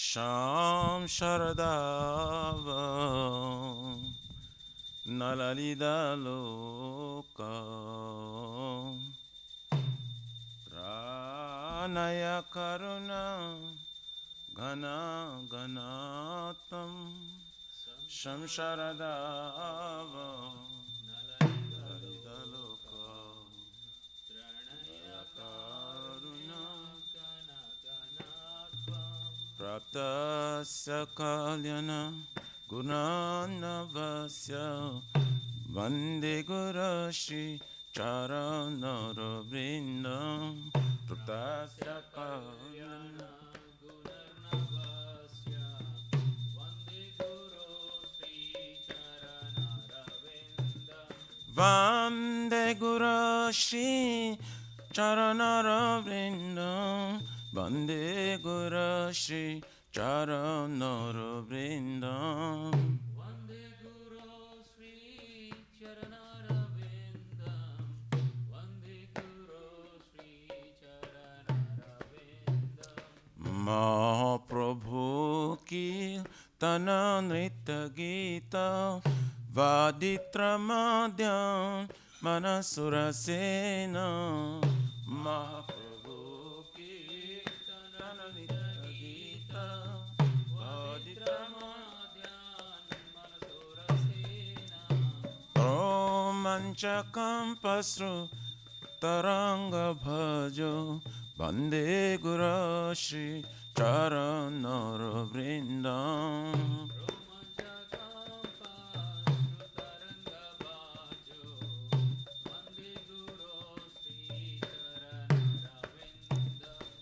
Sham Sharadava Nalalida Loka Pranaya Karuna Gana Ganatam Sham Sharadava Nalalida Loka Pranaya Karuna Praptasya Kalyana Gunanavasya Vande Gurashi Charanarabrinda Praptasya Kalyana Gunanavasya Vande Gurashi Charanarabrinda Vande Gurashi Charanarabrinda Vande Gurashi Charanarabrinda Vande Gurashi Charanarabrinda Vande Gurashi Charanarabrinda Mahaprabhu ki Tana Nritya Gita Vaditra Madhyam Manasura Sena Mahaprabhu Manchakam pasru taranga bhajo Vande Gurashi Charanarabrinda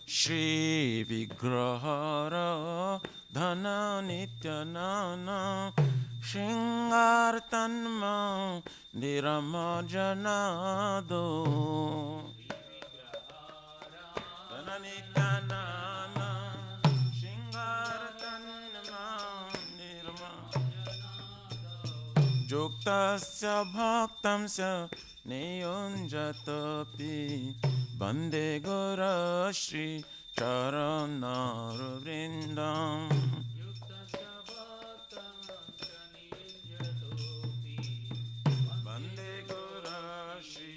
Shri Vigrahara Dhana Nityanana Shingartanma Niramajanado Dhana Nityanana Shingartanma Niramajanado Juktasya Bhaktamsya Niyunjatapi Vande Gurashi Charanarabrinda Vande Gurashi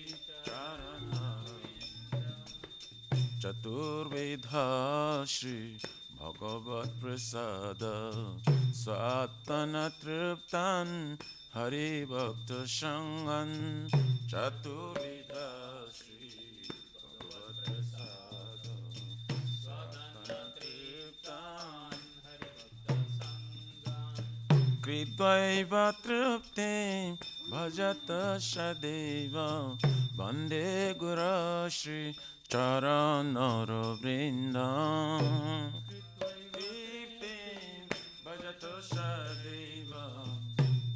Charanarabrinda Chaturvedha Shri Bhagavat Prasada Swatana Triptan Hari Bhakta Shangan Chaturvedha Kritvaiva tripte bhajata shadeva Vande Gurashi Charanarabrinda Tripte bhajata shadeva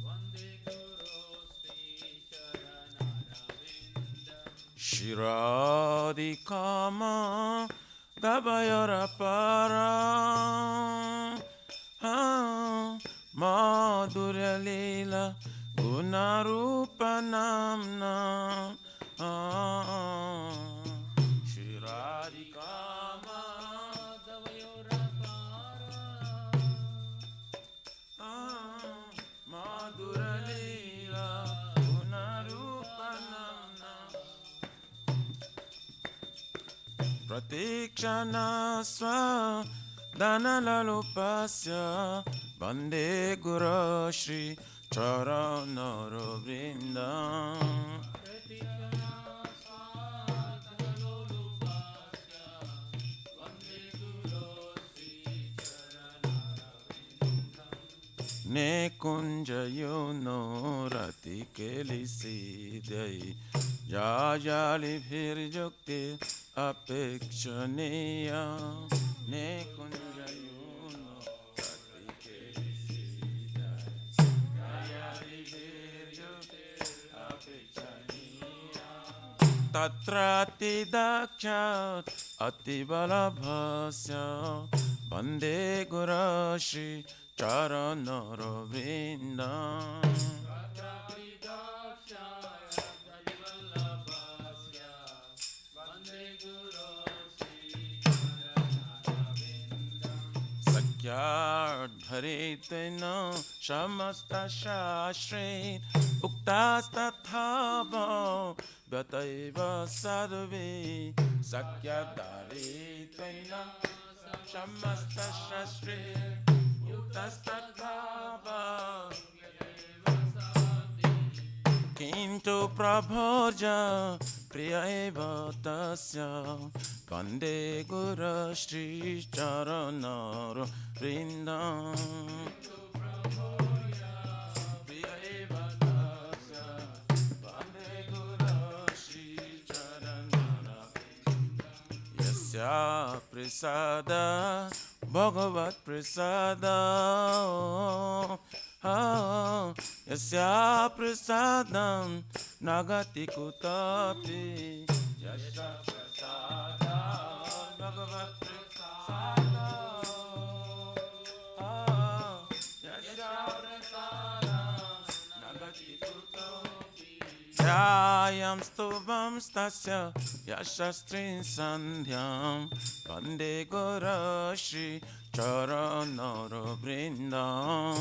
Vande Gurashi Charanarabrinda Shiradikama Gabayara Para Madhurya Leela Gunarupa Namna Shri Radhika Madhavayora Madhurya Leela Gunarupa Namna Pratikshana Swa Dhanalalupasya Vande Gurashi Charanarabrinda Ne kunjayo no rati kelisi dai Jajali bhirjukti apekshaniya Ne kunjayo no rati kelisi dai Jajali bhirjukti apekshaniya Tatrati dakshat atibalabhasya Vande Gurashi Charanarabrinda Sakyardharitena Shamasta Shastrin Uktastatthava Vyataiva Sadhuvi Sakyardharitena Shamasta Shastrin Uktastatthava Kintu Prabhoja Priyaiva Tasya Vande Guru Shri Charanaro Vrindam Priyaiva Tasya Vande Guru Shri Charanaro Yasya Prasada Bhagavat Prasada Yasya prasadam nagati kutapi Yasya prasadam bhagavat prasadam Yasya prasadam nagati kutapi Jayam stuvam stasya yashastrin sandhyam Vande Guru Shri Charanaro Vrindam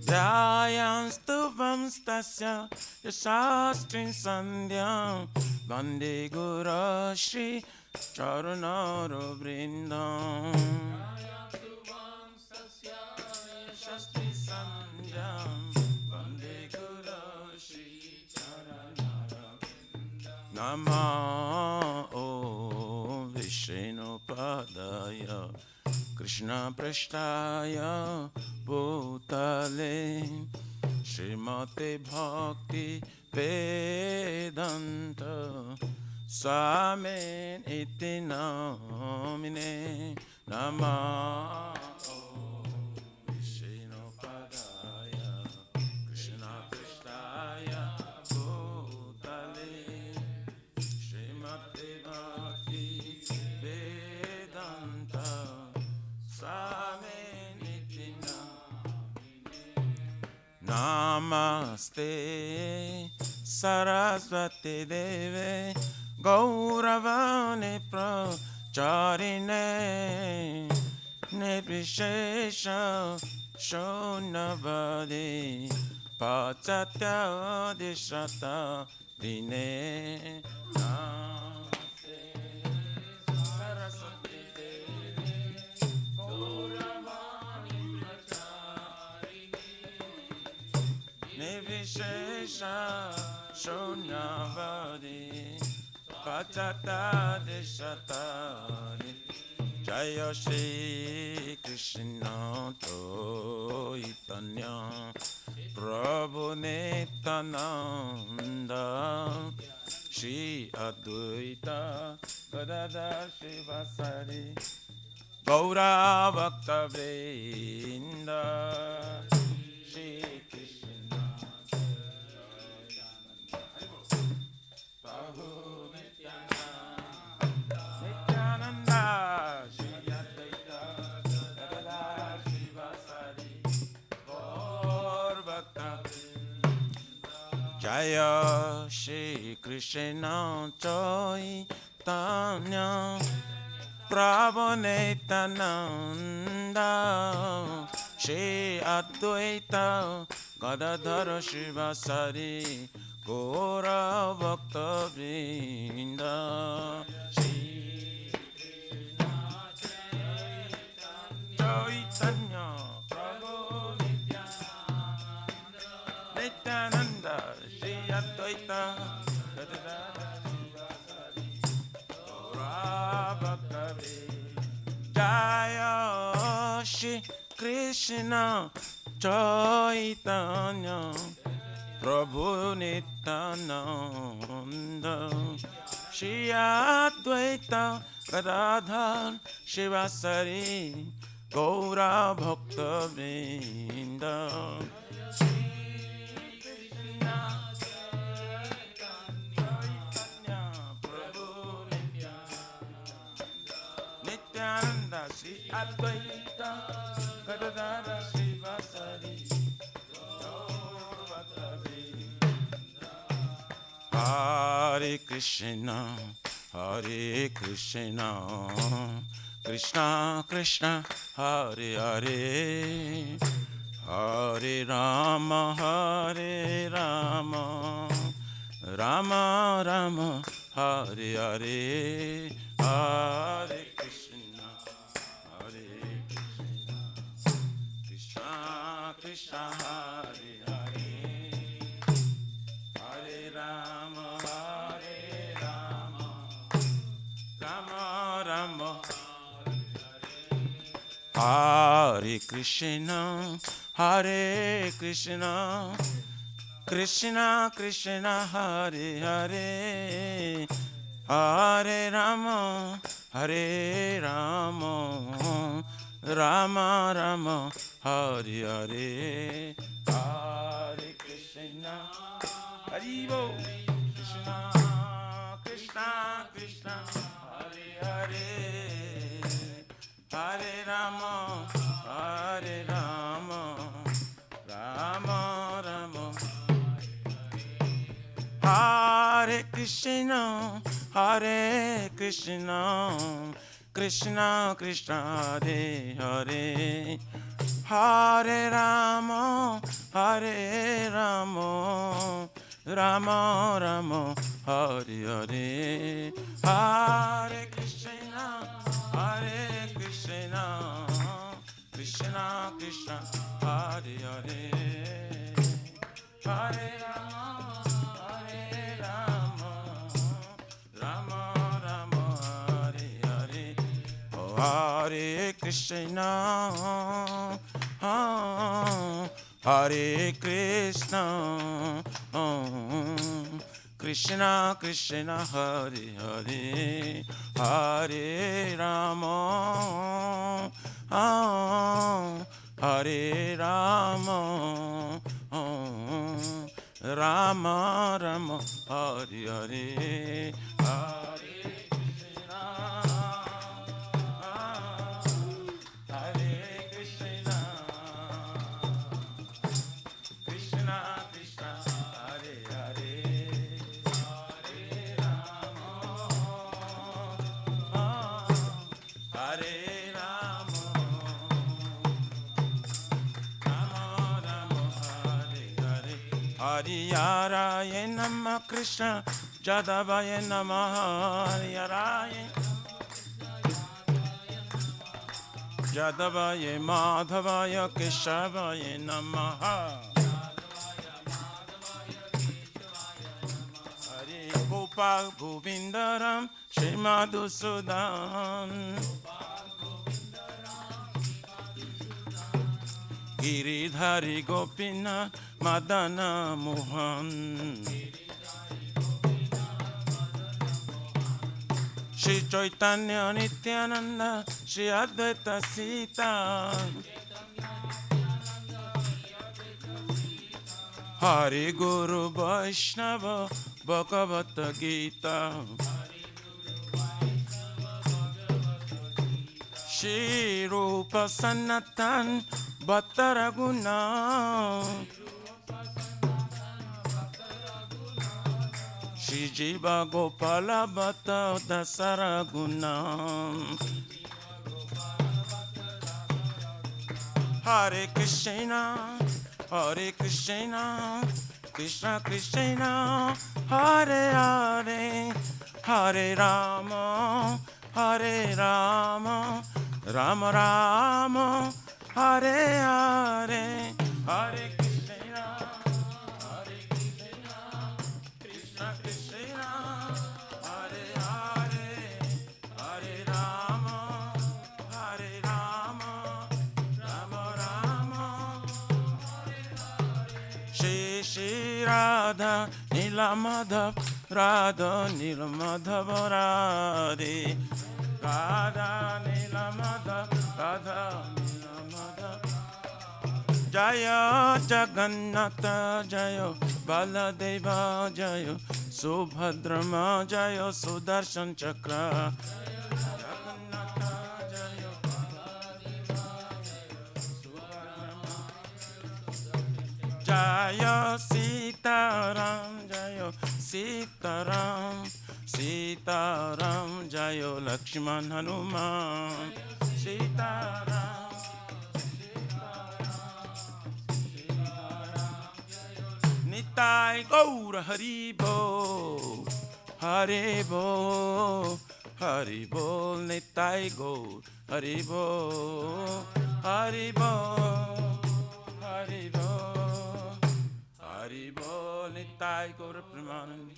Jayam stuvam stasya yashastrin sandhyam Vande Guru Shri Charanaro Vrindam Yashastrin sandhyam Vande Guru Shri Charanaro Namo Vishnu Padaya Krishna Prashtaya Bhutale Srimate Bhakti Vedanta Swamin Iti Namine Nama Vishnu Padaya Krishna Prashtaya Bhutale Srimate Bhakti Vedanta Namaste Saraswati Deve Gauravane Pracharine Nirvishesha Shonavadi Pachatya Dishata Dine Namaste Saraswati Deve Gauravane Nirvishesha Shonavadi Pachata Deshatari Jaya Shri Krishna Chaitanya Prabhu Nityananda Shri Advaita Gadadhar Shivasari Gaura Bhakta Vrinda Shri Krishna Prabhu Nityananda Shri Advaita Gadadhar Shivasari Gaur Bhakta Jaya Shri Krishna Chaitanya Prabhu Nityananda Shri Advaita Gadadhar Shivasari Gaura Bhakta Vrinda Shri Krishna Chaitanya Prabhu Nityananda Shri Advaita Gadadhar Shivasari Gaura Bhakta Vrinda Jaya Shri Krishna Chaitanya Prabhu Nityananda Shri Advaita Gadadhar Shivasari Gaura Bhakta Vrinda Shri Krishna Chaitanya Prabhu Nityananda Shri Advaita Gadadhar Shivasari Hare Krishna, Hare Krishna, Krishna Krishna, Hare Hare, Hare Rama, Hare Rama, Rama Rama, Hare Hare, Hare Krishna, Hare Krishna, Krishna Krishna, Hare Hare, Hare Rama, Hare Rama, Rama Rama, Hare Krishna, Hare Krishna, Krishna Krishna, Hare Hare, Hare Rama, Hare Rama, Rama Rama, Hare Hare, Hare Krishna, Haribo, Krishna Krishna Krishna, Hare Hare, Hare Rama, Hare Rama, Rama Rama, Hare Krishna, Hare Krishna, Krishna Krishna, Hare Hare, Hare Rama, Hare Rama, Rama Rama, Hare Hare, Hare Krishna, Hare Krishna, Krishna Krishna, Hare Hare, Hare Rama, Hare Rama, Rama Rama, Hare Hare, Hare Krishna, Hare Krishna, Krishna Krishna, Hare Hare, Hare Rama, Hare Rama, Rama Rama, Hare Hare, Hare Krishna, Hare Krishna, Krishna Krishna, Hare Hare, Hare Rama, Hare Rama, Rama Rama, Hare Hare, Hare Namah Krishna Jadavaya Namah, Hare Jadavaya Madhavaya Keshavaya Namaha, Hare Gopal Govindaram Shri Madhusudan, Giridhari Gopinath Madana Mohan, Shri Chaitanya Nityananda Shri Advaita Sita, Hari Guru Vaishnava Bhagavata Gita, Shri Rupa Sanatan Bhatta Raghuna, Shri Jiva Gopala Bhatta Dasaraguna, Hare Krishna, Hare Krishna, Krishna Krishna, Hare Hare, Hare Rama, Hare Rama, Rama Rama, Hare Hare, Hare Krishna, Hare Krishna, Krishna Krishna, Hare Hare, Hare Rama, Hare Rama, Rama Rama, Shri Shri Radha Nilamadhav, Radha Nilamadhav Radhe, Radha Nilamadhav, Radha Nilamadhav, Jaya Jagannatha Jaya Baladeva Jaya Subhadrama Jaya Sudarshan Chakra, Jagannatha Jaya Baladeva Jaya Sitaram Jaya Sitaram Sitaram जयो लक्ष्मण हनुमान सीताराम निताय गौर हरि बोल हरि बोल हरि बोल निताय गौर हरि बोल हरि बोल हरि बोल हरि बोल निताय गौर प्रेमानंद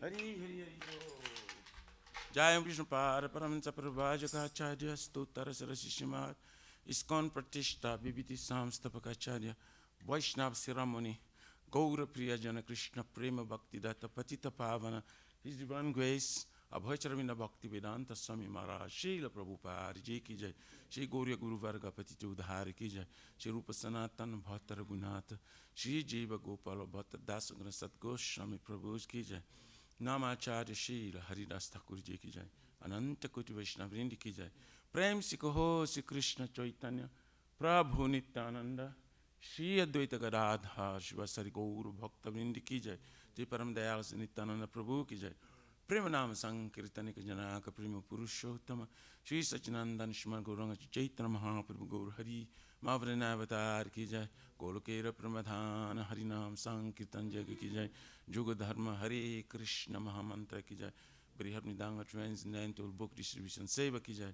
हरि हरि हरि बोल जय विष्णु पार परमहंस प्रभाजकाचार्य स्तोत्र सरस्वती श्रीमद् इस्कॉन प्रतिष्ठा विभूति संस्थापकाचार्य वैष्णव शिरोमणि गौर प्रिय जन कृष्ण प्रेम भक्ति दाता पतित पावन His divine grace अभय चरविंद भक्ति वेदांत स्वामी महाराज शील प्रभुपाद जी की जय श्री गौरी गुरु वर्ग पतित उद्धार की जय श्री रूप सनातन भक्त रघुनाथ श्री जीव गोपाल भक्त दास सतगोस्वामी प्रभु की जय नामाचार्य शील हरिदास ठाकुर जी की जय अनंत कोटि वैष्णव वृंद की जय प्रेम से कहो श्री कृष्ण चैतन्य प्रभु नित्यानंद श्री अद्वैत गदाधर शिवासरि गौर भक्त वृंद की जय जय परम दयाल से नित्यानंद प्रभु की जय प्रेम नाम संकीर्तन के जनाक प्रेम पुरुषोत्तम श्री सच्चिदानंद स्मरण गौरंग चैतन्य महाप्रभु गौर हरि मावृणावतार की जय गोलकेर प्रमधान हरि नाम संकीर्तन जय की जय जुग धर्म हरे कृष्ण महामंत्र की जय बृहद निदांग ट्रांसलेंट बुक डिस्ट्रीब्यूशन सेवा की जय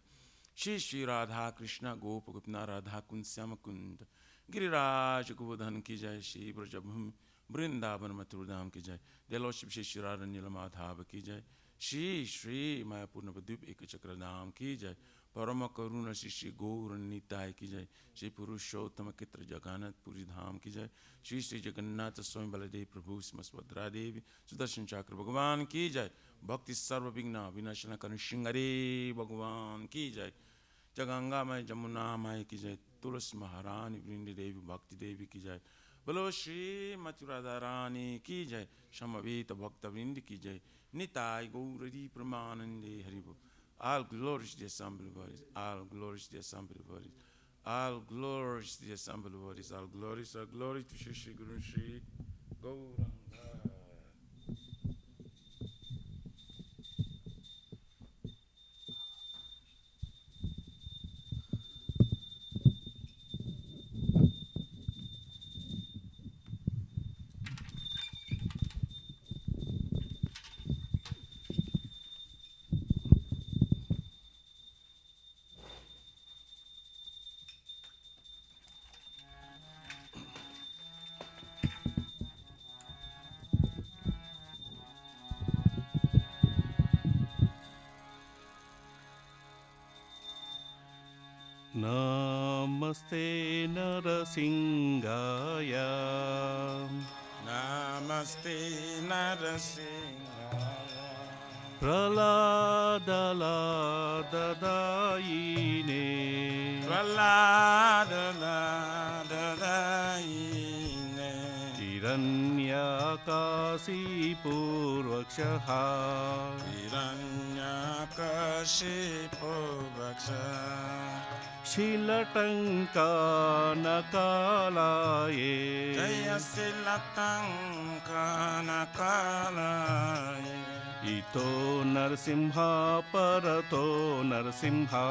श्री श्री राधा कृष्ण गोप गोपना राधा कुंद श्याम कुंद गिरिराज गोवर्धन की जय श्री ब्रजभूमि वृंदावन मथुरधाम की जय देलोशिप श्री श्री नील माधव की जय श्री श्री मायापुर नवद्वीप एक चक्र धाम की जय परम करुण श्री श्री गौर निताय की जय श्री पुरुषोत्तम कित्र जगन्नाथ पुरी धाम की जय श्री श्री जगन्नाथ स्वामी बलदेव प्रभु सुभद्रा देवी सुदर्शन चक्र भगवान की जय भक्ति सर्व विघ्न विनाशन करुण सिंहरे भगवान की जय जगंगा माई जमुना माई की जय तुलसी महारानी वृंदी देवी भक्ति देवी की जय बोलो श्री मथुरा रानी की जय समवेत भक्त वृंद की जय निताय गौरी प्रमानंदे हरि बोल all glories to the assembly bodies all glories to the assembly bodies all glories to the assembly bodies all glories to Shri Shri Guru Shri Gauranga Namaste Narasingaya Namaste Narasingaya Praladadayine Praladadayine Hiranyakasipu Vakshaha Hiranyakasipu Vakshaha Shilatankanakalaye Jaya Silatankanakalaye Ito Narsimha Parato Narsimha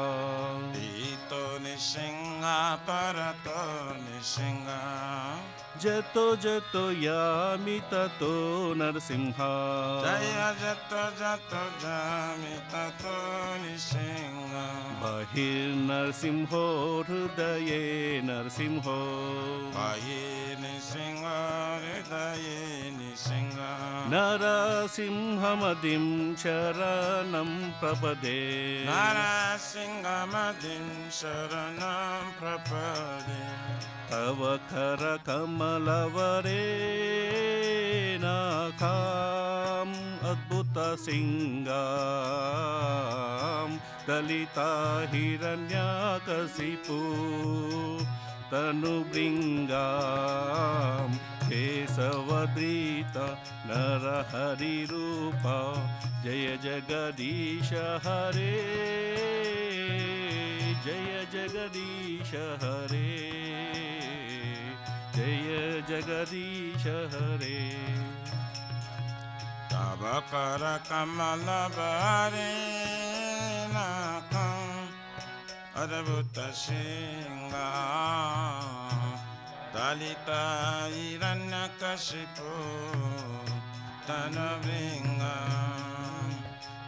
Ito Nishinga Parato Nishinga Jato Jato Yami Tato Narsimha Jaya Jato Jato Jami Tato Nishinga Bahir Narsimho Hridaye Narsimho Baye Nishinga Hridaye Nishinga Narasimhamadim Sharanam Prapade Narasimhamadim Sharanam Prapade Tava Kara Kamalavare Nakam Adbhuta Singam Dalita Hiranyakasipu Tanubringam Kesavadrita Narahari Rupa Jaya Jagadisha Hare Jaya Jagadisha Hare Jaya Jagadisha Hare Vakara Kamala Bhare Nakam Adabhuta Shinga Dalita Hiranyakashipu Tanavringa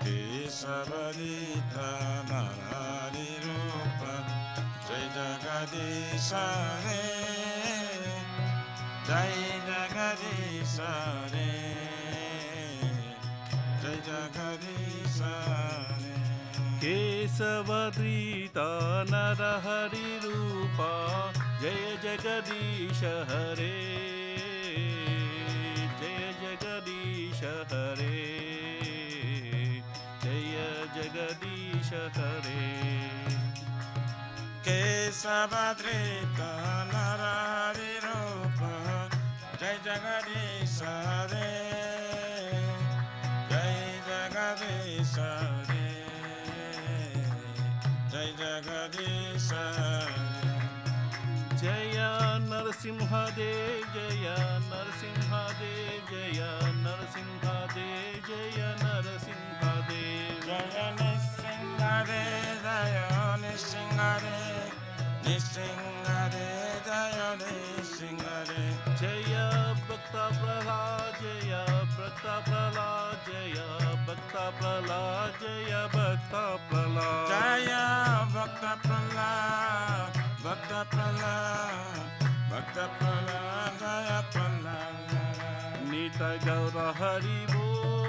Kesavadita Narari Rupa Jai Jagadisha Re Jai Jagadisha Re Jai Jagadisha Re Kesavadrita Narahari Rupa Jaya Jagadisha Hare Jaya Jagadisha Hare Jaya Jagadisha Hare Kesavadrita Narari Rupa Jai Jagadisha Re Jai Jagadisha Re Jai Jagadisha Re Jaya Narasimha Dev Jaya Narasimha Dev Jaya Narasimha Dev Jaya Narasimha Dev Jaya Nisingare Jaya Nisingare Nisingare Jaya Nisingare Jaya Bhakta Prahlad Jaya Bhakta Prahlad Jaya Bhakta Prahlad Jaya Bhakta Prahlad Jaya Bhakta Prahlad Bhakta Prahlad Bhakta Prahlad Jaya Prahlad Nita Gaura Hari Bol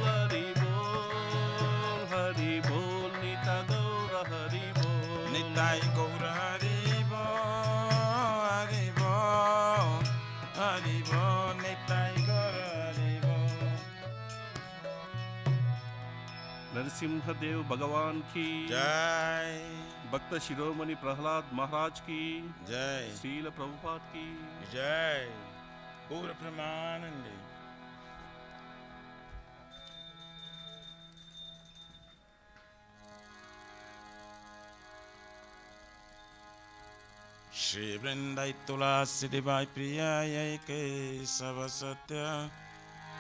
Hari Bol Hari Bol Nita Gaura Hari Bol Nitai Gaura Hari Bol Hari Bol Hari Bol Nitai Gaura Hari Bol Narasimha देव भगवान की Jai भक्त शिरोमणि प्रहलाद महाराज की Jai Srila Prabhupada की Jai Pura Pramanandi Shri Vrindai Tulasi Devai Priyayai Kesava Satya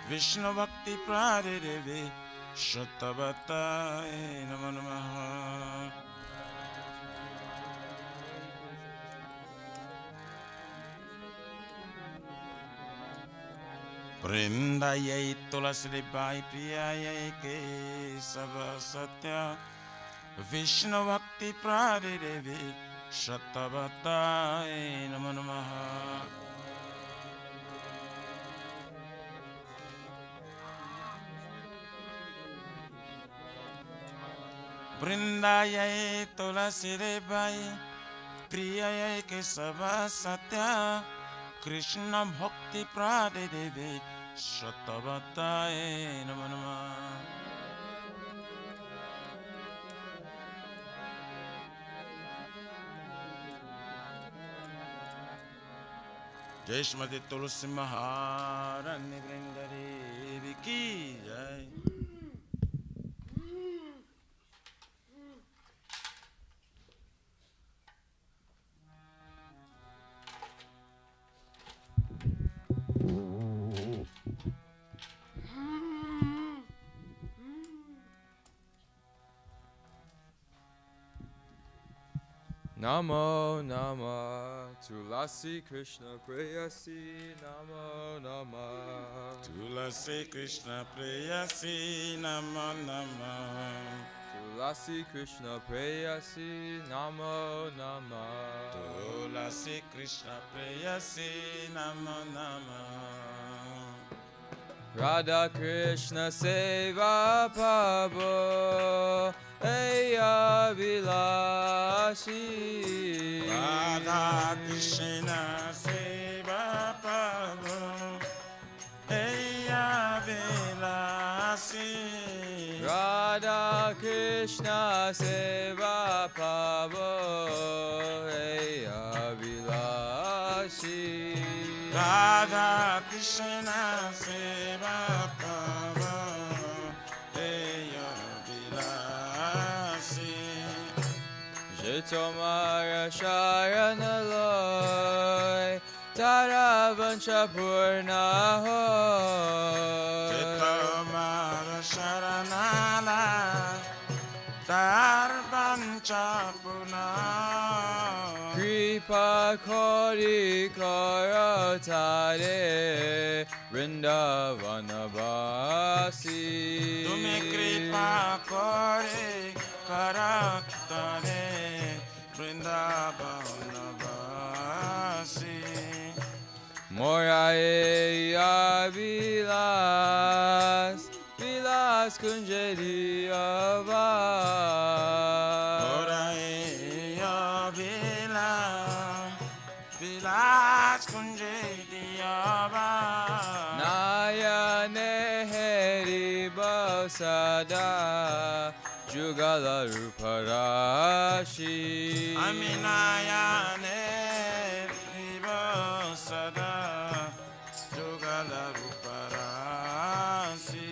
Vishnu Bhakti Pradidevi Shatabhatai Namo Namaha Vrindayai Tulasi Devai Priyayai Kesava Satya Vishnu Bhakti Pradidevi Shatabhatai Namo Namaha Vrindayai Tulasi Devai Priyayai Kesava Satya Krishna Bhakti Pradidevi Shatabhatai Namo Namaha Jai Shrimati Tulsi Maharani Vrindadevi Ki Jai Namo Namo Tulasi Krishna Prayasi Namo Namo Tulasi Krishna Prayasi Namo Namo Tulasi Krishna Prayasi Namo Namo Tulasi Krishna Prayasi Namo Namo Radha Krishna Seva Prabhu Eya Vilashi Radha Krishna Seva Prabhu Eya Vilasi Radha Krishna Seva Prabhu Eya Vilashi Radha Krishna Seva Prabhu Eya Vilasi Je tomara Sharanaloy Taravancha Purnaho Chitamara Sharanala Tarvancha Puna Kripa Kori Karotare Vrindavanabasi Tume Kripa Kore Karaktare Vrindavanabasi Morae Vilas Vilas Kunjeri Ava Moraeya Vilas Kunjediava Nayane Heri Basada Jugala Ruparashi Aminayane Vivasada Jugala Ruparasi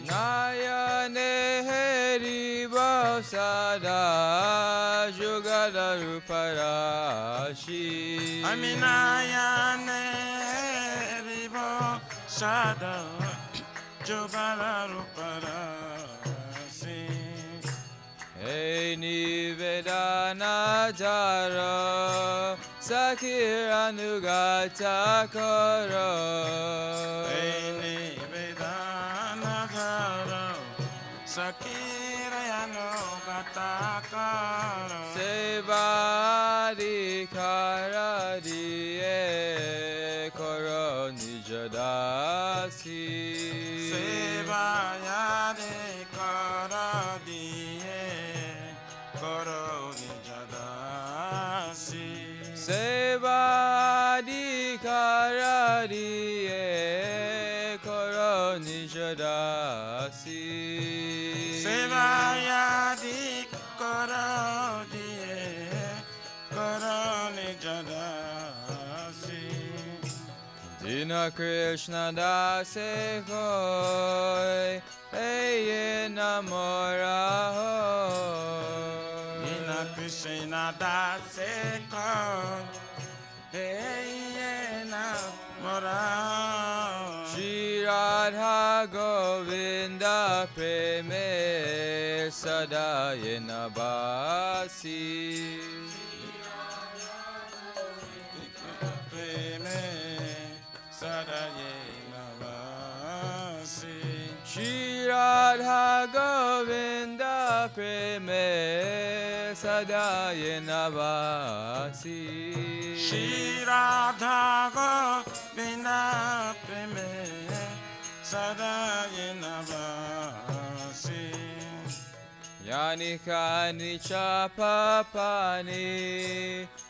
Nayane Heri Basada Jugala Ruparashi Aminayane Vivasada Jugala Ruparasi Hey Nivedana Jara Sakira Nugata Koro Aini Vedanagara Sakira Yano Gatakara Sevadi Karadi Koro Nijadasi Sevayade Karadiye Koroni Jadasi Sevadi Karadi Koro Nijadasi Sevayadi Karadiye Koroni Jadasi Dina Krishna Dase Koi Eye Namoraho Nina Krishna Dasekar Heyena Mora Shri Radha Govinda Preme Sada Yenabasi Preme Sadayena Vasi Shri Radha Govinda Preme Sada Yenabasi Shri Radha Govinda Preme Sadayena Vasi Yani Kani Chapapani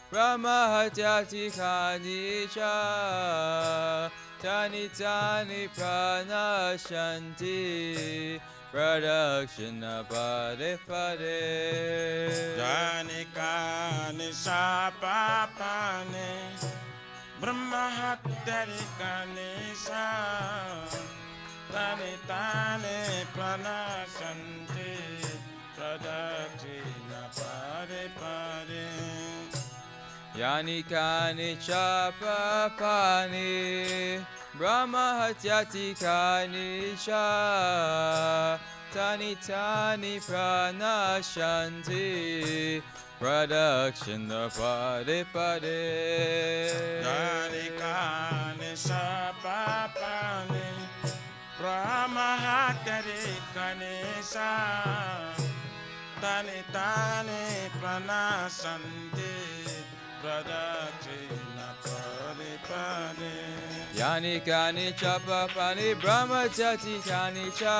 Brahmahatyati Kani Cha Tani Tani Pranashanti Pradakshina Pade Pade Janikani Sapapane Brahmahattari Kanisha Tani Tani Pranashanti Pradakshina Pade Pade Yani Kani Chapapani Brahmahatyati Kani Cha Tani Tani Pranashanti Pradakshina Pade Pade Janikani Sapapane Brahmahattari Kanisha Tani Tani Pranashanti Pradakshina Pade Pade Yani Kani Chapapani Brahmachachi Kani Cha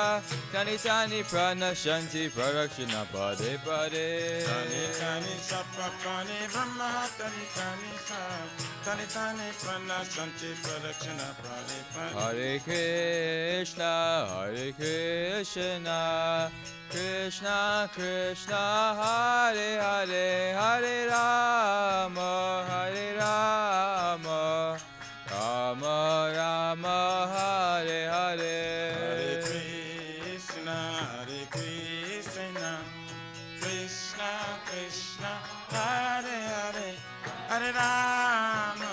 Tani Tani Pranashanti Pradakshina Pade Pade Tani Tani Sapapani Brahmahattari Kanisha Tani Tani Pranashanti Pradakshina Pade Pade Hare Krishna Krishna Krishna Hare Hare Hare Rama Rama Rama Hare Hare Hare Krishna Krishna Krishna Hare Hare Hare Rama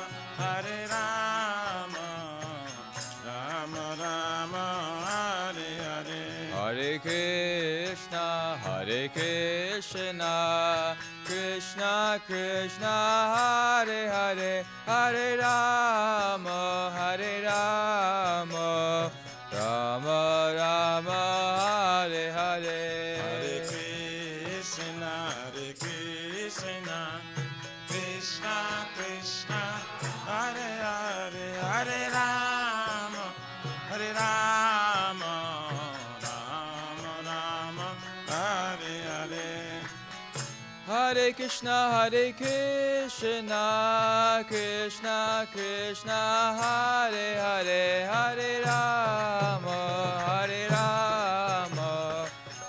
Hare Krishna, Krishna Krishna, Hare Hare, Hare Rama, Rama Rama, Hare Hare. Hare Krishna, Krishna Krishna, Hare Hare, Hare Rama, Rama Rama, Hare Hare. Hare Krishna, Krishna Krishna, Hare Hare, Hare Rama,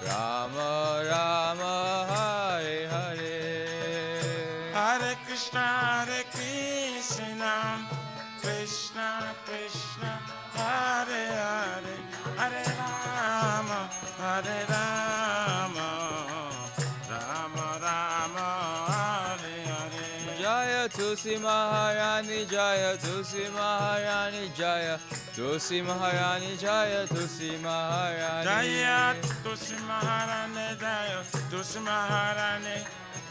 Rama Rama, Hare Hare. Hare Krishna, Krishna Krishna, Hare Hare, Hare Rama, Rama Rama, Hare Hare. Jaya Tulsi Maharani, Jaya Tulsi Maharani, Jaya Tulsi Maharani, Jaya Tulsi Maharani. Jaya Tulsi Maharani, Jaya Tulsi Maharani,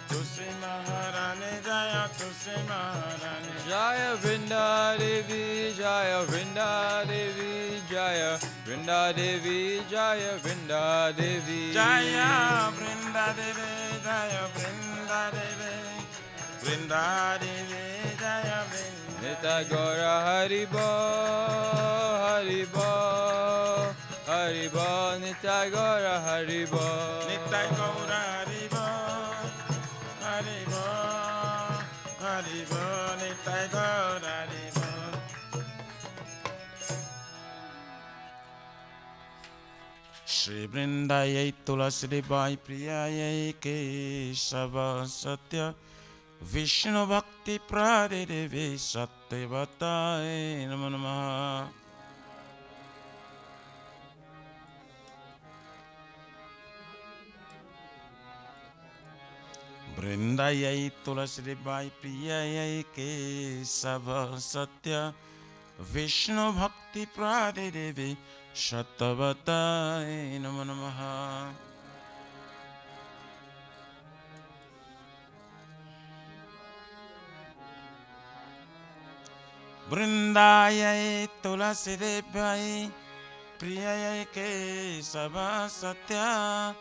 Tulsi Maharani, Jaya Tulsi Maharani. Jaya Vrinda Devi, Jaya Vrinda Devi, Jaya Vrinda Devi, Jaya Vrinda Devi. Jaya Vrinda Devi, Jaya Vrinda Devi, Vrinda Devi, Jaya Vrinda. Nita Gora Haribo, Haribo, Haribo, Nita Gora Haribo, Nitai Gaura Haribo, Haribo, Haribo, Nitai Gaura Haribo. Shri Vrindayai Tulasidebai Priyayai Kesava Satya Vishnu Bhakti Pradevi Satyavatai Namo Namaha. Vrindayai Tulasidebai Priyayai Kesava Satya Vishnu Bhakti Pradevi Satyavatai Namo Namaha. Vrindayai Tulasidebai Priyayai Kesava Satya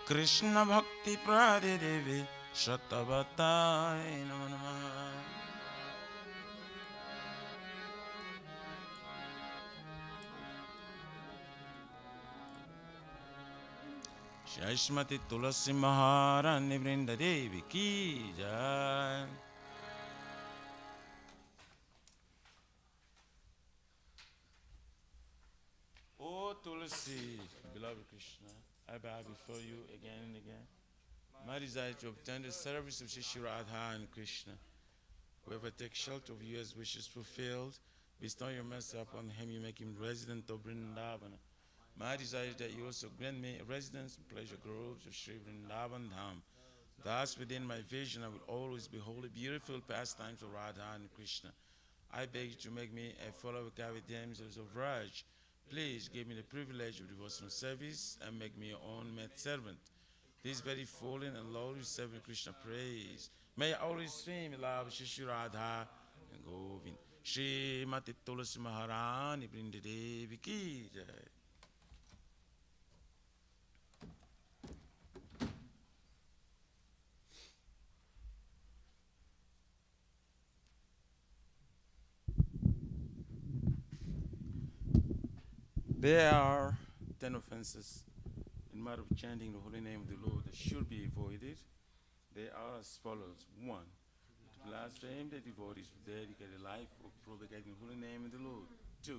Krishna Bhakti Pradevi Satyavatai Namo Namaha. Jai Shrimati Tulasi Maharani Vrinda Devi Ki Jai. O Tulasi, beloved Krishna, I bow before you again and again. My desire to obtain the service of Shri Radha and Krishna. Whoever takes shelter of you as wishes fulfilled, bestow your mercy upon him, you make him resident of Vrindavana. My desire is that you also grant me a residence in pleasure groves of Sri Vrindavan Dham. Thus, within my vision, I will always behold the beautiful pastimes of Radha and Krishna. I beg you to make me a follower of Kavitams of Raj. Please give me the privilege of devotional service and make me your own maid servant. This very fallen and lowly servant Krishna praise. May I always stream in love Shri Radha and Govind. Shri Mati Tulasi Maharani Vrinda Devi Ki Jai. There are 10 offenses in matter of chanting the holy name of the Lord that should be avoided. They are as follows. 1. To blaspheme the devotees who dedicate a life of propagating the holy name of the Lord. 2.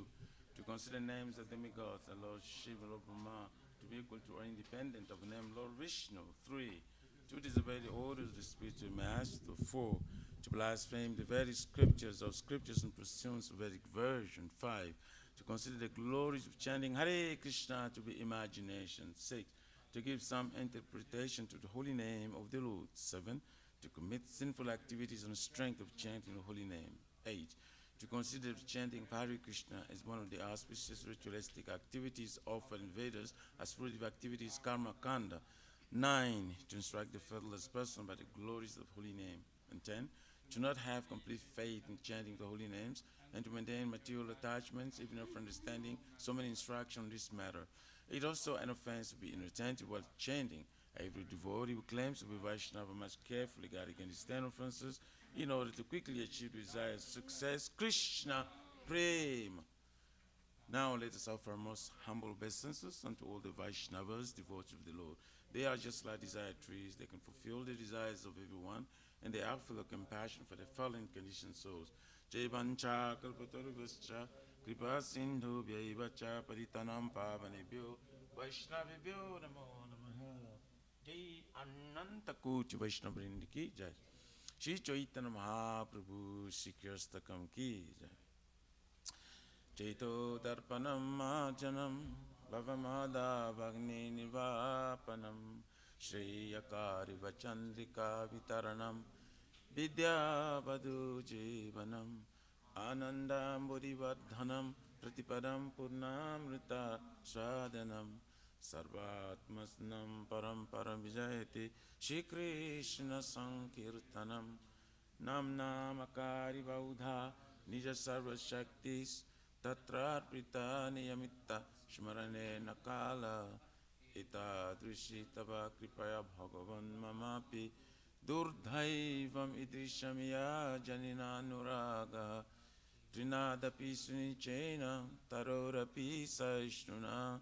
To consider names of demigods and Lord Shiva or Brahma to be equal to or independent of the name Lord Vishnu. 3. To disobey the orders of the spiritual master. 4. To blaspheme the Vedic scriptures or scriptures and pursuance of Vedic version. 5. To consider the glories of chanting Hare Krishna to be imagination. 6. To give some interpretation to the holy name of the Lord. 7. To commit sinful activities on the strength of chanting the holy name. 8. to consider chanting Hare Krishna as one of the auspicious ritualistic activities offered in Vedas as fruitive activities, karma kanda. 9, to instruct the fatherless person by the glories of holy name. And 10, to not have complete faith in chanting the holy names and to maintain material attachments, even after understanding so many instructions on this matter. It is also an offense to be inattentive while chanting. Every devotee who claims to be Vaishnava must carefully guard against 10 offenses in order to quickly achieve the desired success. Krishna Prema. Now let us offer our most humble obeisances unto all the Vaishnavas, devotees of the Lord. They are just like desired trees. They can fulfill the desires of everyone, and they are full of compassion for the fallen conditioned souls. Jai Vancha Kalpatarubhascha Kripa Sindhu Vyaivacha Paritanam Pavanebhyo Vaishnavibhyo Namo Namaha. Jai Ananta Kuch Vaishnavrinda ki Jai. Shri Chaitanya Mahaprabhu Sikyastakam ki Jai. Chaito Darpanam Majanam Bhavamada Bhagni Nivapanam Shri Yakari Vachandrika Vitaranam Vidya Vadu Jivanam Anandam Bodhivardhanam Pratipadam Purnamrita Swadanam Sarvatmasnam Paramparam Vijayati Shri Krishna Sankirtanam Nam Namakari Vaudha Nija Sarva Shaktis Tatra Prita Niyamitta Shmarane Nakala Ita Drishi Tava Kripaya Bhagavan Mamapi Durdhaivam Idrishamya Janina Nuraga Trinadapi Sunichena Tarorapi Saishnuna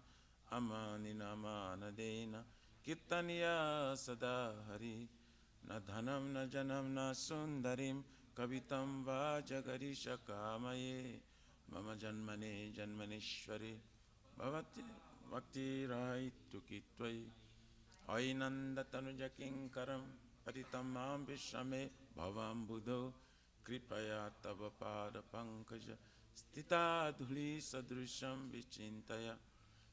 Amanina Manadena Kirtaniya Sadahari Na Dhanam Na Janam Na Sundarim Kavitam Va Jagarisha Kamaye Mama Janmane Janmaneshwari Bhavati Bhakti Raitu Kitvai Ainanda Tanuja Kinkaram Patitam Mam Vishame Bhavam Buddho Kripaya Tava Pada Pankaja Stita Dhuli Sadrusham Vichintaya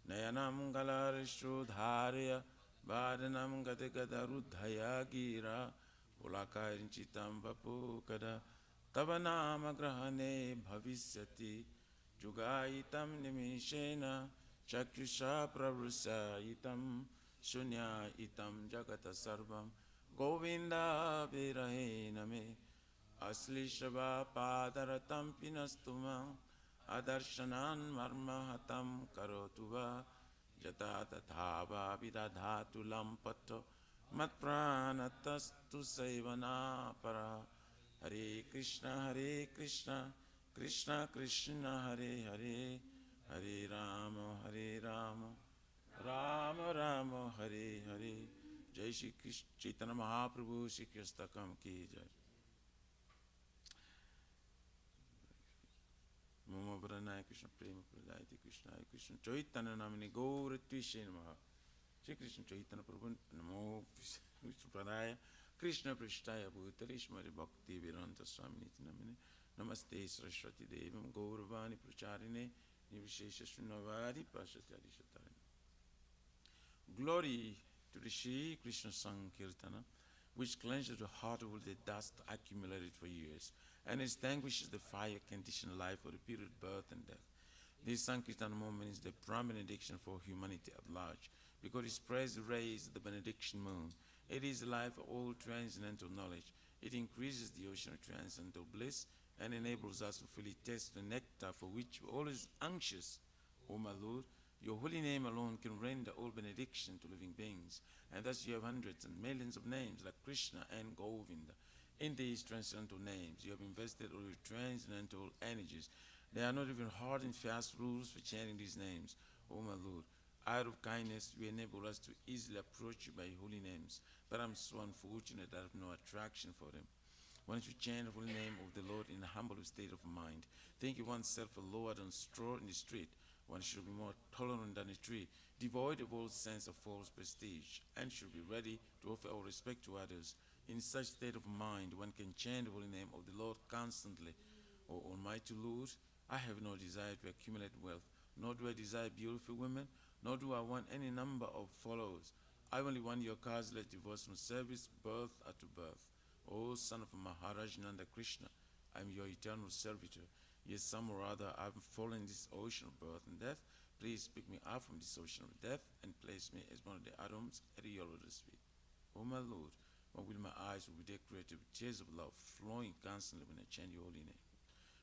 Nayanam Galarishu Dharya Vadanam Gadagadarudhaya Gira Pulakarinchitam Vapukada Tavanama Grahane Bhavisyati Jugaitam Nimishena Chakrusha Pravrusayitam Shunya Itam Jagata Sarvam Govinda Virahename Asli Shava Padaratam Pinastumam Adarshanan Marmahatam Karotuva Jata Tathava Vidadhatu Lampato Matpranatastu Saivana Para Hare Krishna, Krishna Krishna, Hare Hare, Hare Rama, Rama Rama, Hare Hare. Jai Shri Krishna, Chaitanya Mahaprabhu, Shri Kristakam ki Jai. Mama Pranaya Krishna Prema Pradayati Krishna Krishna Chaitanya Namini Gaura Tvishe Namaha. Shri Krishna Chaitanya Prabhu Namo Krishna Pradaya Krishna Prishtaya Bhutarishmari Bhakti Viranta Swaminiti Namine Namaste Saraswati Devam Gauravani Pracharine Nivishesha Shunavari Pashatyadi Shatarani. Glory to the Shri Krishna Sankirtana, which cleanses the heart of all the dust accumulated for years and extinguishes the fire conditioned life for the period of birth and death. This Sankirtana moment is the prime benediction for humanity at large, because it spreads the rays of the benediction moon. It is the life of all transcendental knowledge. It increases the ocean of transcendental bliss and enables us to fully taste the nectar for which we're always anxious. O my Lord, your holy name alone can render all benediction to living beings, and thus you have hundreds and millions of names like Krishna and Govinda. In these transcendental names, you have invested all your transcendental energies. There are not even hard and fast rules for chanting these names. O my Lord, out of kindness, you enable us to easily approach you by holy names, but I'm so unfortunate that I have no attraction for them. Once you chant the holy name of the Lord in a humble state of mind, thinking oneself a lower than straw in the street, one should be more tolerant than a tree, devoid of all sense of false prestige, and should be ready to offer all respect to others. In such state of mind, one can chant the holy name of the Lord constantly. O Almighty Lord, I have no desire to accumulate wealth, nor do I desire beautiful women, nor do I want any number of followers. I only want your causeless devotion from service, birth after birth. O son of Maharaj Nanda Krishna, I am your eternal servitor. Yes, some or other, I've fallen in this ocean of birth and death. Please pick me up from this ocean of death and place me as one of the atoms at the yellow of the sweet. O my Lord, when will my eyes will be decorated with tears of love flowing constantly when I chant your holy name?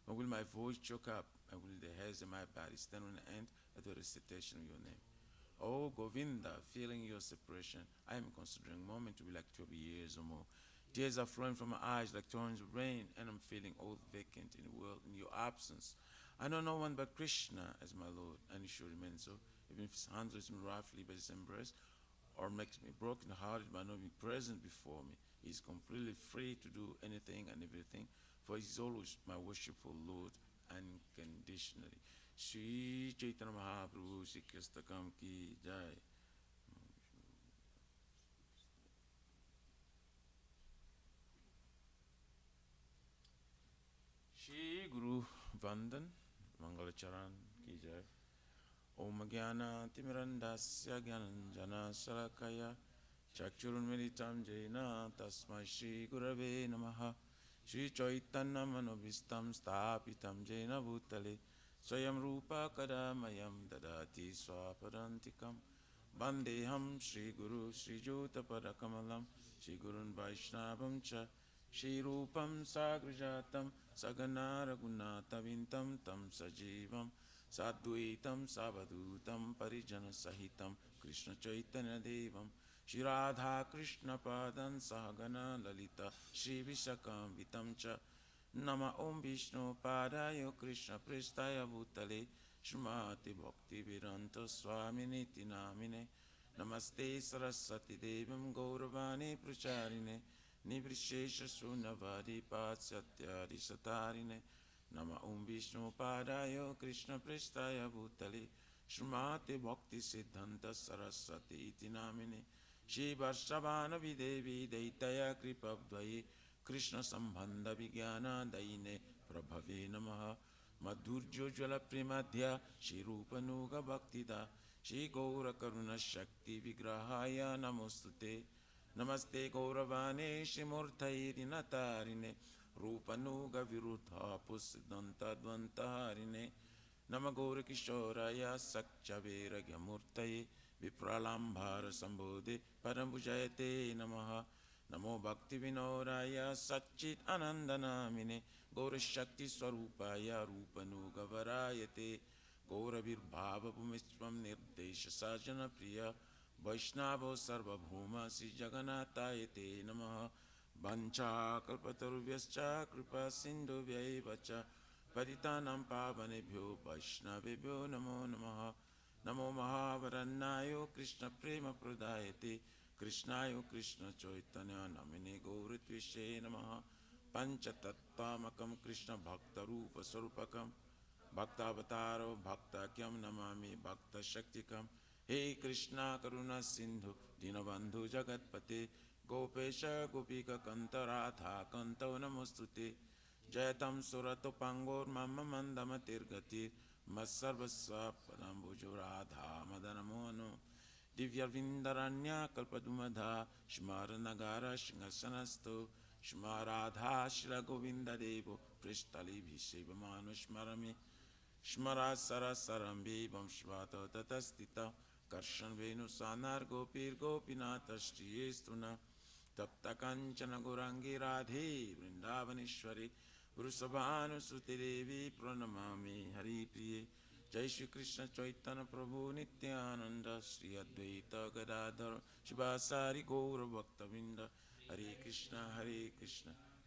When will my voice choke up and will the hairs in my body stand on end at the recitation of your name? Oh Govinda, feeling your separation, I am considering a moment to be like 12 years or more. Tears are flowing from my eyes like torrents of rain, and I'm feeling all vacant in the world in your absence. I know no one but Krishna as my Lord, and he should remain so, even if his handles me roughly by his embrace, or makes me broken-hearted by not being present before me. He is completely free to do anything and everything, for he is always my worshipful Lord unconditionally. Shri Chaitanya Mahaprabhu Shri Kristakam ki jai. Shri Guru Vandan Mangala Charan ki jai. Om Jnana Timirandasya Jnananjana Salakaya Chakchurunmilitam Jena Tasmai Shri Gurave Namaha. Shri Chaitanya Manobhistam Stapitam Jena Bhutale Swayam Rupa Kadamayam Dadati Swapadantikam Bandeham Shri Guru Shri Jyotapadakamalam Shri Gurun Vaishnavam Cha Shri Rupam Sagrajatam Sagana Raghunatha Vintam Tam Sajivam Sadvaitam Savadutam Parijana Sahitam Krishna Chaitanya Devam Shri Radha Krishna Padan Sahagana Lalita Shri Vishakam Vitamcha Nama Om Vishnu Padaya Krishna Prestaya Bhutale Shrimati Bhakti Vedanta Swami Niti Namine Namaste Saraswati Devam Gauravani Pracharine Nivrishesha Sunavadi Patsatyadi Satarine Nama Om Vishnu Padaya Krishna Prestaya Bhutale Shrimati Bhakti Siddhanta Saraswati Iti Namine Shri Varshavana Videvi Daitaya Kripabdvaye Krishna Sambandha Vigyana Daine Prabhave Namaha Madhurjo Jala Premadhya Shri Rupanuga Bhaktida Shri Gaura Karuna Shakti Vigrahaya Namostute Namaste Gauravane Shri Murthairi Natarine Rupanuga Virudha Pusidanta Dvantaharine Namagora Kishoraya Sakchavera Gyamurtaye Vipralambhara Sambodhe Parambujayate Namaha Namo Bhakti Vinoraya Satchit Anandanamine Gaura Shakti Swarupaya Rupanuga Varayate Gaura Virbhava Bhumishvam Nirdesha Sajana Priya Vaishnava Sarva Bhuma Sri Jagannathayate Namaha Vancha Kalpatarubhyascha Kripa Sindhu Vyaivacha Paritanam Pavanebhyo Vaishnavebhyo Namo Namaha Namo Mahavaranayo Krishna Prema Pradayate Krishnayo Krishna Chaitanya Namine Gauritvishe Namaha Panchatattvamakam Krishna Bhakta Rupa Sarupakam Bhaktavataro Bhaktakyam Namami Bhakta Shaktikam He Krishna Karuna Sindhu Dinabandhu Jagatpate Gopesha Gopika Kanta Radha Kanto Namostute Jayatam Surato Pangor Mama Mandama Tirgatir Masarvasva Padambujo Radha Madanamono Divya Vindaranya Kalpadumadha Shmara Nagara Shingasanasto Shmaradha Shra Govinda Devo Prishtali Bhishevamano Shmarami Shmara Sarasarambi Vamshvato Tatastita Karshan Venu Sanar Gopir Gopinata Shriyestuna Tapta Kanchana Gorangi Radhe Vrindavanishwari Vrusabhanu Sutidevi Pranamami Hari Priye Jai Shri Krishna Chaitanya Prabhu Nityananda Shri Advaita Gadadhar Shivasari Gaura Bhaktavinda Hare Krishna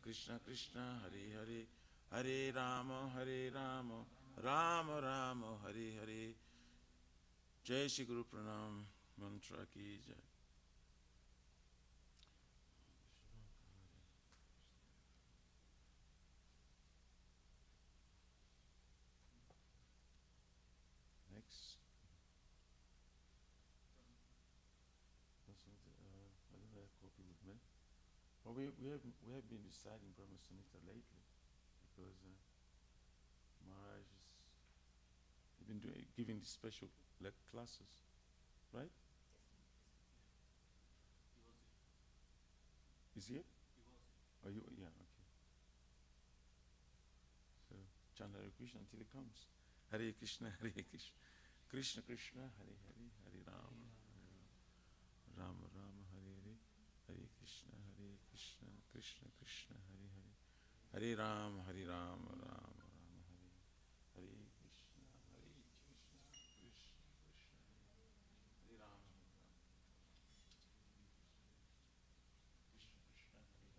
Krishna Krishna Hare Hare Hare Rama Rama Rama Hare Hare Jai Shri Guru Pranam Mantra Ki Jai. Next. I don't have a copy with me. Well, we have been reciting Brahma Samhita lately because Maharaj has been giving these special classes, right? Is he here? Oh, you, yeah, okay. So chant Hare Krishna until it comes. Hare Krishna, Krishna Krishna, Hare Hare, Hare Rama, Rama Rama, Hare Hare, Hare Krishna, Krishna Krishna, Hare Hare, Hare Rama, Rama Rama, Hare Hare Krishna, Krishna Krishna, Hare Rama, Krishna Krishna, Hare Hare, Hare Rama, Krishna Krishna, Hare.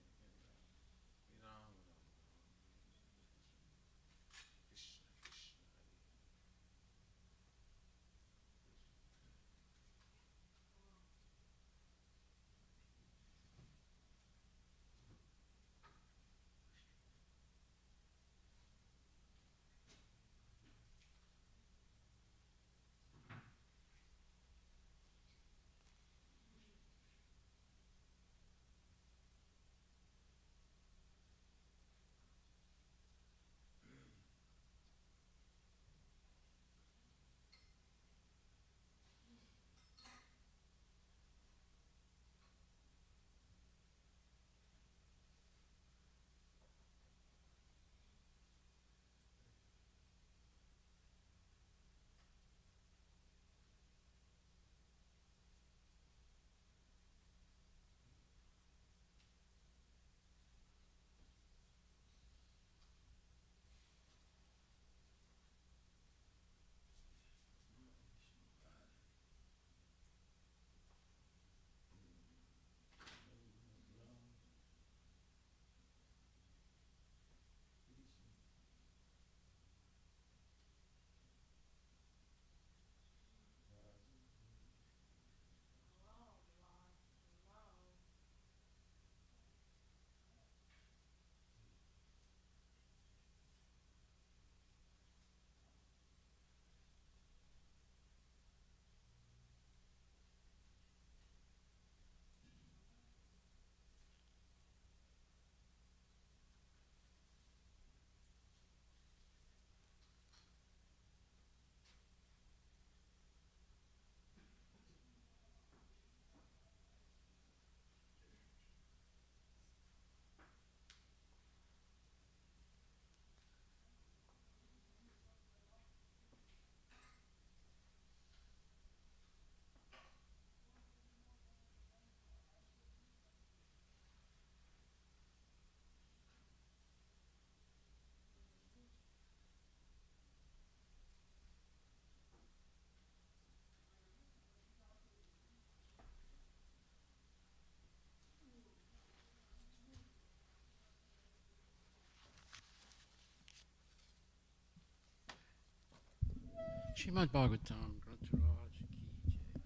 Shrimad Bhagavatam, Grantaraj Ki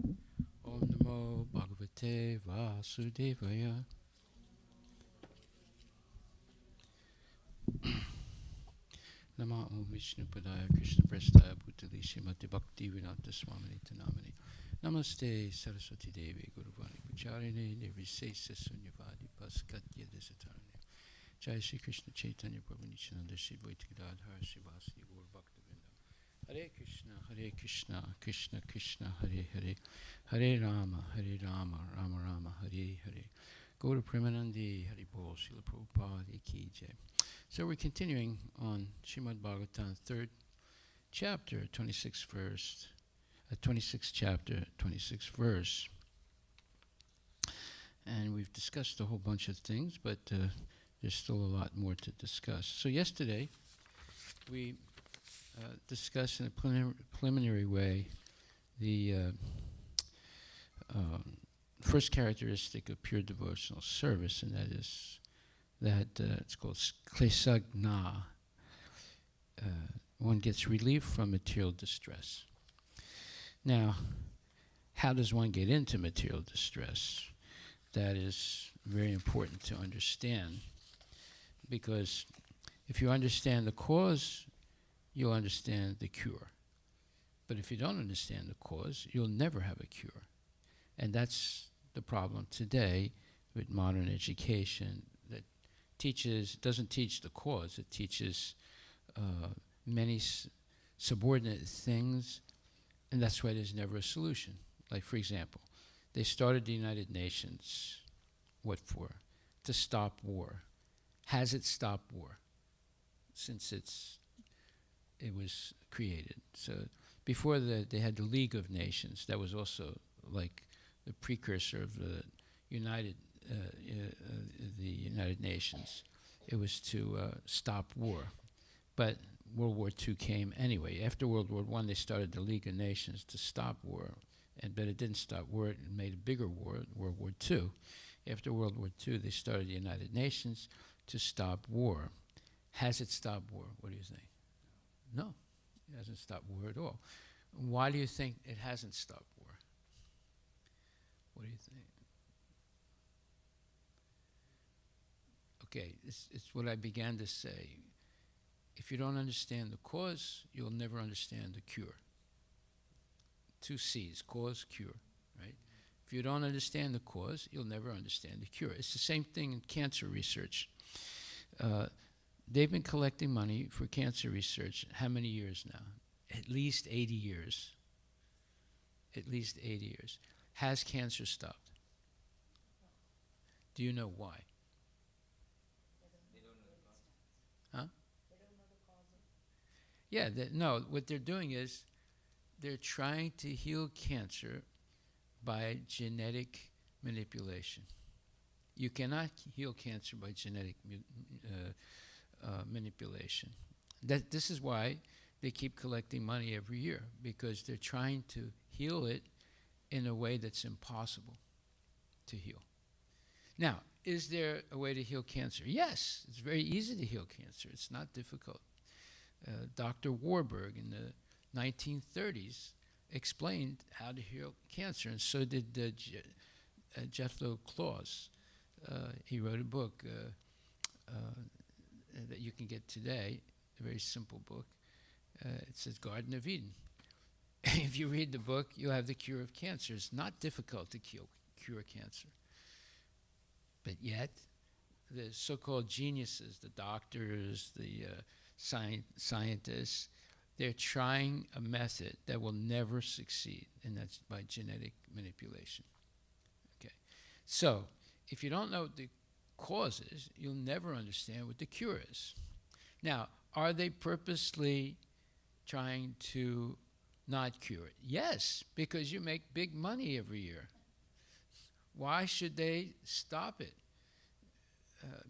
Jai. Om Namo Bhagavate Vasudevaya. Nama Om Vishnu Padaya Krishna Prestaya Bhutali Srimati Bhakti Vinata Swamini Tanamani. Namaste Saraswati Devi Guruvani Pujarine Nirvisesa Sunyavadi Paskatya Desatarane. Jai Shri Krishna Chaitanya Prabhu Nityananda Shri Dvaita Gadadhara Srivasadi Gaur Bhaktivinoda. Hare Krishna, Krishna Krishna, Hare Hare, Hare Rama, Rama Rama, Hare Hare. Go to Premanandi, Hari Bol, Srila Prabhupada Ki Jai. So we're continuing on Srimad Bhagavatam, 3rd chapter, 26th verse, 26th chapter, 26th verse. And we've discussed a whole bunch of things, but there's still a lot more to discuss. So yesterday, we discuss in a preliminary way the first characteristic of pure devotional service, and that is that it's called klesagna. One gets relief from material distress. Now, how does one get into material distress? That is very important to understand, because if you understand the cause, you'll understand the cure. But if you don't understand the cause, you'll never have a cure. And that's the problem today with modern education, that doesn't teach the cause, it teaches many subordinate things, and that's why there's never a solution. Like, for example, they started the United Nations, what for? To stop war. Has it stopped war? Since its it was created. So before that, they had the League of Nations. That was also like the precursor of the United the United Nations. It was to stop war. But World War II came anyway. After World War I, they started the League of Nations to stop war. But it didn't stop war. It made a bigger war, World War II. After World War II, they started the United Nations to stop war. Has it stopped war? What do you think? No, it hasn't stopped war at all. Why do you think it hasn't stopped war? What do you think? Okay, it's what I began to say. If you don't understand the cause, you'll never understand the cure. 2 C's, cause, cure, right? If you don't understand the cause, you'll never understand the cure. It's the same thing in cancer research. They've been collecting money for cancer research how many years now? At least 80 years. At least 80 years. Has cancer stopped? Do you know why? Huh? Yeah, no, what they're doing is they're trying to heal cancer by genetic manipulation. You cannot heal cancer by genetic manipulation. This is why they keep collecting money every year, because they're trying to heal it in a way that's impossible to heal. Now, is there a way to heal cancer? Yes, it's very easy to heal cancer. It's not difficult. Dr. Warburg in the 1930s explained how to heal cancer, and so did Jethro Claus. He wrote a book that you can get today, a very simple book. It says Garden of Eden. If you read the book, you'll have the cure of cancer. It's not difficult to cure cancer. But yet, the so-called geniuses, the doctors, the scientists, they're trying a method that will never succeed, and that's by genetic manipulation. Okay, so if you don't know what the cause is, you'll never understand what the cure is. Now, are they purposely trying to not cure it? Yes, because you make big money every year. Why should they stop it?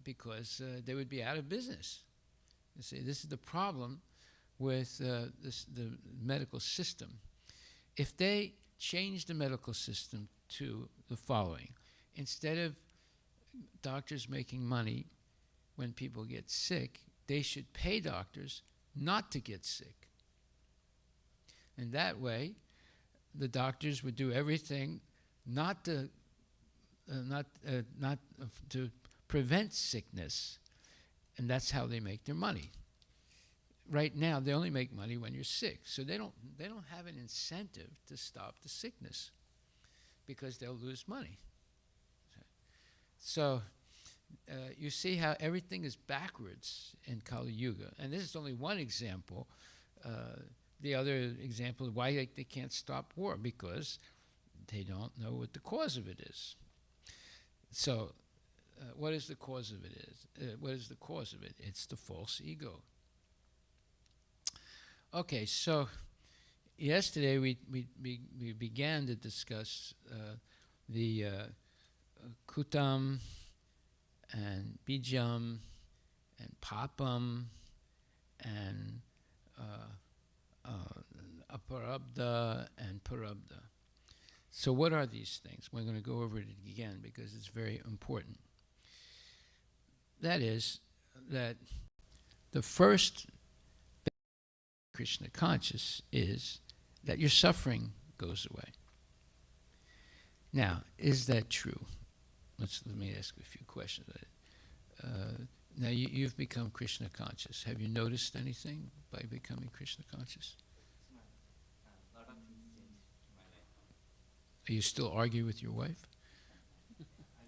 Because they would be out of business. You see, this is the problem with the medical system. If they change the medical system to the following: instead of doctors making money when people get sick, they should pay doctors not to get sick. And that way, the doctors would do everything not to prevent sickness, and that's how they make their money. Right now, they only make money when you're sick, so they don't have an incentive to stop the sickness because they'll lose money. So you see how everything is backwards in Kali Yuga, and this is only one example. The other example is why they can't stop war, because they don't know what the cause of it is. So what is the cause of it? What is the cause of it? It's the false ego. Okay, so yesterday we began to discuss the Kutam and Bijam and Papam and Aparabda and Parabda. So what are these things? We're going to go over it again because it's very important. That is, that the first Krishna conscious is that your suffering goes away. Now, is that true? Let me ask a few questions. Now, you've become Krishna conscious. Have you noticed anything by becoming Krishna conscious? A lot of things changed in my life. Are you still argue with your wife? I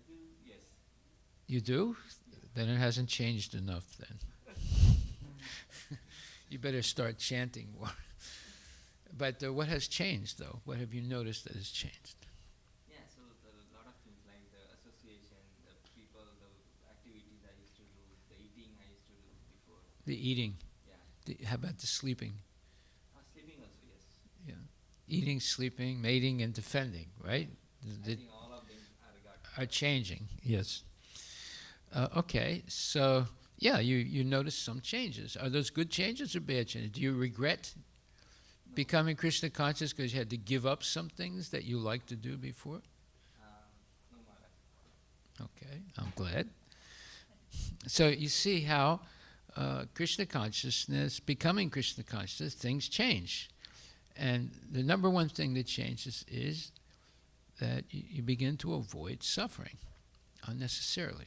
do, yes. You do? Then it hasn't changed enough then. You better start chanting more. But what has changed, though? What have you noticed that has changed? Yeah, so a lot of things like the association, the people, the activities I used to do, the eating I used to do before. The eating. Yeah. How about the sleeping? Sleeping also, yes. Yeah. Eating, sleeping, mating, and defending, right? I think all of them Are changing, yes. Okay, so yeah, you notice some changes. Are those good changes or bad changes? Do you regret becoming Krishna conscious because you had to give up some things that you liked to do before? No Maharaj. Okay, I'm glad. So you see how Krishna consciousness, becoming Krishna conscious, things change. And the number one thing that changes is that you begin to avoid suffering unnecessarily.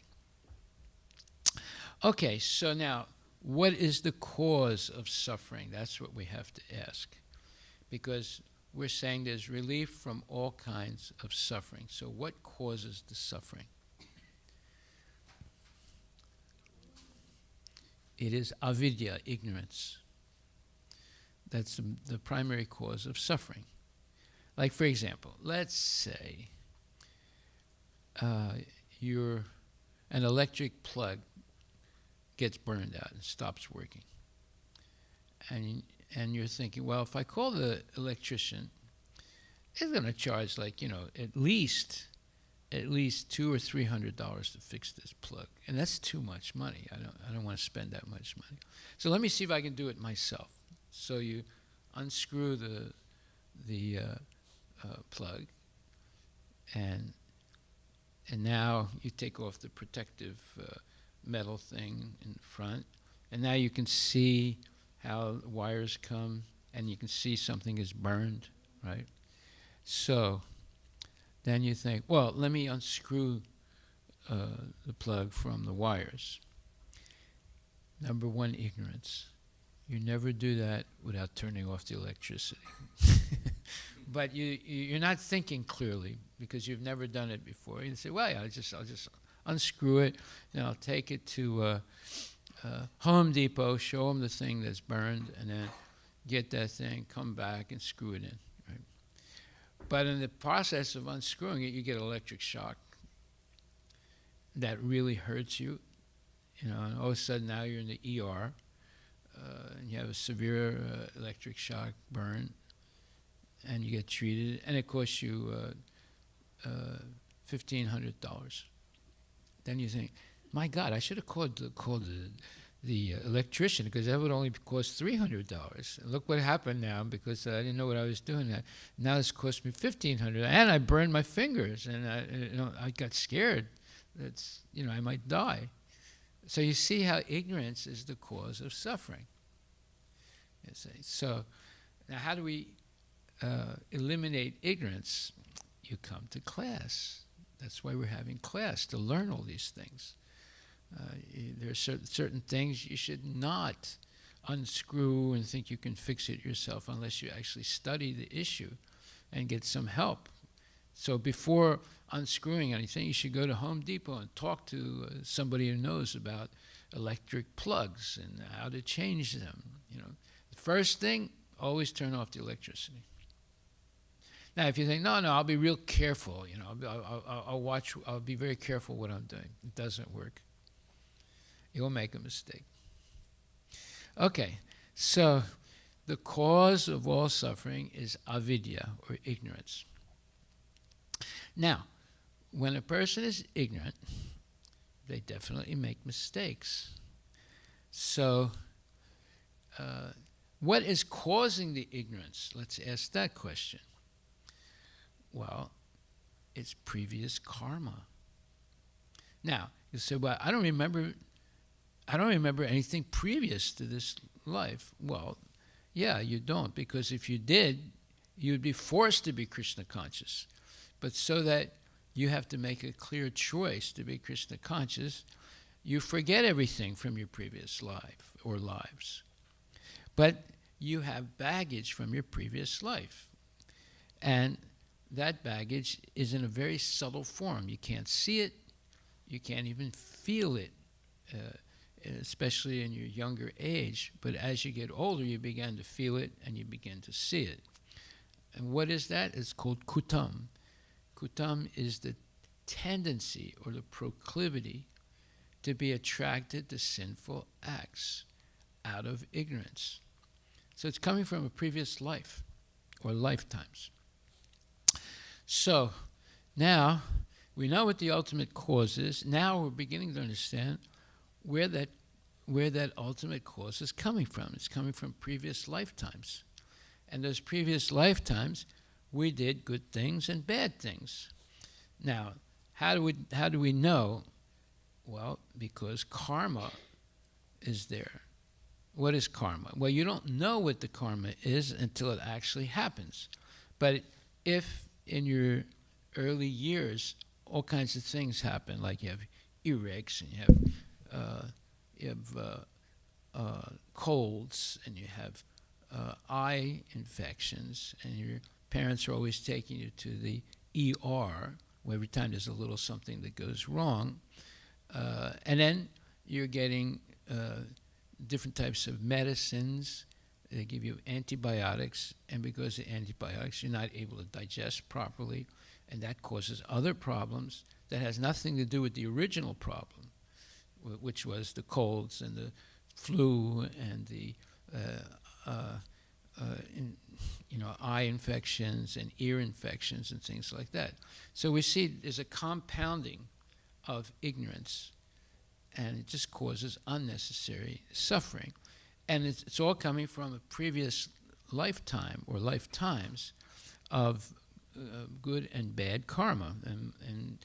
Okay, so now, what is the cause of suffering? That's what we have to ask. Because we're saying there's relief from all kinds of suffering. So what causes the suffering? It is avidya, ignorance. That's the primary cause of suffering. Like, for example, let's say an electric plug gets burned out and stops working. And you're thinking, well, if I call the electrician, he's going to charge at least $200 or $300 to fix this plug, and that's too much money. I don't want to spend that much money. So let me see if I can do it myself. So you unscrew the plug, and now you take off the protective metal thing in front, and now you can see how wires come, and you can see something is burned, right? So then you think, well, let me unscrew the plug from the wires. Number one, ignorance. You never do that without turning off the electricity. But you're not thinking clearly because you've never done it before. You say, well, yeah, I'll just unscrew it, and I'll take it to Home Depot, show them the thing that's burned, and then get that thing, come back, and screw it in. Right? But in the process of unscrewing it, you get electric shock. That really hurts you, and all of a sudden now you're in the ER, and you have a severe electric shock burn, and you get treated, and it costs you $1,500. Then you think, my God, I should have called the electrician because that would only cost $300. And look what happened now because I didn't know what I was doing. Now it's cost me $1,500, and I burned my fingers, and I got scared. I might die. So you see how ignorance is the cause of suffering. You see. So now how do we eliminate ignorance? You come to class. That's why we're having class, to learn all these things. There are certain things you should not unscrew and think you can fix it yourself unless you actually study the issue and get some help. So before unscrewing anything, you should go to Home Depot and talk to somebody who knows about electric plugs and how to change them. The first thing, always turn off the electricity. Now, if you think, no, I'll be real careful, I'll watch, I'll be very careful what I'm doing. It doesn't work. You'll make a mistake. Okay, so the cause of all suffering is avidya, or ignorance. Now, when a person is ignorant, they definitely make mistakes. So, what is causing the ignorance? Let's ask that question. Well, it's previous karma. Now, you say, well, I don't remember anything previous to this life. Well, yeah, you don't, because if you did, you'd be forced to be Krishna conscious. But so that you have to make a clear choice to be Krishna conscious, you forget everything from your previous life or lives. But you have baggage from your previous life. And that baggage is in a very subtle form. You can't see it. You can't even feel it, especially in your younger age. But as you get older, you begin to feel it and you begin to see it. And what is that? It's called kutam. Kutam is the tendency or the proclivity to be attracted to sinful acts out of ignorance. So it's coming from a previous life or lifetimes. So now we know what the ultimate cause is. Now we're beginning to understand where that ultimate cause is coming from. It's coming from previous lifetimes. And those previous lifetimes, we did good things and bad things. Now, how do we know? Well, because karma is there. What is karma? Well, you don't know what the karma is until it actually happens. But if in your early years all kinds of things happen, like you have earaches and you have colds and you have eye infections, and your parents are always taking you to the ER every time there's a little something that goes wrong, and then you're getting different types of medicines. They give you antibiotics, and because of antibiotics, you're not able to digest properly, and that causes other problems that has nothing to do with the original problem, which was the colds and the flu and the eye infections and ear infections and things like that. So we see there's a compounding of ignorance, and it just causes unnecessary suffering. And it's all coming from a previous lifetime or lifetimes of good and bad karma, and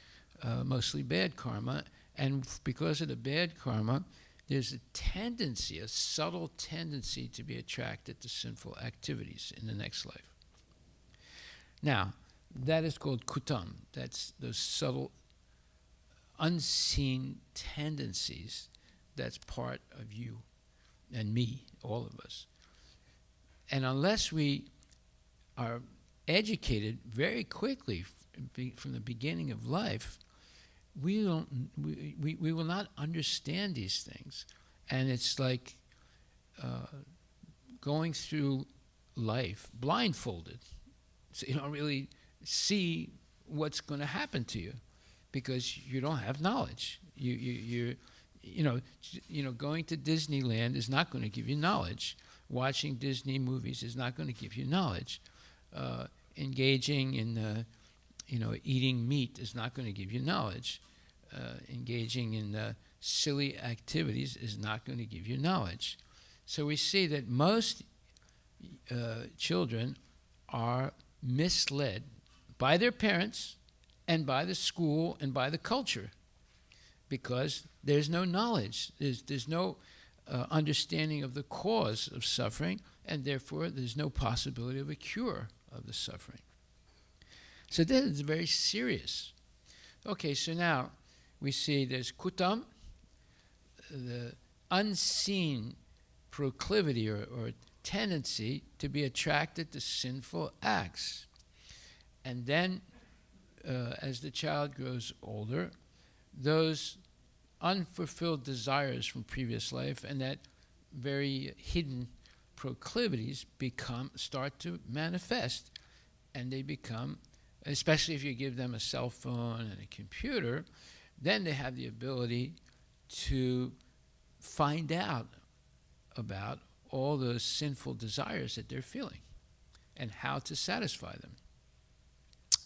mostly bad karma. And because of the bad karma, there's a tendency, a subtle tendency, to be attracted to sinful activities in the next life. Now, that is called kutam. That's those subtle, unseen tendencies that's part of you and me, all of us. And unless we are educated very quickly from the beginning of life, we will not understand these things. And it's like going through life blindfolded. So you don't really see what's going to happen to you because you don't have knowledge. You're going to Disneyland is not going to give you knowledge. Watching Disney movies is not going to give you knowledge. Engaging in eating meat is not going to give you knowledge. Engaging in silly activities is not going to give you knowledge. So we see that most children are misled by their parents and by the school and by the culture because there's no knowledge. There's no understanding of the cause of suffering, and therefore there's no possibility of a cure of the suffering. So this is very serious. Okay, so now we see there's kutam, the unseen proclivity or tendency to be attracted to sinful acts. And then as the child grows older, those unfulfilled desires from previous life and that very hidden proclivities start to manifest, and they become, especially if you give them a cell phone and a computer, then they have the ability to find out about all those sinful desires that they're feeling and how to satisfy them.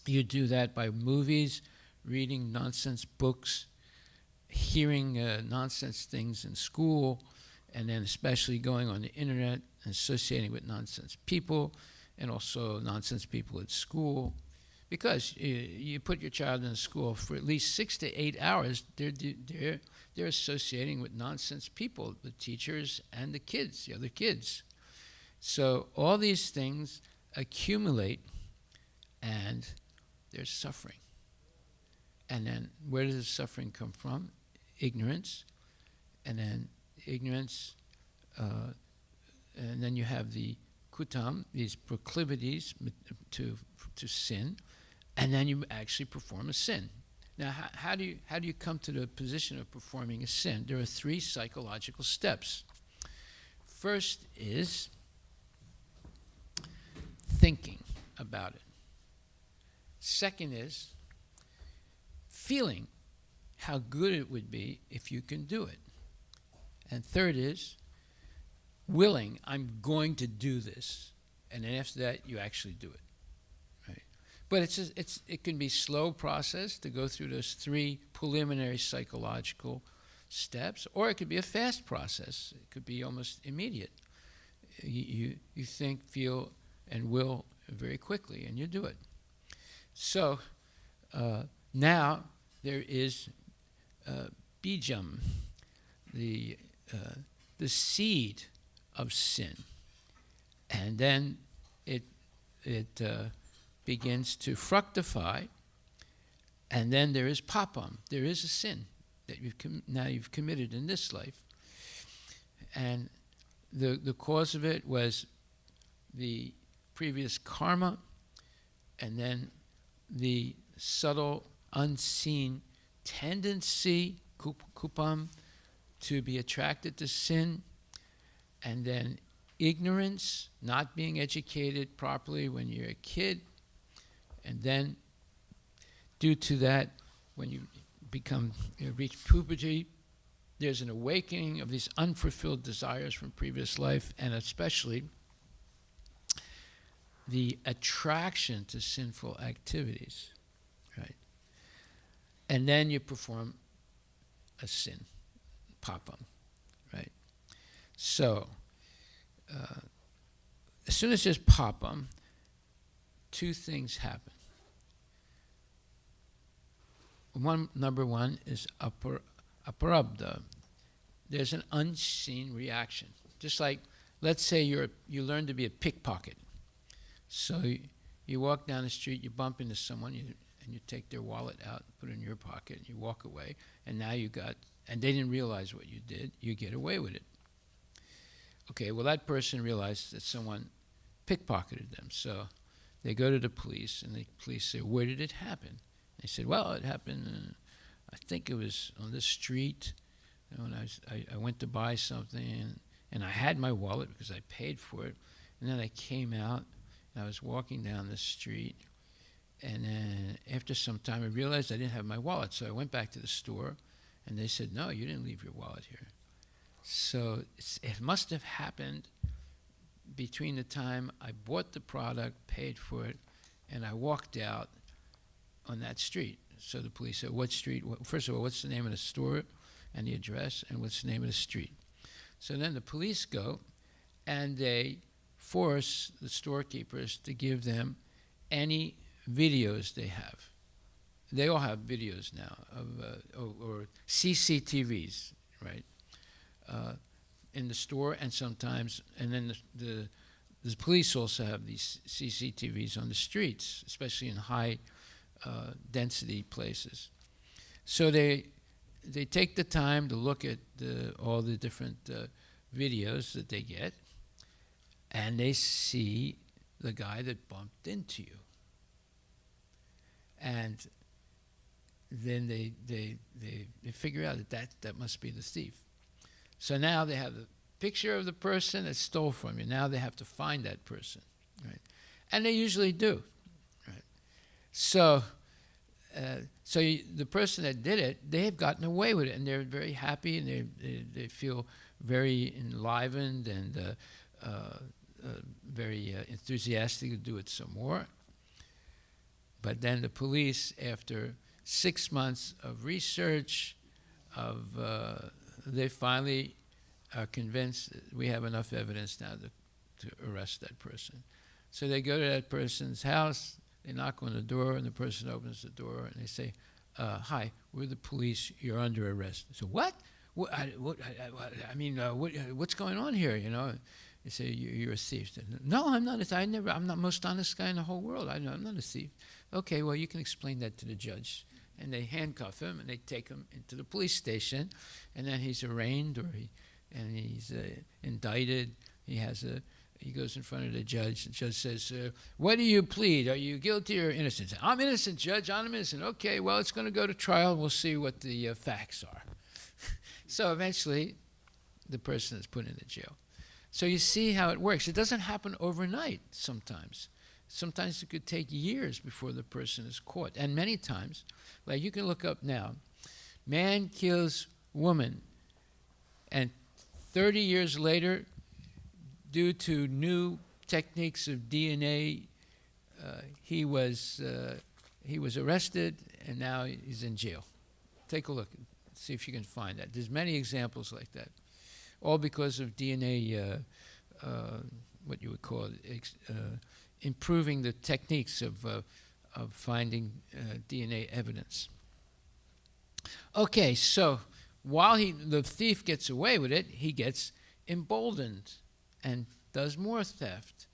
You do that by movies, reading nonsense books, hearing nonsense things in school, and then especially going on the internet and associating with nonsense people, and also nonsense people at school. Because you put your child in school for at least 6 to 8 hours, they're associating with nonsense people, the teachers and the kids, the other kids. So all these things accumulate, and there's suffering. And then where does the suffering come from? Ignorance. And then ignorance, and then you have the kutam, these proclivities to sin, and then you actually perform a sin. Now, how do you come to the position of performing a sin? There are 3 psychological steps. First is thinking about it. Second is feeling how good it would be if you can do it. And third is willing, I'm going to do this. And then after that, you actually do it. Right? But it can be a slow process to go through those 3 preliminary psychological steps, or it could be a fast process. It could be almost immediate. You think, feel, and will very quickly, and you do it. So now there is bijam, the seed of sin, and then it begins to fructify, and then there is papam. There is a sin that you've committed in this life, and the cause of it was the previous karma, and then the subtle, unseen tendency, kupam, to be attracted to sin, and then ignorance, not being educated properly when you're a kid, and then due to that, when you reach puberty, there's an awakening of these unfulfilled desires from previous life, and especially the attraction to sinful activities, right? And then you perform a sin, papam, right? So, as soon as there's papam, 2 things happen. Number one is aparabdha. There's an unseen reaction. Just like, let's say you learn to be a pickpocket. So you walk down the street, you bump into someone, and you take their wallet out, put it in your pocket, and you walk away, and now and they didn't realize what you did, you get away with it. Okay, well, that person realized that someone pickpocketed them, so they go to the police, and the police say, where did it happen? They said, well, it happened, I think it was on this street, when I went to buy something, and I had my wallet because I paid for it, and then I came out, and I was walking down the street, and then after some time I realized I didn't have my wallet, so I went back to the store, and they said, no, you didn't leave your wallet here. So it must have happened between the time I bought the product, paid for it, and I walked out on that street. So the police said, what street? First of all, what's the name of the store and the address, and what's the name of the street? So then the police go, and they force the storekeepers to give them any videos they have. They all have videos now of or CCTVs, right? In the store, and sometimes, and then the police also have these CCTVs on the streets, especially in high density places. So they take the time to look at all the different videos that they get, and they see the guy that bumped into you. And then they figure out that must be the thief. So now they have the picture of the person that stole from you. Now they have to find that person, right? And they usually do, right? So, the person that did it, they have gotten away with it, and they're very happy, and they feel very enlivened and very enthusiastic to do it some more. But then the police, after 6 months of research, they finally are convinced that we have enough evidence now to arrest that person. So they go to that person's house, they knock on the door, and the person opens the door, and they say, hi, we're the police, you're under arrest. So what? What's going on here, you know? They say, you're a thief. Say, no, I'm not. I'm not the most honest guy in the whole world. I'm not a thief. Okay, well, you can explain that to the judge. And they handcuff him, and they take him into the police station, and then he's arraigned, and he's indicted. He goes in front of the judge. The judge says, what do you plead? Are you guilty or innocent? I'm innocent, Judge. I'm innocent. Okay, well, it's going to go to trial. We'll see what the facts are. So eventually, the person is put into jail. So you see how it works. It doesn't happen overnight sometimes. Sometimes it could take years before the person is caught. And many times, like you can look up now, man kills woman, and 30 years later, due to new techniques of DNA, he was arrested, and now he's in jail. Take a look, see if you can find that. There's many examples like that, all because of DNA, what you would call it, improving the techniques of finding DNA evidence. Okay, so while the thief gets away with it, he gets emboldened and does more theft,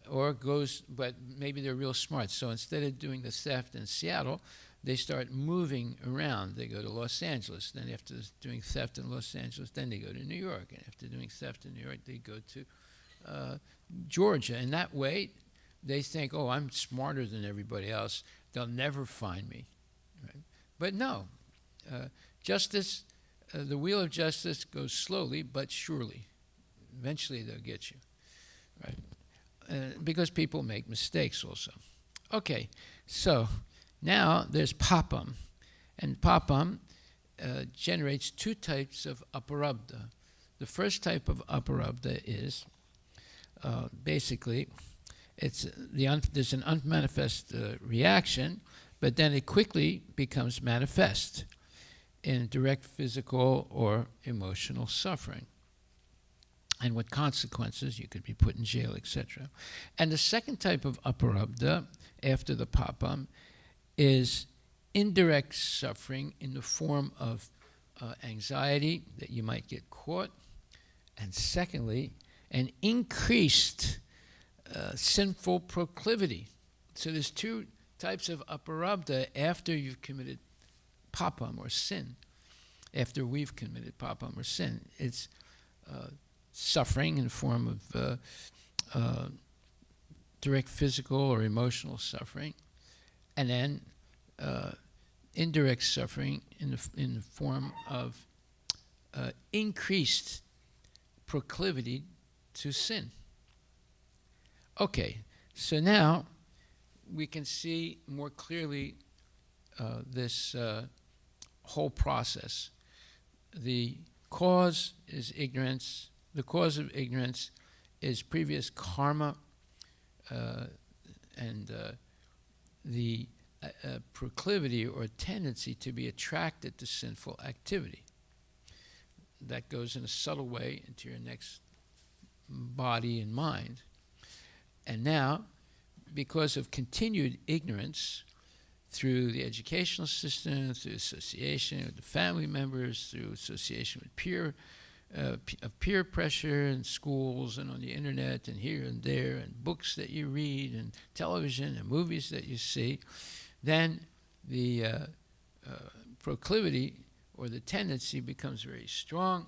or goes, but maybe they're real smart. So instead of doing the theft in Seattle, they start moving around. They go to Los Angeles. Then after doing theft in Los Angeles, then they go to New York. And after doing theft in New York, they go to Georgia. And that way, they think, oh, I'm smarter than everybody else. They'll never find me. Right? But no, justice, the wheel of justice goes slowly but surely. Eventually, they'll get you. Right? Because people make mistakes also. Okay, so now there's papam. And papam generates two types of aparabdha. The first type of aparabdha is basically there's an unmanifest reaction, but then it quickly becomes manifest in direct physical or emotional suffering. And with consequences, you could be put in jail, etc. And the second type of aparabdha, after the papam, is indirect suffering in the form of anxiety that you might get caught, and secondly, an increased sinful proclivity. So there's two types of aparabdha after you've committed papam or sin. After we've committed papam or sin, it's suffering in the form of direct physical or emotional suffering, and then indirect suffering in the form of increased proclivity to sin. Okay, so now we can see more clearly this whole process. The cause is ignorance. The cause of ignorance is previous karma, and the proclivity or tendency to be attracted to sinful activity. That goes in a subtle way into your next body and mind. And now, because of continued ignorance through the educational system, through association with the family members, through association with peer pressure in schools and on the internet and here and there, and books that you read and television and movies that you see, then the proclivity or the tendency becomes very strong,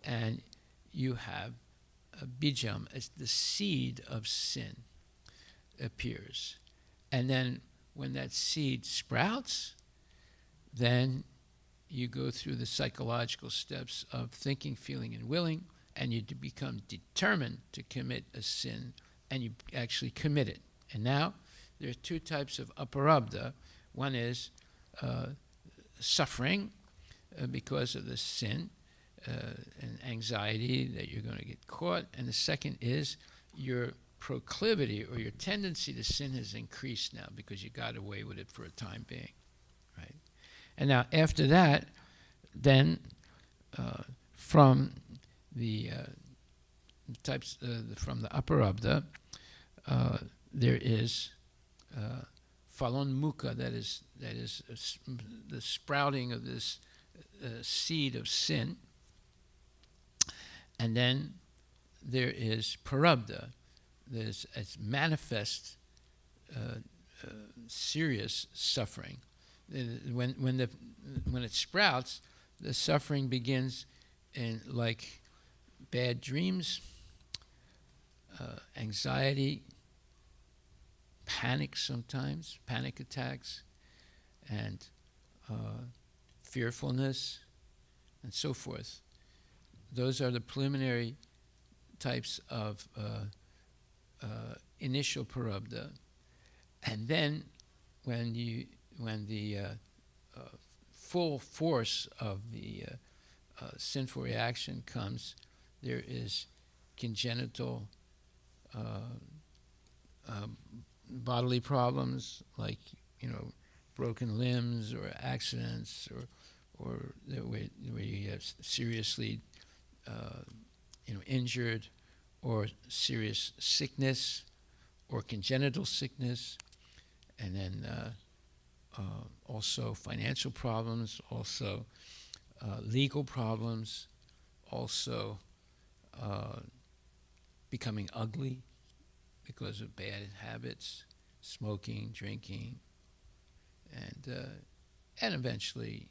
and you have a bijam, as the seed of sin appears. And then when that seed sprouts, then you go through the psychological steps of thinking, feeling, and willing, and you become determined to commit a sin, and you actually commit it. And now there are two types of aparabdha. One is suffering because of the sin and anxiety that you're going to get caught, and the second is your proclivity or your tendency to sin has increased now because you got away with it for a time being, right? And now after that, then from the types from the aparabdha, there is falon mukha, that is the sprouting of this seed of sin, and then there is parabdha. There's manifest serious suffering. When it sprouts, the suffering begins in like bad dreams, anxiety, panic sometimes, panic attacks, and fearfulness, and so forth. Those are the preliminary types of initial parabdha, and then when the full force of the sinful reaction comes, there is congenital bodily problems like, broken limbs or accidents or where you have seriously, injured or serious sickness or congenital sickness, and then also financial problems, also legal problems, also becoming ugly because of bad habits, smoking, drinking, and eventually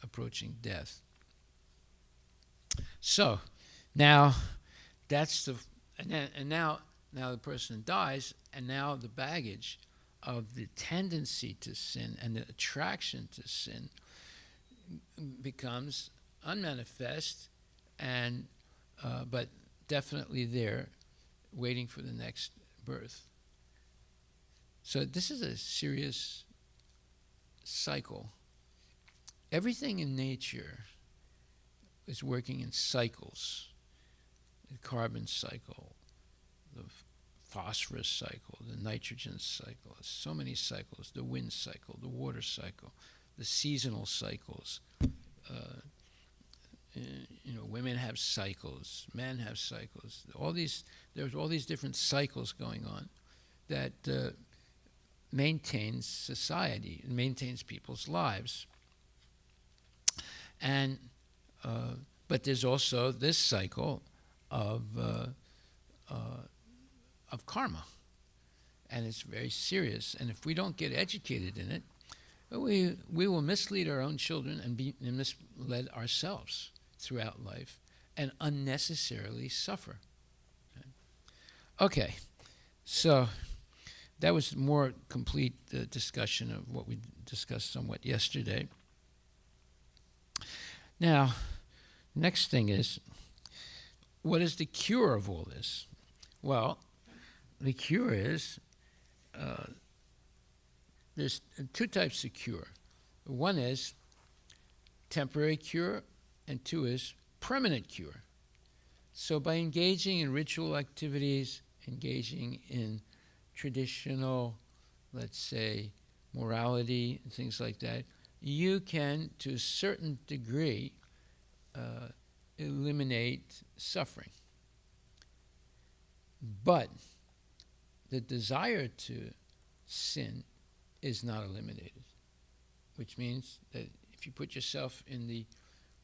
approaching death. So now that's now the person dies, and now the baggage of the tendency to sin and the attraction to sin becomes unmanifest, and but definitely there, waiting for the next birth. So this is a serious cycle. Everything in nature is working in cycles. The carbon cycle, the phosphorus cycle, the nitrogen cycle, so many cycles, the wind cycle, the water cycle, the seasonal cycles. Women have cycles, men have cycles. There's all these different cycles going on that maintains society, maintains people's lives. And but there's also this cycle of karma, and it's very serious. And if we don't get educated in it, we will mislead our own children and misled ourselves throughout life and unnecessarily suffer. Okay, so that was more complete discussion of what we discussed somewhat yesterday. Now, next thing is, what is the cure of all this? Well, the cure is, there's two types of cure. One is temporary cure, and two is permanent cure. So by engaging in ritual activities, engaging in traditional, let's say, morality and things like that, you can, to a certain degree, eliminate suffering. But the desire to sin is not eliminated, which means that if you put yourself in the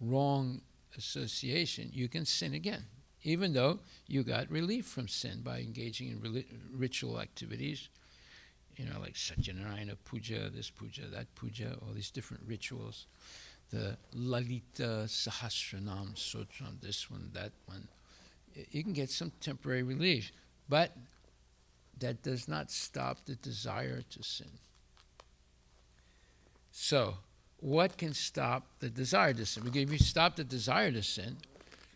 wrong association, you can sin again, even though you got relief from sin by engaging in ritual activities, like Satyanarayana puja, this puja, that puja, all these different rituals, the Lalita Sahasranam Sutram, this one, that one. You can get some temporary relief, but that does not stop the desire to sin. So, what can stop the desire to sin? Because if you stop the desire to sin,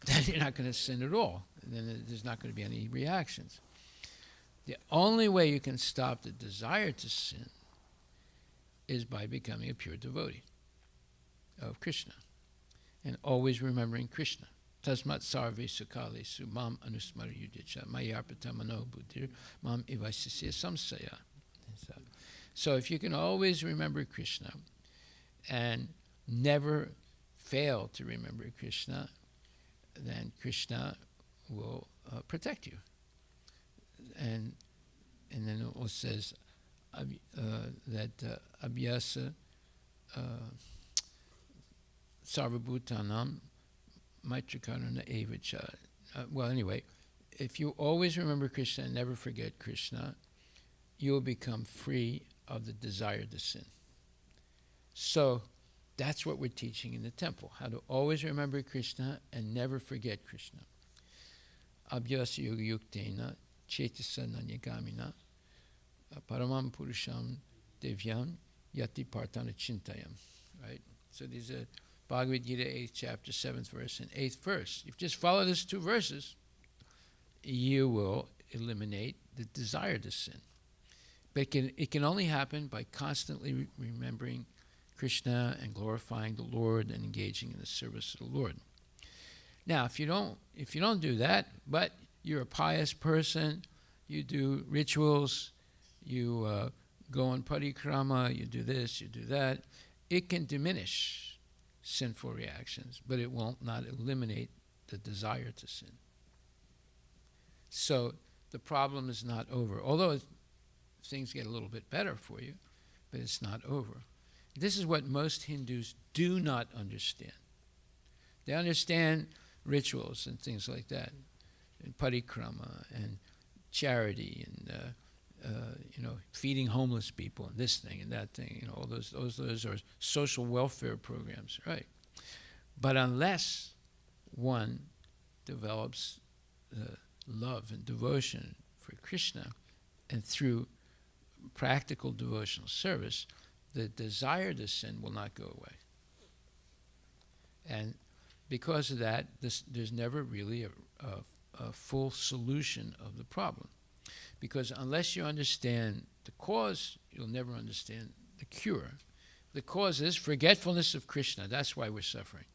then you're not going to sin at all. And then there's not going to be any reactions. The only way you can stop the desire to sin is by becoming a pure devotee of Krishna and always remembering Krishna. Tasmat sarve sukale su mam anusmara yudicha mayarpata mano buddhir mam ivasisya samsaya. So if you can always remember Krishna and never fail to remember Krishna, then Krishna will protect you. And then it says that abhyasa sarvabhutanam maitrakarana evacha. Well, anyway, if you always remember Krishna and never forget Krishna, you will become free of the desire to sin. So that's what we're teaching in the temple, how to always remember Krishna and never forget Krishna. Abhyasa yoga yuktena chetasa nanyagamina paramam purusham devyam yati partana chintayam. Right? So these are Bhagavad Gita 8th chapter, 7th verse and 8th verse. If you just follow these two verses, you will eliminate the desire to sin. But it can only happen by constantly remembering Krishna and glorifying the Lord and engaging in the service of the Lord. Now, if you don't do that, but you're a pious person, you do rituals, you go on parikrama, you do this, you do that, it can diminish sinful reactions, but it will not eliminate the desire to sin. So the problem is not over. Although things get a little bit better for you, but it's not over. This is what most Hindus do not understand. They understand rituals and things like that, and parikrama and charity and feeding homeless people and this thing and that thing. All those are social welfare programs, right? But unless one develops love and devotion for Krishna, and through practical devotional service, the desire to sin will not go away. And because of that, there's never really a full solution of the problem. Because unless you understand the cause, you'll never understand the cure. The cause is forgetfulness of Krishna. That's why we're suffering.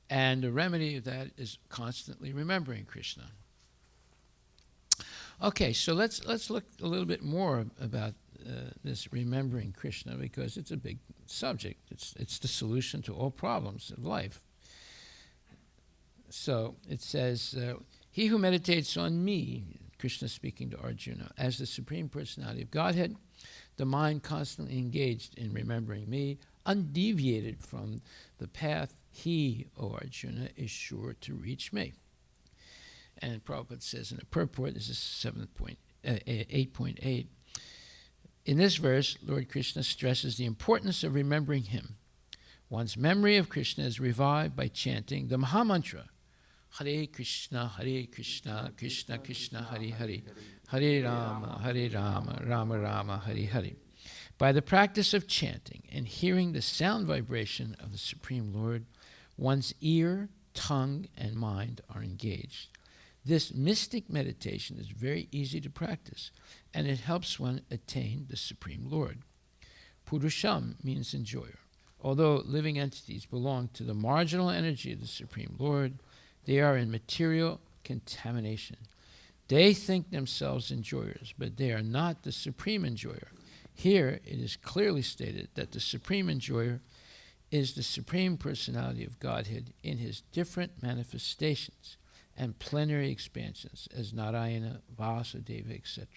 And the remedy of that is constantly remembering Krishna. Okay, so let's look a little bit more about this remembering Krishna, because it's a big subject. It's the solution to all problems of life. So it says, he who meditates on me, Krishna speaking to Arjuna, as the Supreme Personality of Godhead, the mind constantly engaged in remembering me, undeviated from the path, he, O Arjuna, is sure to reach me. And Prabhupada says in the purport, this is 8.8, in this verse, Lord Krishna stresses the importance of remembering him. One's memory of Krishna is revived by chanting the Mahamantra, Hare Krishna, Krishna Krishna, Hare Hare, Hare Rama, Rama Rama, Hare Hare. By the practice of chanting and hearing the sound vibration of the Supreme Lord, one's ear, tongue, and mind are engaged. This mystic meditation is very easy to practice, and it helps one attain the Supreme Lord. Purusham means enjoyer. Although living entities belong to the marginal energy of the Supreme Lord, they are in material contamination. They think themselves enjoyers, but they are not the Supreme Enjoyer. Here it is clearly stated that the Supreme Enjoyer is the Supreme Personality of Godhead in his different manifestations and plenary expansions as Narayana, Vasudeva, etc.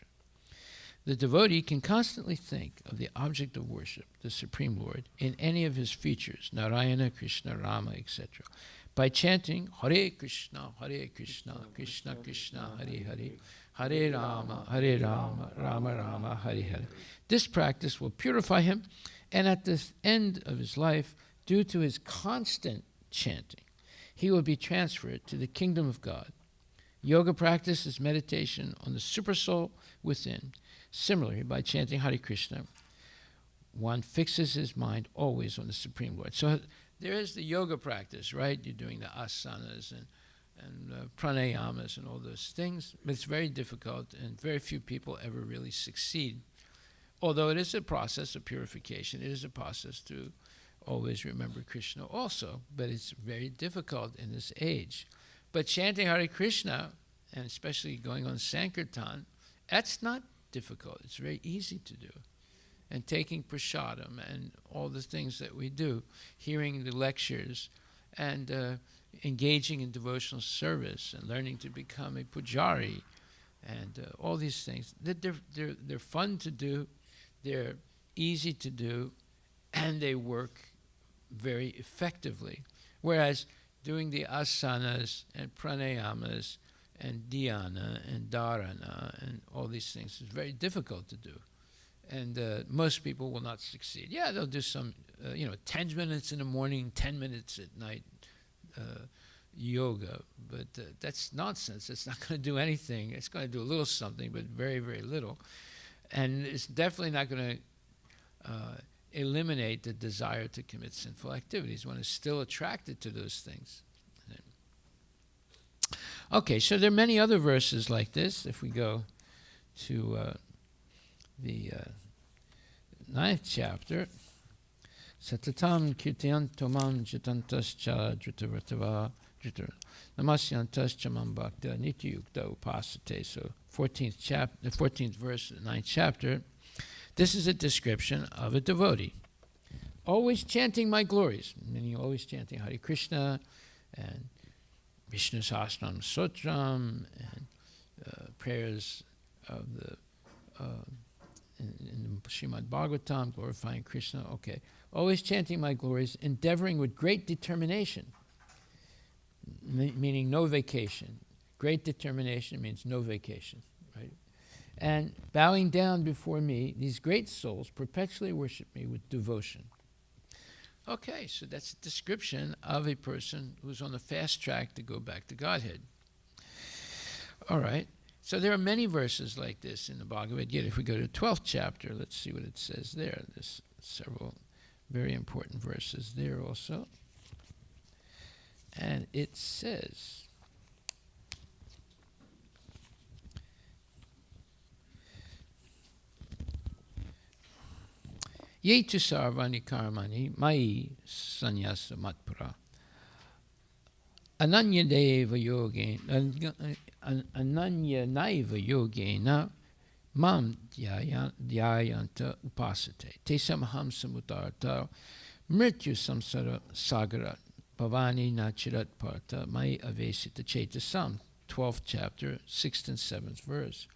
The devotee can constantly think of the object of worship, the Supreme Lord, in any of his features, Narayana, Krishna, Rama, etc., by chanting Hare Krishna, Krishna Krishna, Hare Hare, Hare Rama, Rama Rama, Hare Hare. This practice will purify him, and at the end of his life, due to his constant chanting, he will be transferred to the kingdom of God. Yoga practice is meditation on the supersoul within. Similarly, by chanting Hare Krishna, one fixes his mind always on the Supreme Lord. So there is the yoga practice, right? You're doing the asanas and pranayamas and all those things, but it's very difficult, and very few people ever really succeed. Although it is a process of purification, it is a process to always remember Krishna also, but it's very difficult in this age. But chanting Hare Krishna, and especially going on Sankirtan, that's not difficult. It's very easy to do. And taking prasadam and all the things that we do, hearing the lectures, and engaging in devotional service, and learning to become a pujari, and all these things. They're fun to do, they're easy to do, and they work very effectively. Whereas doing the asanas and pranayamas and dhyana and dharana and all these things is very difficult to do. And most people will not succeed. Yeah, they'll do some, 10 minutes in the morning, 10 minutes at night yoga, but that's nonsense. It's not going to do anything. It's going to do a little something, but very, very little. And it's definitely not going to eliminate the desire to commit sinful activities. One is still attracted to those things. Okay, so there are many other verses like this. If we go to the 9th chapter, Satatam kirtyantomam jitantascha dritavartava Namasyantas chamam bhakta nityukta upasate. So 14th chapter, the 14th verse of the 9th chapter. This is a description of a devotee. Always chanting my glories, meaning always chanting Hare Krishna and Vishnu Sahasranam Sutram and prayers of the in the Srimad Bhagavatam, glorifying Krishna. Okay, always chanting my glories, endeavoring with great determination, meaning no vacation. Great determination means no vacation, right? And bowing down before me, these great souls perpetually worship me with devotion. Okay, so that's a description of a person who's on the fast track to go back to Godhead. All right, so there are many verses like this in the Bhagavad Gita. If we go to the 12th chapter, let's see what it says there. There's several very important verses there also. And it says, Yetu sarvani karmani mai sanyasa matpara ananya deva yogena mam dhyayanta upasate tesam ham samutarta mrityu samsara sagara bhavani nachirat parta mai avesita chetasam. 12th chapter, 6th and 7th verse.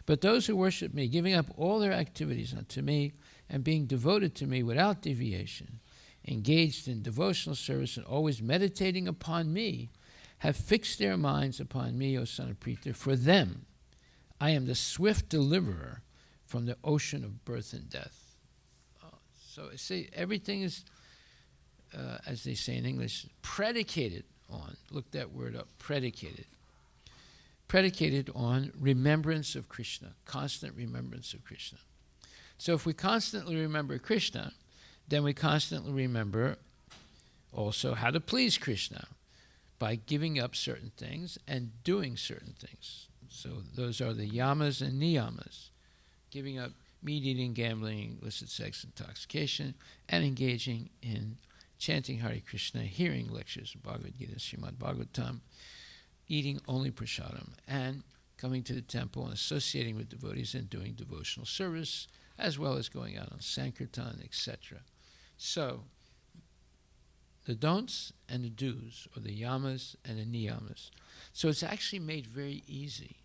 But those who worship me, giving up all their activities unto me, and being devoted to me without deviation, engaged in devotional service and always meditating upon me, have fixed their minds upon me, O son of Preeta. For them, I am the swift deliverer from the ocean of birth and death. So I say everything is, as they say in English, predicated on, look that word up, predicated on remembrance of Krishna, constant remembrance of Krishna. So if we constantly remember Krishna, then we constantly remember also how to please Krishna by giving up certain things and doing certain things. So those are the yamas and niyamas, giving up meat eating, gambling, illicit sex, intoxication, and engaging in chanting Hare Krishna, hearing lectures of Bhagavad Gita, Srimad Bhagavatam, eating only prasadam, and coming to the temple and associating with devotees and doing devotional service, as well as going out on Sankirtan, etc. So, the don'ts and the do's, or the yamas and the niyamas. So it's actually made very easy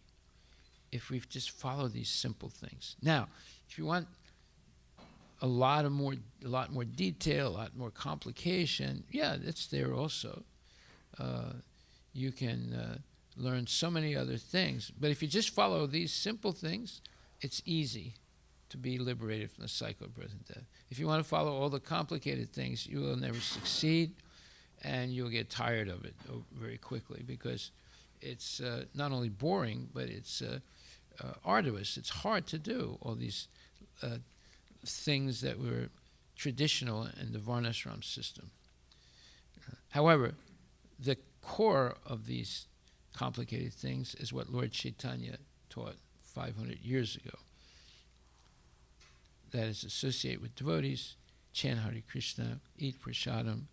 if we just follow these simple things. Now, if you want a lot more detail, a lot more complication, yeah, it's there also. You can learn so many other things. But if you just follow these simple things, it's easy to be liberated from the cycle of birth and death. If you want to follow all the complicated things, you will never succeed, and you'll get tired of it very quickly, because it's not only boring, but it's arduous. It's hard to do, all these things that were traditional in the Varnashram system. However, the core of these complicated things is what Lord Chaitanya taught 500 years ago. That is, associate with devotees, chant Hare Krishna, eat prasadam,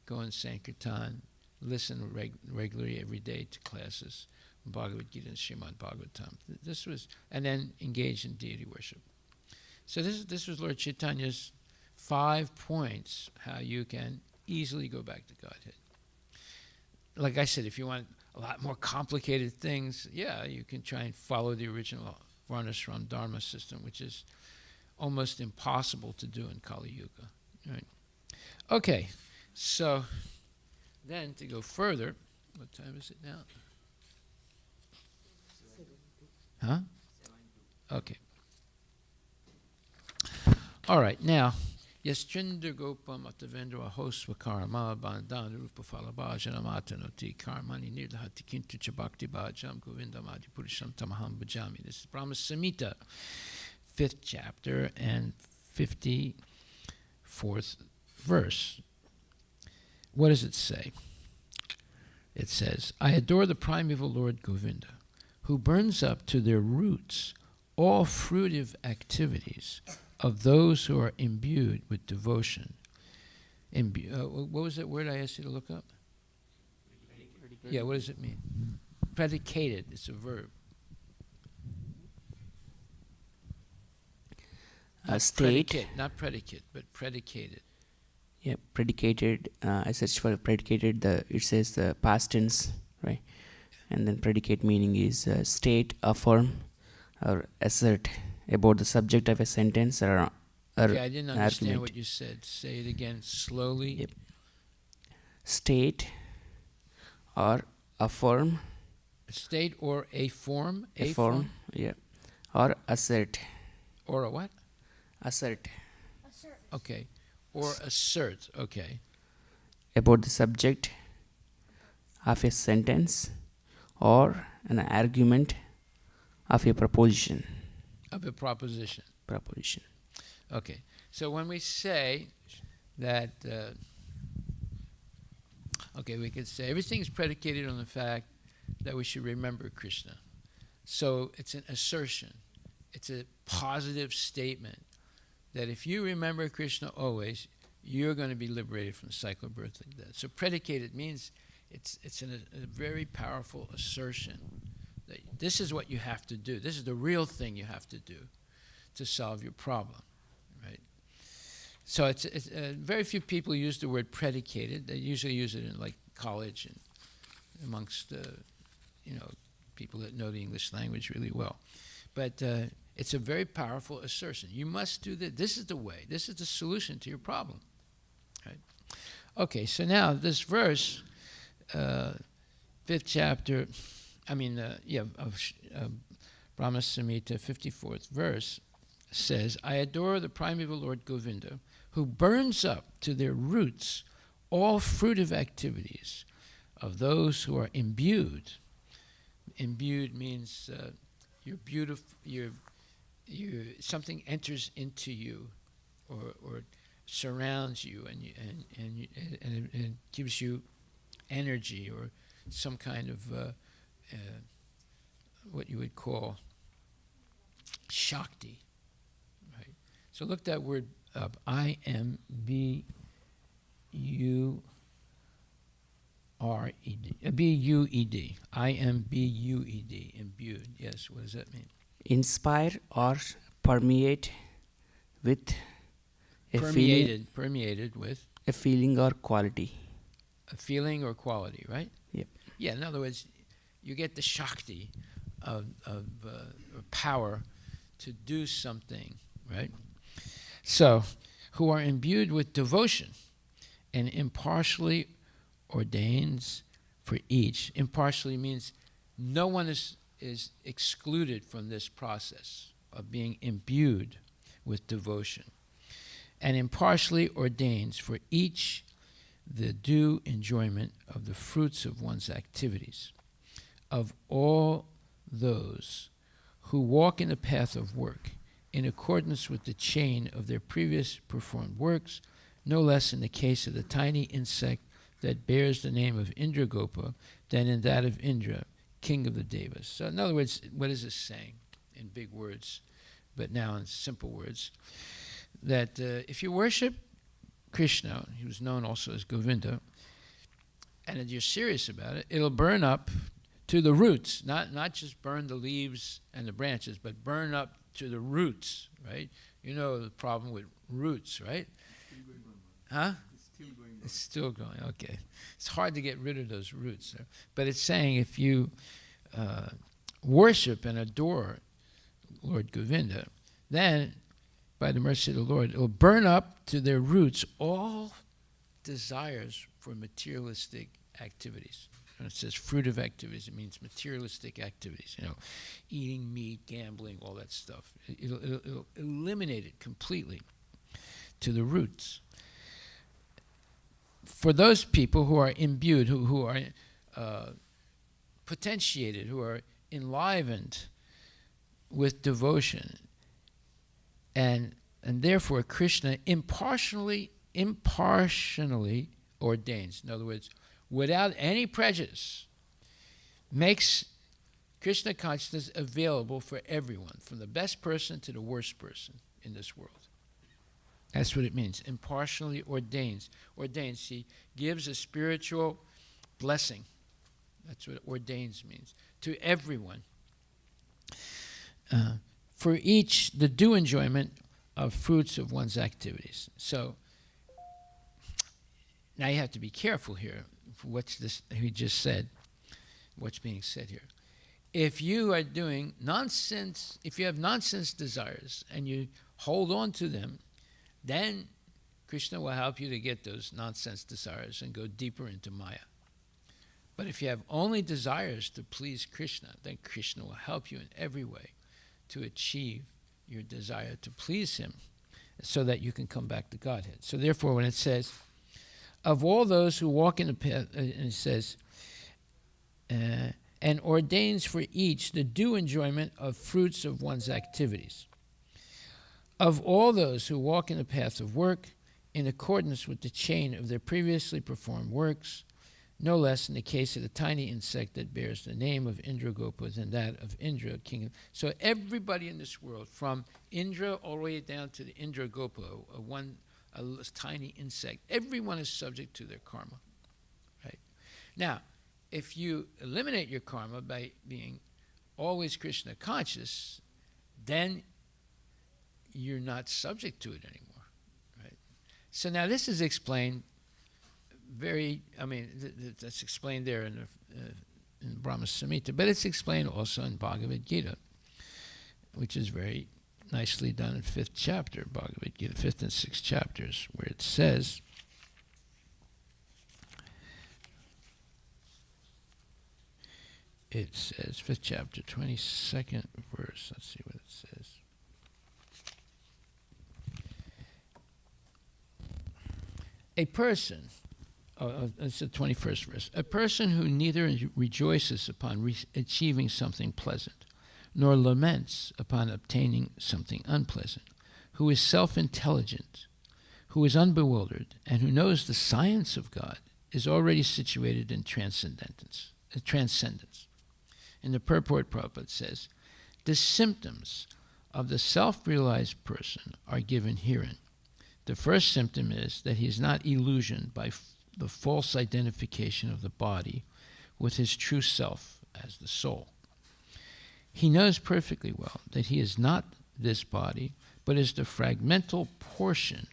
go on Sankirtan, listen regularly every day to classes, Bhagavad Gita and Srimad Bhagavatam. This was, and then engage in deity worship. So this was Lord Chaitanya's 5 points how you can easily go back to Godhead. Like I said, if you want a lot more complicated things, yeah, you can try and follow the original Varnashram Dharma system, which is almost impossible to do in Kali Yuga. Right? Okay, so then to go further, what time is it now? Huh? Okay. All right, now, Yaschindra Gopam Atavendra Hosvakarama Bandhan Rupa Falabhajanamatanoti Karmani Nirdhati Kintu Chabakti Bhajam Govindam Adi Purisham Tamaham Bhajami. This is Brahma Samhita, 5th chapter and 54th verse. What does it say? It says, I adore the primeval Lord Govinda, who burns up to their roots all fruitive activities of those who are imbued with devotion. What was that word I asked you to look up? Yeah, what does it mean? Predicated, it's a verb. State. Predicate, not predicate, but predicated. Yeah, predicated. I searched for predicated. It says the past tense, right? And then predicate meaning is state, affirm, or assert about the subject of a sentence or Okay, I didn't an understand argument. what you said. Say it again slowly. Yep. State or affirm, State or a form. affirm, yeah, or assert, Or a what? assert Okay. Or assert. Okay. about the subject of a sentence or an argument of a proposition. Of a proposition. Proposition. Okay. So when we say that, okay, we could say everything is predicated on the fact that we should remember Krishna. So it's an assertion. It's a positive statement that if you remember Krishna always, you're going to be liberated from the cycle of birth and death. So predicated means it's a very powerful assertion that this is what you have to do. This is the real thing you have to do to solve your problem, right? So it's very few people use the word predicated. They usually use it in like college and amongst people that know the English language really well. But it's a very powerful assertion. You must do this. This is the way. This is the solution to your problem. Right? Okay, so now this verse, 5th chapter, Brahma Samhita, 54th verse, says, I adore the primeval Lord Govinda, who burns up to their roots all fruitive activities of those who are imbued. Imbued means you're beautiful. Something enters into you, or surrounds you, and it gives you energy or some kind of what you would call Shakti. Right. So look that word up. IMBURED. BUED. IMBUED. Imbued. Yes. What does that mean? Inspire or permeate with a Permeated with a feeling or quality. a feeling or quality, right? Yep. Yeah. In other words, you get the Shakti of power to do something, right? So, who are imbued with devotion and impartially ordains for each. Impartially means no one is excluded from this process of being imbued with devotion, and impartially ordains for each the due enjoyment of the fruits of one's activities. Of all those who walk in the path of work in accordance with the chain of their previous performed works, no less in the case of the tiny insect that bears the name of Indragopa than in that of Indra, king of the Devas. So in other words, what is this saying in big words, but now in simple words? That if you worship Krishna, he was known also as Govinda, and if you're serious about it, it'll burn up to the roots, not just burn the leaves and the branches, but burn up to the roots, right? You know the problem with roots, right? Huh? It's still going, okay. It's hard to get rid of those roots. But it's saying if you worship and adore Lord Govinda, then, by the mercy of the Lord, it will burn up to their roots all desires for materialistic activities. When it says fruitive activities, it means materialistic activities, eating meat, gambling, all that stuff. It'll eliminate it completely to the roots. For those people who are imbued, who are potentiated, who are enlivened with devotion, and therefore Krishna impartially ordains, in other words, without any prejudice, makes Krishna consciousness available for everyone, from the best person to the worst person in this world. That's what it means. Impartially ordains. He gives a spiritual blessing, That's what ordains means. To everyone. For each, the due enjoyment of fruits of one's activities. So, now you have to be careful here. What's this he just said? What's being said here? If you are doing nonsense, if you have nonsense desires and you hold on to them, then Krishna will help you to get those nonsense desires and go deeper into Maya. But if you have only desires to please Krishna, then Krishna will help you in every way to achieve your desire to please him so that you can come back to Godhead. So therefore, when it says, of all those who walk in the path, and it says, and ordains for each the due enjoyment of fruits of one's activities. Of all those who walk in the path of work, in accordance with the chain of their previously performed works, no less in the case of the tiny insect that bears the name of Indragopa than that of Indra, king of... So everybody in this world, from Indra all the way down to the Indragopa, a tiny insect, everyone is subject to their karma. Right? Now, if you eliminate your karma by being always Krishna conscious, then you're not subject to it anymore. Right? So now this is explained that's explained there in Brahma Samhita, but it's explained also in Bhagavad Gita, which is very nicely done in 5th chapter, Bhagavad Gita, 5th and 6th chapters, where it says, it says, 5th chapter, 22nd verse. Let's see what it says. A person, it's the 21st verse, a person who neither rejoices upon achieving something pleasant, nor laments upon obtaining something unpleasant, who is self-intelligent, who is unbewildered, and who knows the science of God, is already situated in transcendence. In the purport, Prabhupada says, the symptoms of the self-realized person are given herein. The first symptom is that he is not illusioned by the false identification of the body with his true self as the soul. He knows perfectly well that he is not this body, but is the fragmental portion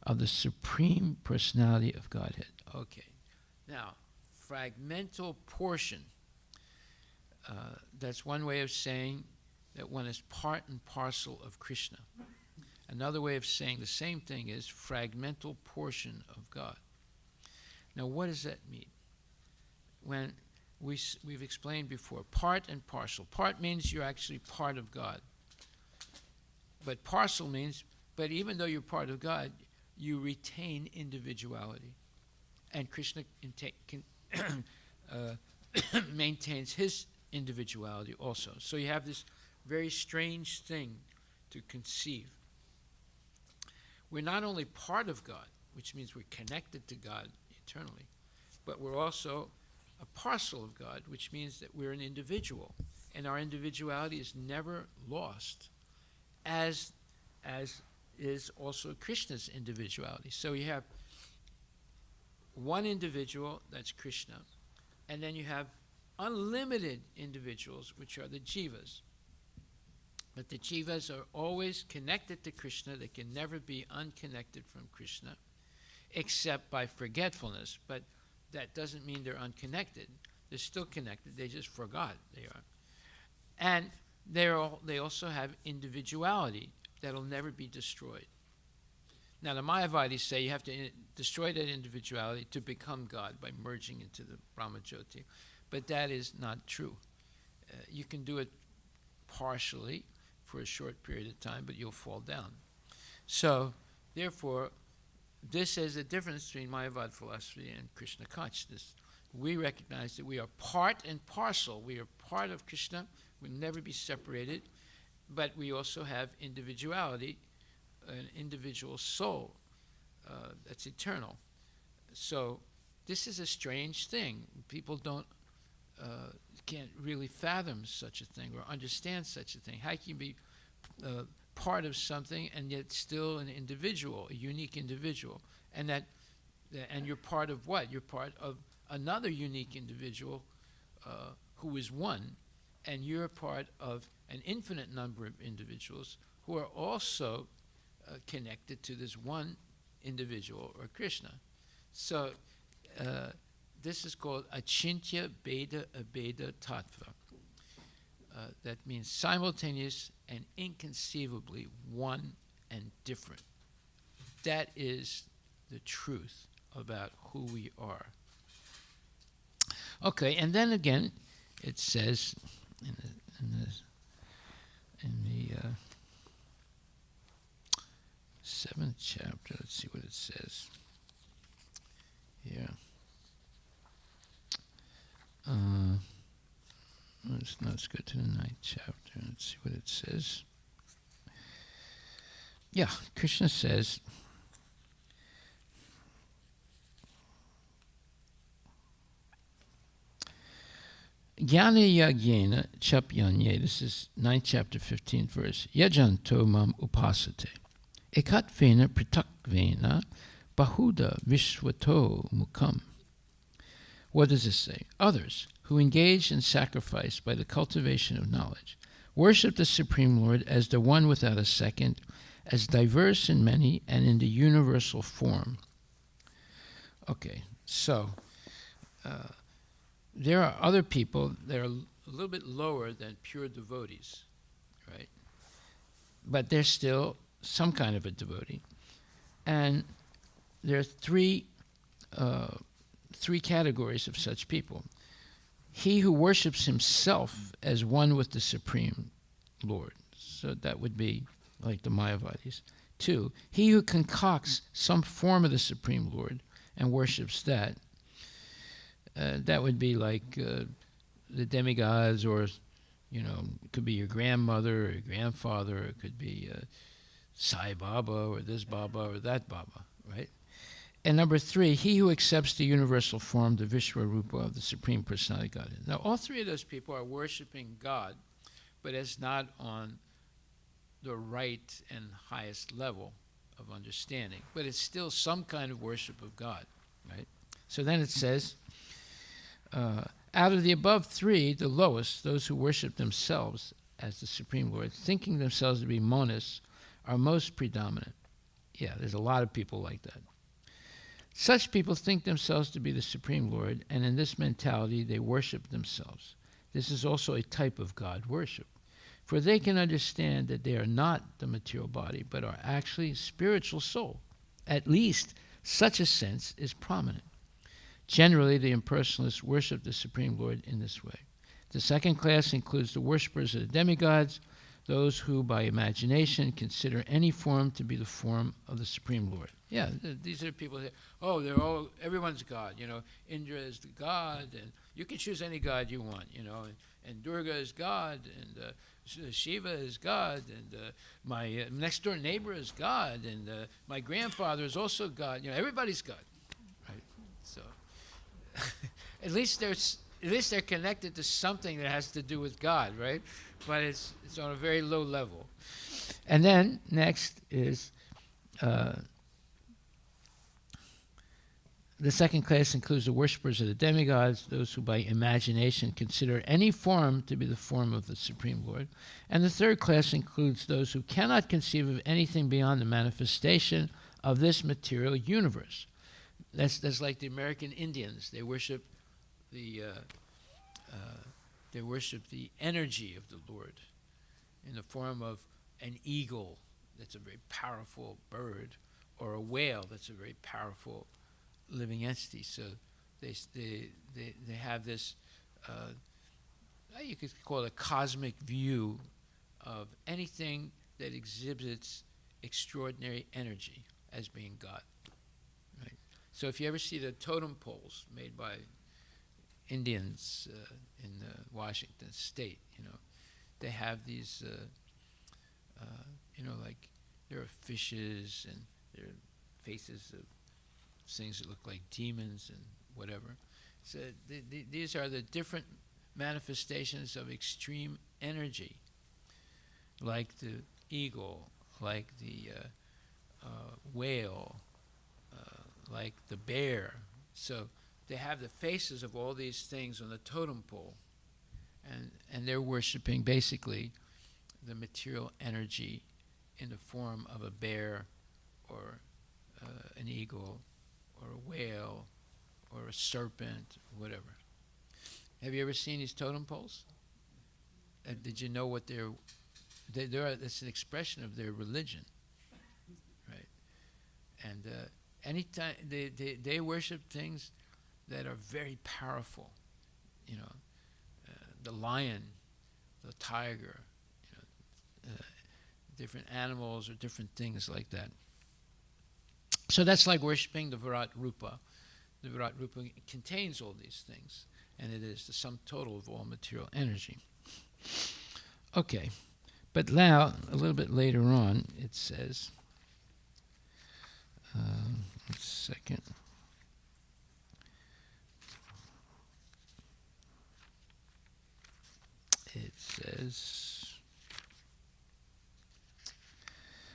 of the Supreme Personality of Godhead. Okay. Now, fragmental portion, that's one way of saying that one is part and parcel of Krishna. Another way of saying the same thing is fragmental portion of God. Now, what does that mean? When we've explained before, part and parcel. Part means you're actually part of God. But parcel means, but even though you're part of God, you retain individuality. And Krishna maintains his individuality also. So you have this very strange thing to conceive. We're not only part of God, which means we're connected to God eternally, but we're also a parcel of God, which means that we're an individual, and our individuality is never lost, as is also Krishna's individuality. So you have one individual, that's Krishna, and then you have unlimited individuals, which are the jivas. But the jivas are always connected to Krishna. They can never be unconnected from Krishna, except by forgetfulness. But that doesn't mean they're unconnected. They're still connected. They just forgot they are. And they also have individuality that'll never be destroyed. Now, the Mayavadis say you have to destroy that individuality to become God by merging into the Brahmajyoti. But that is not true. You can do it partially for a short period of time, but you'll fall down. So, therefore, this is a difference between Mayavad philosophy and Krishna consciousness. We recognize that we are part and parcel. We are part of Krishna. We'll never be separated. But we also have individuality, an individual soul that's eternal. So this is a strange thing. People can't really fathom such a thing or understand such a thing. How can you be part of something and yet still an individual, a unique individual? And you're part of what? You're part of another unique individual who is one, and you're a part of an infinite number of individuals who are also connected to this one individual or Krishna. So this is called Achintya Beda Abeda Tattva. That means simultaneous and inconceivably one and different. That is the truth about who we are. Okay, and then again, it says in the 7th chapter, let's see what it says here. Let's go to the 9th chapter. Let's see what it says. Yeah, Krishna says, Jnana yagyena chapyanye, this is 9th chapter, 15th verse, yajanto mam upasate, ekatvena pritakvena bahuda vishwato mukam. What does this say? Others who engage in sacrifice by the cultivation of knowledge worship the Supreme Lord as the one without a second, as diverse in many and in the universal form. Okay, so there are other people that are a little bit lower than pure devotees, right? But they're still some kind of a devotee. And there are three categories of such people. He who worships himself as one with the Supreme Lord. So that would be like the Mayavadis. 2, he who concocts some form of the Supreme Lord and worships that. That would be like the demigods, or, you know, it could be your grandmother or your grandfather, or it could be Sai Baba or this Baba or that Baba, right? And number 3, he who accepts the universal form, the Vishwarupa of the Supreme Personality Godhead. Now, all three of those people are worshiping God, but it's not on the right and highest level of understanding. But it's still some kind of worship of God, right? So then it says, out of the above 3, the lowest, those who worship themselves as the Supreme Lord, thinking themselves to be monists, are most predominant. Yeah, there's a lot of people like that. Such people think themselves to be the Supreme Lord, and in this mentality they worship themselves. This is also a type of God worship, for they can understand that they are not the material body, but are actually spiritual soul. At least such a sense is prominent. Generally, the impersonalists worship the Supreme Lord in this way. The second class includes the worshippers of the demigods, those who, by imagination, consider any form to be the form of the Supreme Lord. Yeah, these are people that, everyone's God, you know. Indra is the God, and you can choose any God you want, you know. And Durga is God, and Shiva is God, and my next door neighbor is God, and my grandfather is also God. You know, everybody's God, right? So at least they're connected to something that has to do with God, right? But it's on a very low level. And then next is the second class includes the worshippers of the demigods, those who by imagination consider any form to be the form of the Supreme Lord. And the third class includes those who cannot conceive of anything beyond the manifestation of this material universe. That's like the American Indians. They worship the energy of the Lord in the form of an eagle that's a very powerful bird, or a whale that's a very powerful living entity. So they have this, you could call it a cosmic view of anything that exhibits extraordinary energy as being God. Right? So if you ever see the totem poles made by Indians in Washington State, you know, they have these, like there are fishes and there are faces of things that look like demons and whatever. So these are the different manifestations of extreme energy, like the eagle, like the whale, like the bear. So they have the faces of all these things on the totem pole, and they're worshiping basically the material energy in the form of a bear or an eagle or a whale or a serpent, whatever. Have you ever seen these totem poles? Did you know what they're it's an expression of their religion, right? And anytime they worship things that are very powerful, the lion, the tiger, different animals or different things like that. So that's like worshiping the Virat Rupa. The Virat Rupa contains all these things, and it is the sum total of all material energy. Okay, but now, a little bit later on, it says, a second. It says,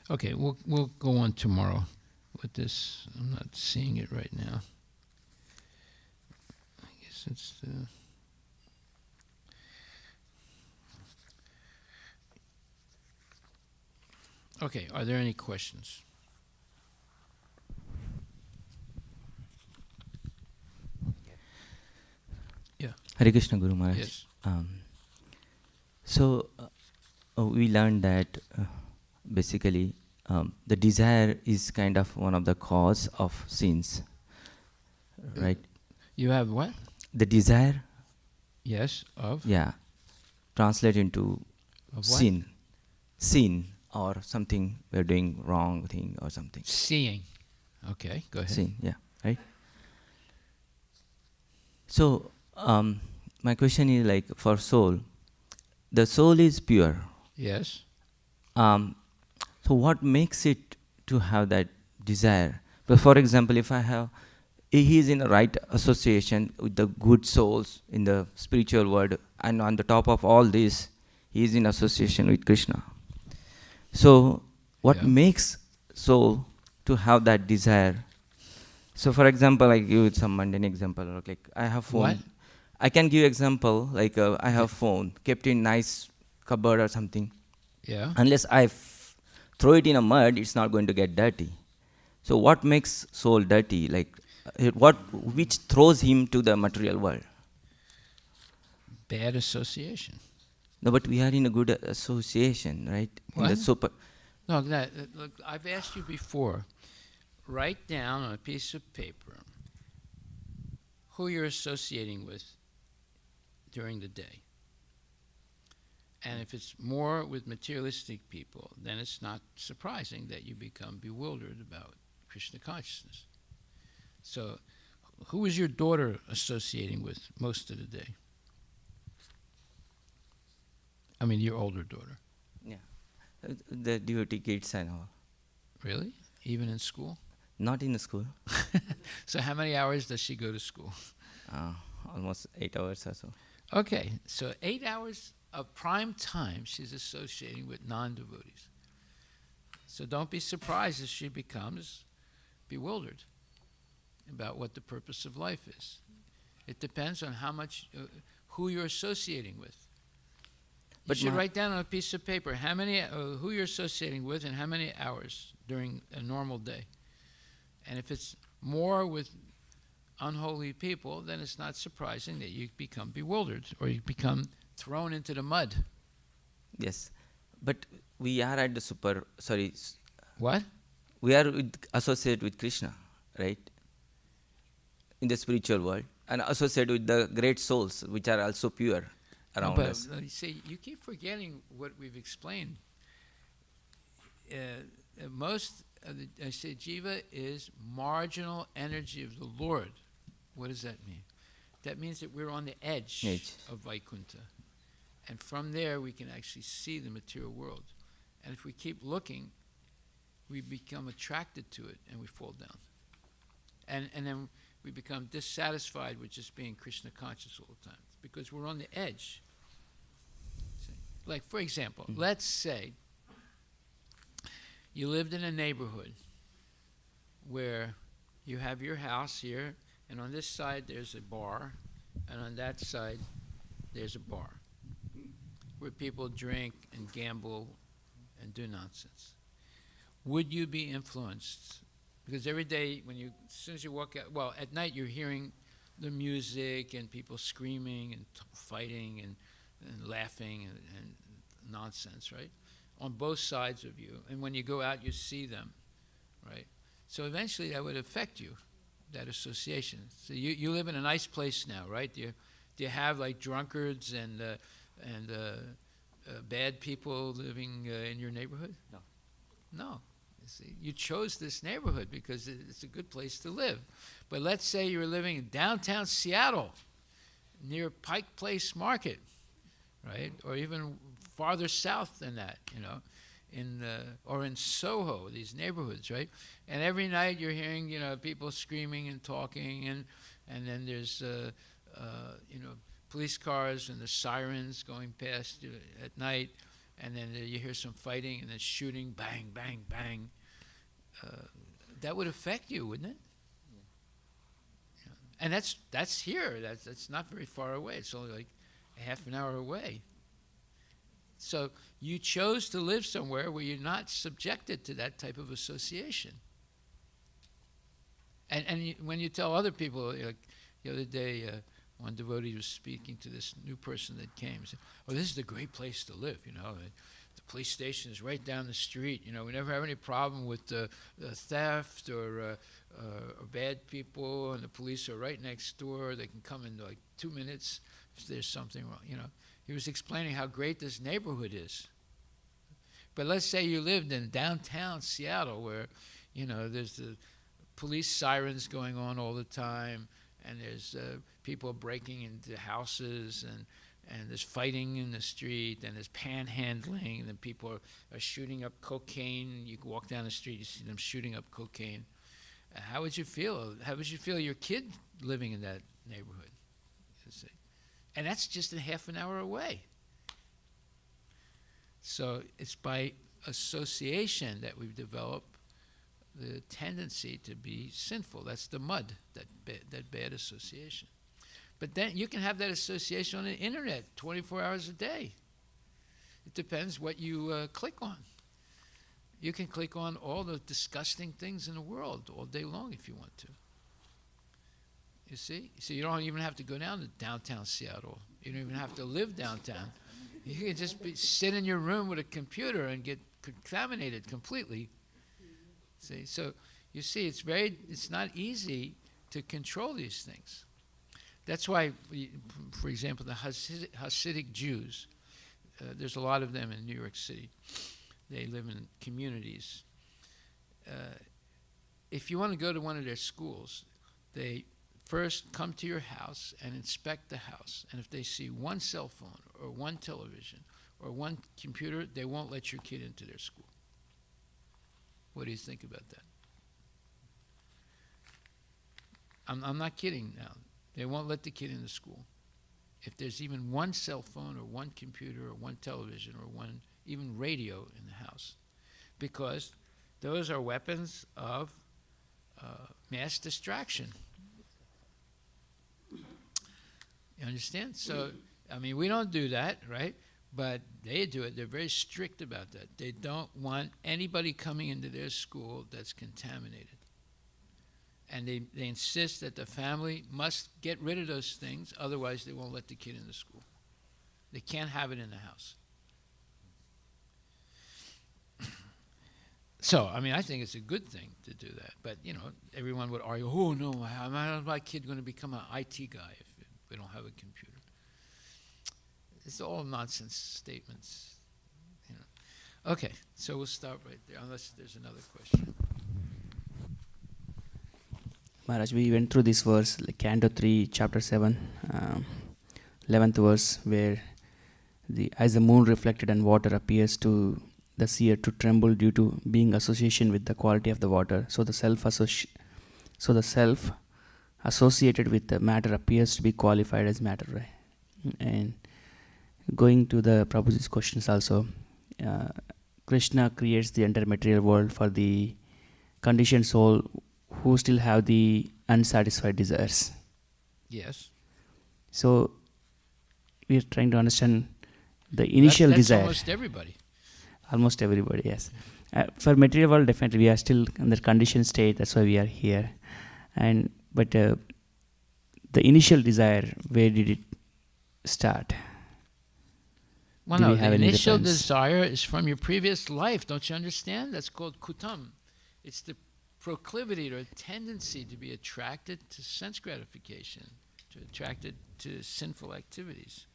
okay, we'll go on tomorrow with this. I'm not seeing it right now. I guess it's the... Okay, are there any questions? Yeah. Hare Krishna, Guru Maharaj. Yes. So we learned that basically the desire is kind of one of the cause of sins, right? You have what? The desire, Yes, of? yeah, translate into Of what? sin or something we're doing wrong thing or something. Seeing. Okay, go ahead. Sin, yeah, right? So my question is like for soul, the soul is pure. Yes. So what makes it to have that desire? But for example, if he is in the right association with the good souls in the spiritual world, and on the top of all this, he is in association with Krishna. So what makes soul to have that desire? So for example, I give you some mundane example, like I have phone. What? I can give example, like I have phone kept in nice cupboard or something. Yeah. Unless I throw it in a mud, it's not going to get dirty. So what makes soul dirty? Like which throws him to the material world? Bad association. No, but we are in a good association, right? What? In the super. No, look, I've asked you before. Write down on a piece of paper who you're associating with during the day. And if it's more with materialistic people, then it's not surprising that you become bewildered about Krishna consciousness. So, who is your daughter associating with most of the day? I mean, your older daughter. Yeah. The devotee kids and all. Really? Even in school? Not in the school. So how many hours does she go to school? Almost 8 hours or so. Okay, so 8 hours of prime time she's associating with non-devotees. So don't be surprised if she becomes bewildered about what the purpose of life is. It depends on how much, who you're associating with. You should write down on a piece of paper how many, who you're associating with and how many hours during a normal day. And if it's more with unholy people, then it's not surprising that you become bewildered or you become thrown into the mud. Yes. But we are at the What? We are associated with Krishna, right? In the spiritual world. And associated with the great souls, which are also pure around us. You see, you keep forgetting what we've explained. Most of the jiva is marginal energy of the Lord. What does that mean? That means that we're on the edge of Vaikuntha. And from there we can actually see the material world. And if we keep looking, we become attracted to it and we fall down. And then we become dissatisfied with just being Krishna conscious all the time because we're on the edge. See? Like, for example, let's say you lived in a neighborhood where you have your house here And on this side, there's a bar, and on that side, there's a bar where people drink and gamble and do nonsense. Would you be influenced? Because every day, as soon as you walk out, well, at night you're hearing the music and people screaming and fighting and laughing and nonsense, right? On both sides of you. And when you go out, you see them, right? So eventually that would affect you, that association. So you live in a nice place now, right? Do you have like drunkards and bad people living in your neighborhood? No. No. You see, you chose this neighborhood because it's a good place to live. But let's say you were living in downtown Seattle, near Pike Place Market, right? Or even farther south than that, or in Soho, these neighborhoods, right? And every night you're hearing, people screaming and talking, and then there's, police cars and the sirens going past at night, and then you hear some fighting and then shooting, bang, bang, bang. That would affect you, wouldn't it? Yeah. And that's here. That's not very far away. It's only like a half an hour away. So you chose to live somewhere where you're not subjected to that type of association. And when you tell other people, like the other day, one devotee was speaking to this new person that came. He said, "Oh, this is a great place to live. The police station is right down the street. We never have any problem with the theft or bad people, and the police are right next door. They can come in like 2 minutes if there's something wrong." He was explaining how great this neighborhood is. But let's say you lived in downtown Seattle where, there's the police sirens going on all the time, and there's people breaking into houses, and there's fighting in the street, and there's panhandling, and then people are shooting up cocaine. You can walk down the street, you see them shooting up cocaine. How would you feel? How would you feel your kid living in that neighborhood? You see? And that's just a half an hour away. So it's by association that we've developed the tendency to be sinful. That's the mud, that bad association. But then you can have that association on the internet 24 hours a day. It depends what you click on. You can click on all the disgusting things in the world all day long if you want to. You see? So you don't even have to go down to downtown Seattle. You don't even have to live downtown. You can just sit in your room with a computer and get contaminated completely. See? So you see, it's not easy to control these things. That's why, for example, the Hasidic Jews, there's a lot of them in New York City. They live in communities. If you want to go to one of their schools, they first come to your house and inspect the house. And if they see one cell phone or one television or one computer, they won't let your kid into their school. What do you think about that? I'm not kidding now. They won't let the kid in the school. If there's even one cell phone or one computer or one television or one even radio in the house, because those are weapons of mass distraction. You understand? So, we don't do that, right? But they do it. They're very strict about that. They don't want anybody coming into their school that's contaminated. And they insist that the family must get rid of those things, otherwise they won't let the kid in the school. They can't have it in the house. So, I think it's a good thing to do that. But, everyone would argue, "Oh, no, how's my kid going to become an IT guy if we don't have a computer?" It's all nonsense statements. Okay, so we'll stop right there, unless there's another question. Maharaj, we went through this verse, like Canto 3, Chapter 7, 11th verse, where as the moon reflected and water appears to the seer to tremble due to being association with the quality of the water. So the self associated with the matter appears to be qualified as matter, right? And going to the Prabhuji's questions also, Krishna creates the entire material world for the conditioned soul who still have the unsatisfied desires. Yes. So we are trying to understand the initial that's desire. almost everybody. Almost everybody, yes. For material world, definitely we are still in the conditioned state. That's why we are here. But the initial desire, where did it start? Well, Do no, we have the any initial reference? desire is from your previous life. Don't you understand? That's called kutam. It's the proclivity or tendency to be attracted to sense gratification, to attracted to sinful activities.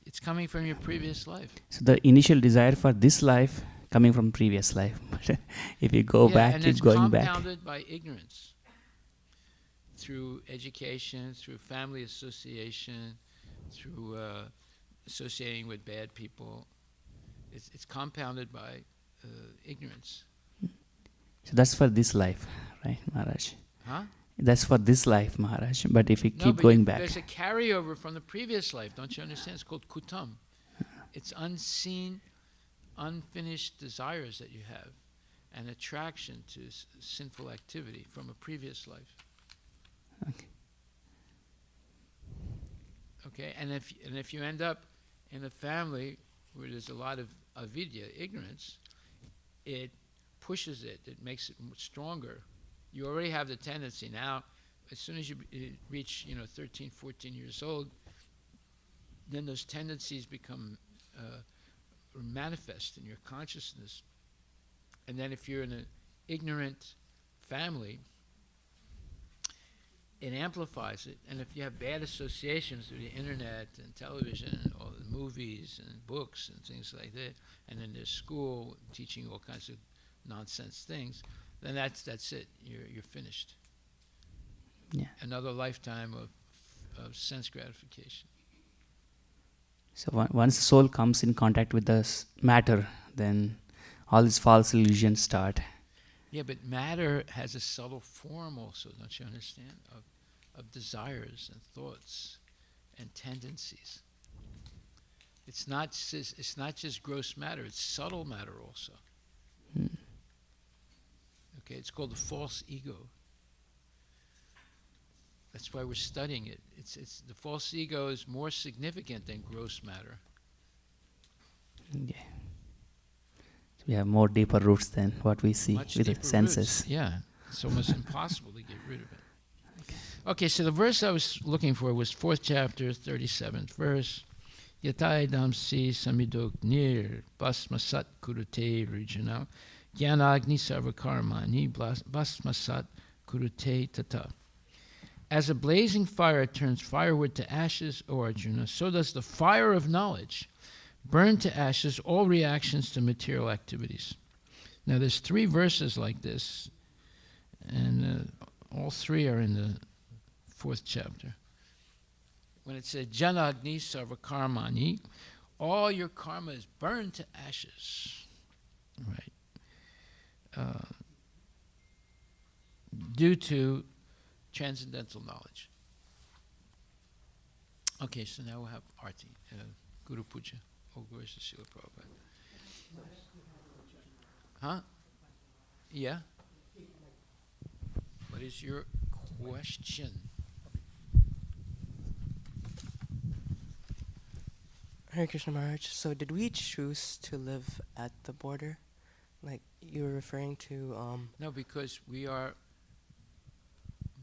It's coming from your previous life. So the initial desire for this life coming from previous life. If you go back, and keep it's going back. compounded by ignorance through education, through family association, through associating with bad people. It's compounded by ignorance. So that's for this life, right, Maharaj? Huh? That's for this life, Maharaj. But if we No, keep but going back, there's a carryover from the previous life. Don't you understand? It's called kutam. It's unseen, unfinished desires that you have, and attraction to sinful activity from a previous life. Okay, and if you end up in a family where there's a lot of avidya, ignorance, it pushes it. It makes it stronger. You already have the tendency now. As soon as you reach 13, 14 years old, then those tendencies become manifest in your consciousness. And then if you're in an ignorant family, it amplifies it. And if you have bad associations through the internet and television and all the movies and books and things like that, and then there's school teaching all kinds of nonsense things, then that's it. You're finished. yeah. Another lifetime of sense gratification. So once the soul comes in contact with the matter, then all these false illusions start. Yeah, but matter has a subtle form also, don't you understand? Of desires and thoughts and tendencies. It's not just gross matter, it's subtle matter also. Okay, it's called the false ego. That's why we're studying it. It's the false ego is more significant than gross matter. Yeah. So we have more deeper roots than what we see Much with the deeper senses. roots. Yeah, it's almost impossible to get rid of it. Okay, so the verse I was looking for was 4th chapter, 37th verse. Yataidam si samidok nir basmasat kurute rujana gyanagni sarvakarmani basmasat kurute tata. As a blazing fire turns firewood to ashes, O Arjuna, so does the fire of knowledge burn to ashes all reactions to material activities. Now there's 3 verses like this, and all 3 are in the 4th chapter. When it says Janagni Sarvakarmani, all your karma is burned to ashes. Right. Due to transcendental knowledge. Okay, so now we'll have Aarti, Guru Puja. Oh, glories to Srila Prabhupada. Huh? Yeah? What is your question? Hare Krishna Maharaj. So did we choose to live at the border? Like you were referring to No, because we are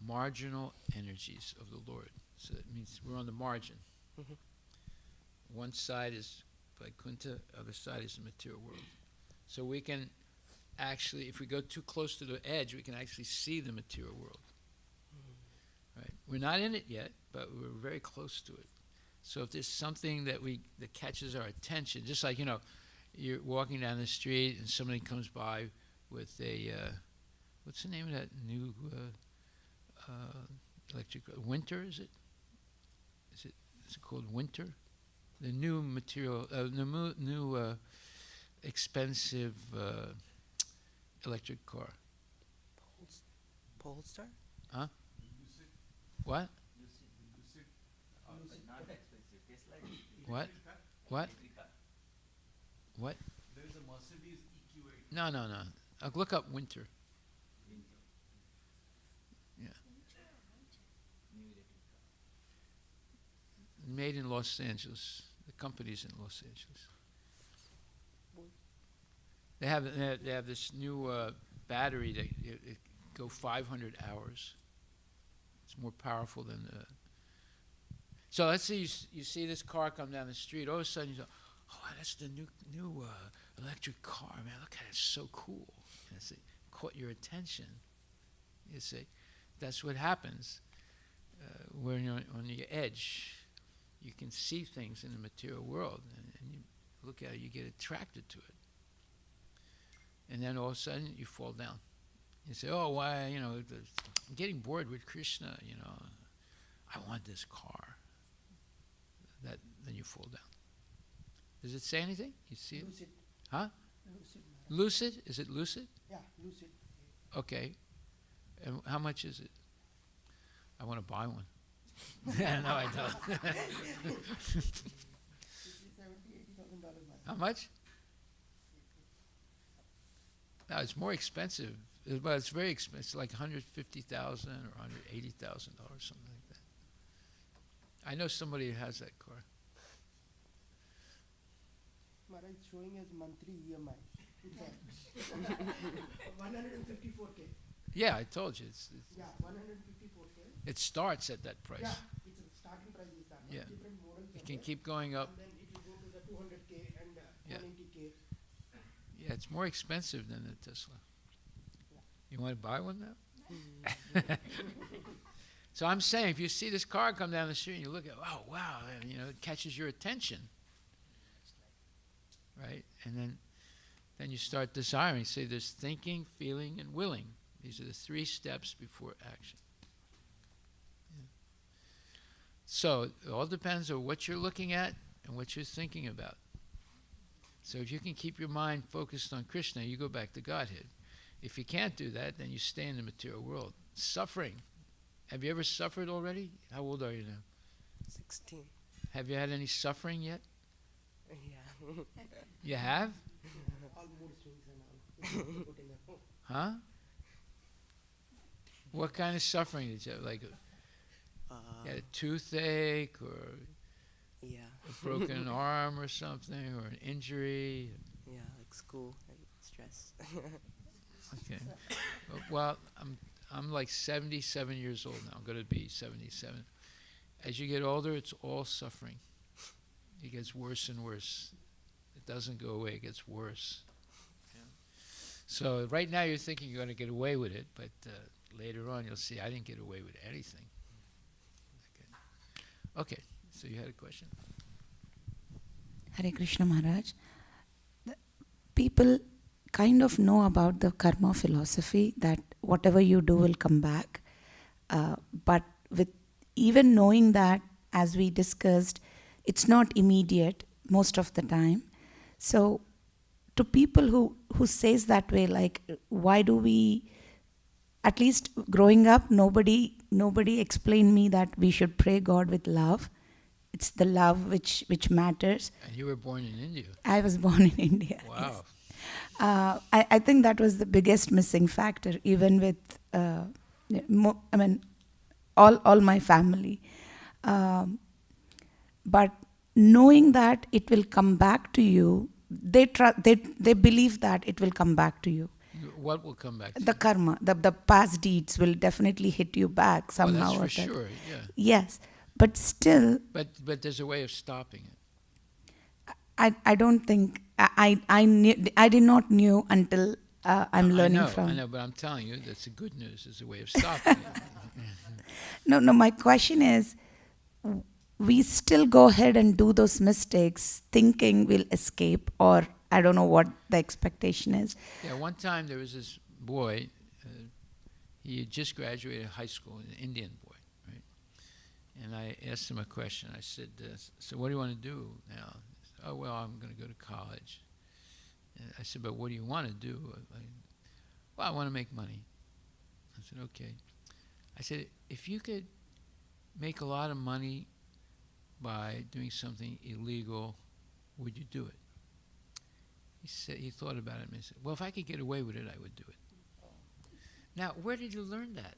marginal energies of the Lord. So that means we're on the margin. Mhm. One side is Vaikuntha, other side is the material world. So we can actually, if we go too close to the edge, we can actually see the material world. Right? We're not in it yet, but we're very close to it. So if there's something that catches our attention, just like, you're walking down the street and somebody comes by with a, what's the name of that new electric, Winter, is it? Is it called Winter? The new material, the new expensive electric car. Polestar? Huh? What? What? What? What? There's a Mercedes EQ8. No. Look up Winter. made in Los Angeles. The company's in Los Angeles. They have this new battery that it go 500 hours. It's more powerful than the. So let's say you see this car come down the street. All of a sudden you go, "Oh, that's the new electric car, man! Look at it, it's so cool." And it's caught your attention. You see, that's what happens when you're on the edge. You can see things in the material world, and you look at it, you get attracted to it. And then all of a sudden, you fall down. You say, "Oh, why? You know, I'm getting bored with Krishna. You know, I want this car." Then you fall down. Does it say anything? You see it? Lucid. Huh? Lucid. Lucid? Is it lucid? Yeah, lucid. Okay. And how much is it? I want to buy one. No, I don't. $70,000-$80,000. How much? No, it's more expensive. But it's very expensive. It's like $150,000 or $180,000, something like that. I know somebody who has that car. Maharaj, it's showing as monthly EMI. 154K. Yeah, I told you. Yeah, 154K. It starts at that price. Yeah, it's a starting price is that. Yeah. Different models. It can keep going up. And then it will go to the 200K and Yeah. 180K. Yeah, it's more expensive than the Tesla. You want to buy one now? So I'm saying, if you see this car come down the street and you look at, oh wow, and, you know, it catches your attention, right? And then you start desiring. See, there's thinking, feeling, and willing. These are the 3 steps before action. Yeah. So it all depends on what you're looking at and what you're thinking about. So if you can keep your mind focused on Krishna, you go back to Godhead. If you can't do that, then you stay in the material world. Suffering. Have you ever suffered already? How old are you now? 16. Have you had any suffering yet? Yeah. You have? All mood swings and all. Huh? What kind of suffering did you have? Like you had a toothache or Yeah. a broken arm or something, or an injury? Yeah, like school and stress. Okay. Well, I'm like 77 years old now. I'm going to be 77. As you get older, it's all suffering. It gets worse and worse. It doesn't go away. It gets worse. Yeah. So right now you're thinking you're going to get away with it, but later on you'll see I didn't get away with anything. Okay. So you had a question? Hare Krishna Maharaj. People kind of know about the karma philosophy that whatever you do will come back. But with even knowing that, as we discussed, it's not immediate most of the time. So to people who says that way, like, why do we, at least growing up, nobody explained me that we should pray God with love. It's the love which matters. And you were born in India. I was born in India. Wow. Yes. I think that was the biggest missing factor, even with, all my family. But knowing that it will come back to you, they believe that it will come back to you. What will come back? The karma, the past deeds will definitely hit you back somehow. Oh, that's for sure, yeah. Yes, but still. But there's a way of stopping it. I don't think I did not knew until I'm learning from. I know, but I'm telling you, that's the good news. There's a way of stopping it. No. My question is, we still go ahead and do those mistakes, thinking we'll escape, or I don't know what the expectation is. Yeah, one time there was this boy. He had just graduated high school, an Indian boy, right? And I asked him a question. I said, "So what do you want to do now?" He said, "Oh, well, I'm going to go to college." And I said, "But what do you want to do?" Well, I want to make money. I said, "Okay." I said, "If you could make a lot of money by doing something illegal, would you do it?" He said, he thought about it and he said, "Well, if I could get away with it, I would do it." Now, where did you learn that?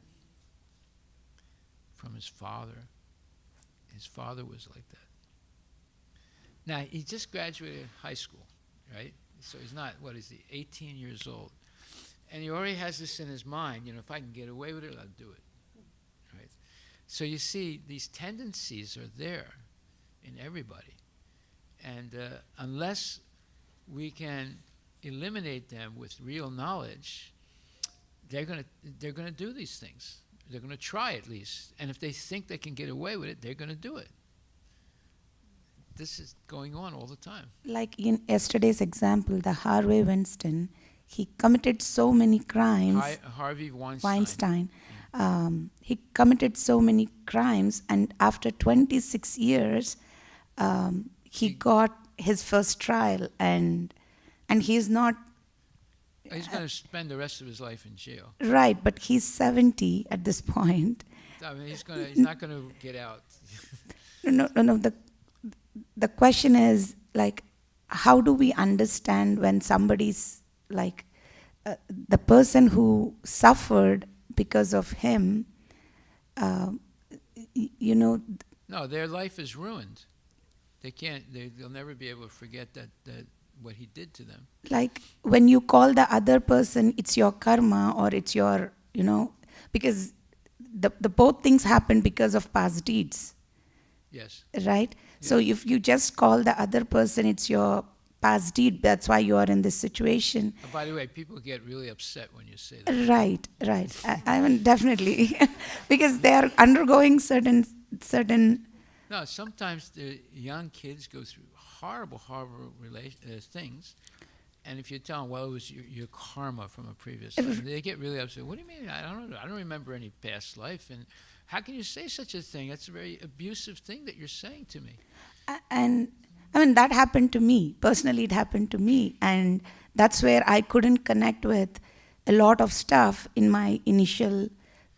From his father. His father was like that. Now, he just graduated high school, right? So he's not, what is he, 18 years old. And he already has this in his mind, if I can get away with it, I'll do it, right? So you see, these tendencies are there in everybody. And unless we can eliminate them with real knowledge, they're gonna do these things. They're gonna try at least. And if they think they can get away with it, they're gonna do it. This is going on all the time. Like in yesterday's example, the Harvey Weinstein, he committed so many crimes. Harvey Weinstein. He committed so many crimes, and after 26 years, he got his first trial, and he's not. He's going to spend the rest of his life in jail. Right, but he's 70 at this point. I mean, he's not going to get out. No. The question is, like, how do we understand when somebody's like the person who suffered because of him, No, their life is ruined. They'll never be able to forget that what he did to them. Like when you call the other person, it's your karma or it's your, because the both things happen because of past deeds. Yes. Right? Yeah. So if you just call the other person, it's your past deed. That's why you are in this situation. By the way, people get really upset when you say that. Right. I mean, definitely. Because they are undergoing certain. No, sometimes the young kids go through horrible things. And if you tell them, well, it was your karma from a previous life, they get really upset. What do you mean? I don't know. I don't remember any past life. And how can you say such a thing? That's a very abusive thing that you're saying to me. And I mean, that happened to me. Personally, it happened to me. And that's where I couldn't connect with a lot of stuff in my initial,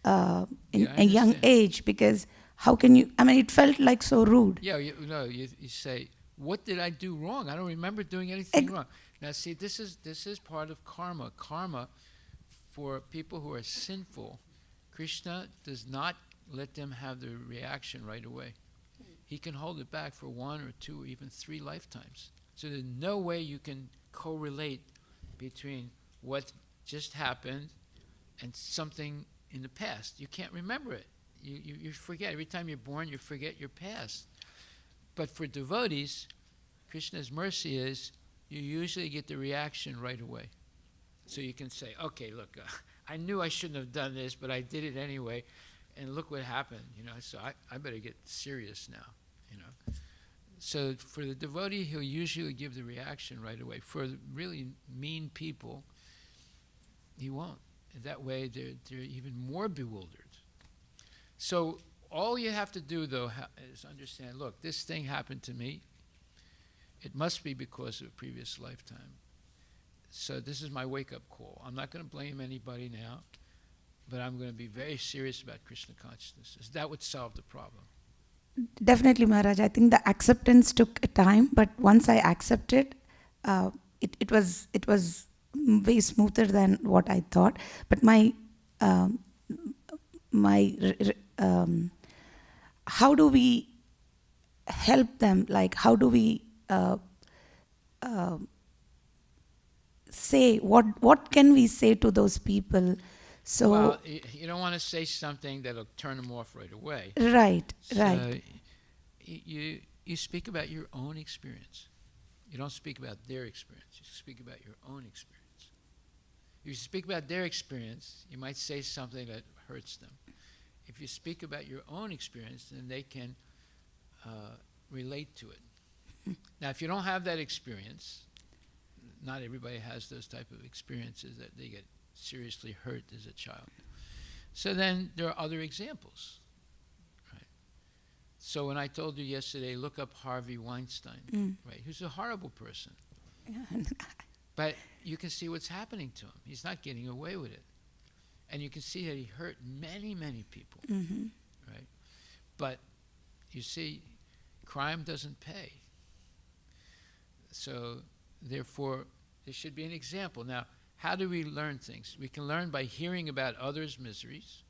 in a young age, because how can you, I mean, it felt like so rude. Yeah, you say, what did I do wrong? I don't remember doing anything wrong. Now, see, this is part of karma. Karma, for people who are sinful, Krishna does not let them have the reaction right away. He can hold it back for 1 or 2 or even 3 lifetimes. So there's no way you can correlate between what just happened and something in the past. You can't remember it. You forget. Every time you're born, you forget your past. But for devotees, Krishna's mercy is you usually get the reaction right away. So you can say, okay, look, I knew I shouldn't have done this, but I did it anyway, and look what happened, so I better get serious now, So for the devotee, he'll usually give the reaction right away. For really mean people, he won't. And that way, they're even more bewildered. So all you have to do, though, is understand, look, this thing happened to me. It must be because of a previous lifetime. So this is my wake-up call. I'm not going to blame anybody now, but I'm going to be very serious about Krishna consciousness. That would solve the problem. Definitely, Maharaj. I think the acceptance took time, but once I accepted, it was way smoother than what I thought. But how do we help them? Like, how do we say, what can we say to those people? So, well, you don't want to say something that'll turn them off right away. Right. You speak about your own experience. You don't speak about their experience. You speak about your own experience. If you speak about their experience, you might say something that hurts them. If you speak about your own experience, then they can relate to it. Now, if you don't have that experience, not everybody has those type of experiences that they get seriously hurt as a child. So then there are other examples. Right? So when I told you yesterday, look up Harvey Weinstein, right? Who's a horrible person. But you can see what's happening to him. He's not getting away with it. And you can see that he hurt many, many people. Right? But you see, crime doesn't pay. So therefore, there should be an example. Now, how do we learn things? We can learn by hearing about others' miseries,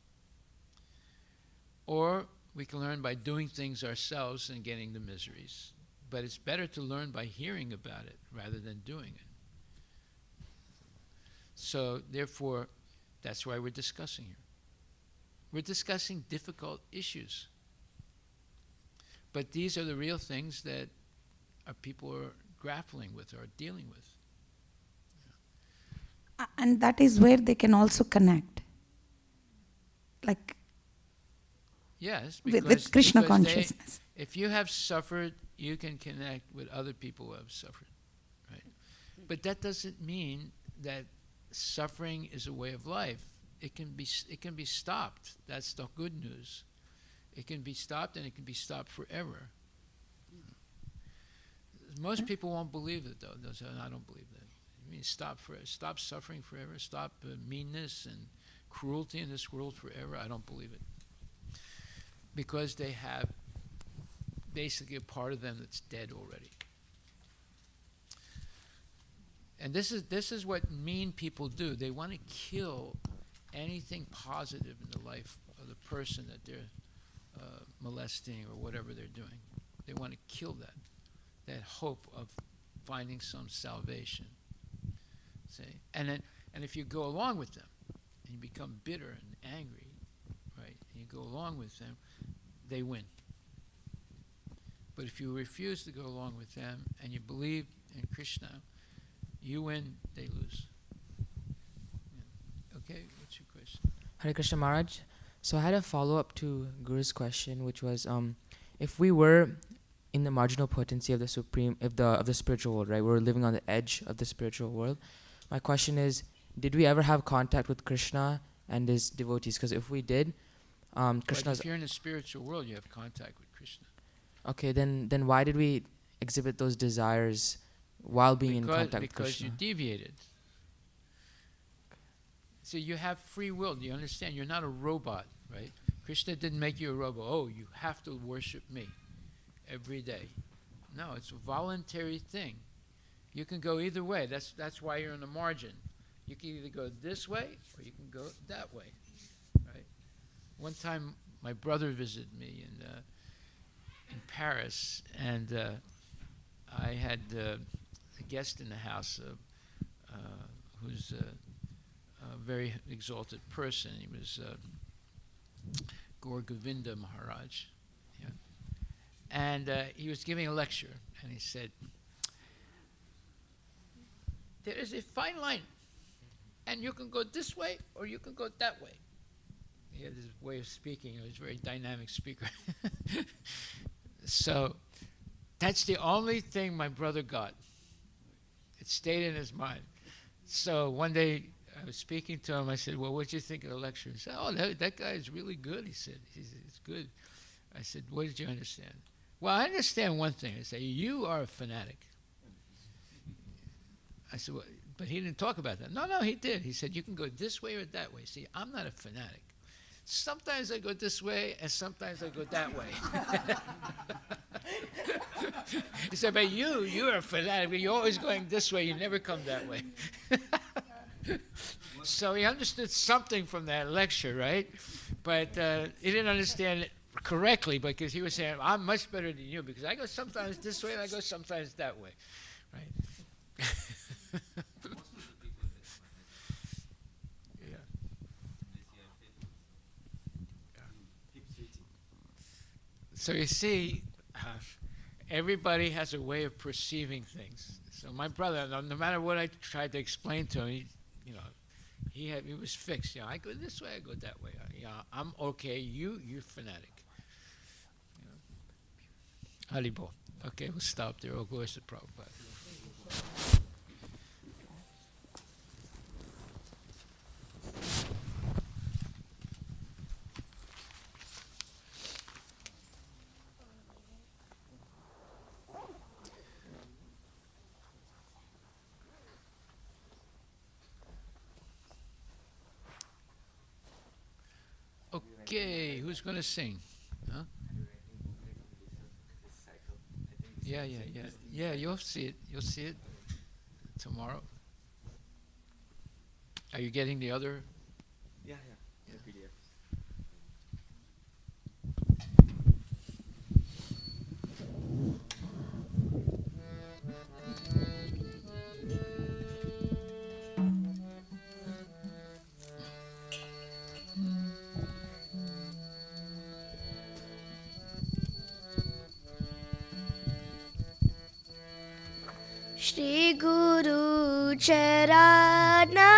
or We can learn by doing things ourselves and getting the miseries. But it's better to learn by hearing about it rather than doing it. So, therefore, that's why we're discussing here. We're discussing difficult issues. But these are the real things that our people are grappling with or dealing with. And that is where they can also connect. Like, yes, with Krishna because consciousness. If you have suffered, you can connect with other people who have suffered, right? But that doesn't mean that suffering is a way of life. It can be stopped. That's the good news. It can be stopped, and it can be stopped forever. Most people won't believe it, though. They'll say, "I don't believe that." I mean, stop suffering forever. Stop meanness and cruelty in this world forever. I don't believe it, because they have basically a part of them that's dead already. And this is what mean people do. They want to kill anything positive in the life of the person that they're molesting or whatever they're doing. They want to kill that hope of finding some salvation. See? And if you go along with them and you become bitter and angry, right, and you go along with them, they win. But if you refuse to go along with them and you believe in Krishna, you win, they lose. Yeah. Okay, what's your question? Hare Krishna Maharaj. So I had a follow-up to Guru's question, which was, if we were in the marginal potency of the supreme, of the spiritual world, right? We're living on the edge of the spiritual world. My question is, did we ever have contact with Krishna and his devotees? Because if we did, Krishna's. If you're in the spiritual world, you have contact with Krishna. Okay, then why did we exhibit those desires while being in contact with Krishna? Because you deviated. So you have free will. Do you understand? You're not a robot, right? Krishna didn't make you a robot. Oh, you have to worship me every day. No, it's a voluntary thing. You can go either way. That's why you're in the margin. You can either go this way or you can go that way, right? One time, my brother visited me in Paris, and I had a guest in the house who's a very exalted person. He was Gaur Govinda Maharaj. Yeah. And he was giving a lecture, and he said, "There is a fine line, and you can go this way or you can go that way." He had this way of speaking. He was a very dynamic speaker. So that's the only thing my brother got. It stayed in his mind. So one day I was speaking to him. I said, "Well, what did you think of the lecture?" He said, "Oh, that guy is really good." He said, "It's good." I said, "What did you understand?" "Well, I understand one thing." I said, "You are a fanatic." I said, "Well, but he didn't talk about that." No, he did. He said, "You can go this way or that way." See, I'm not a fanatic. Sometimes I go this way, and sometimes I go that way. He said, "But you're a fanatic. You're always going this way. You never come that way." So he understood something from that lecture, right? But he didn't understand it correctly, because he was saying, "I'm much better than you because I go sometimes this way and I go sometimes that way," right? So you see, everybody has a way of perceiving things. So my brother, no matter what I tried to explain to him, he was fixed. I go this way, I go that way. I'm okay. You're fanatic. Haribo. Okay, we'll stop there. We'll go to Prabhupada. Okay, who's going to sing? Huh? Yeah, you'll see it. You'll see it tomorrow. Are you getting the other? Yeah. Yeah. Shri Guru Charana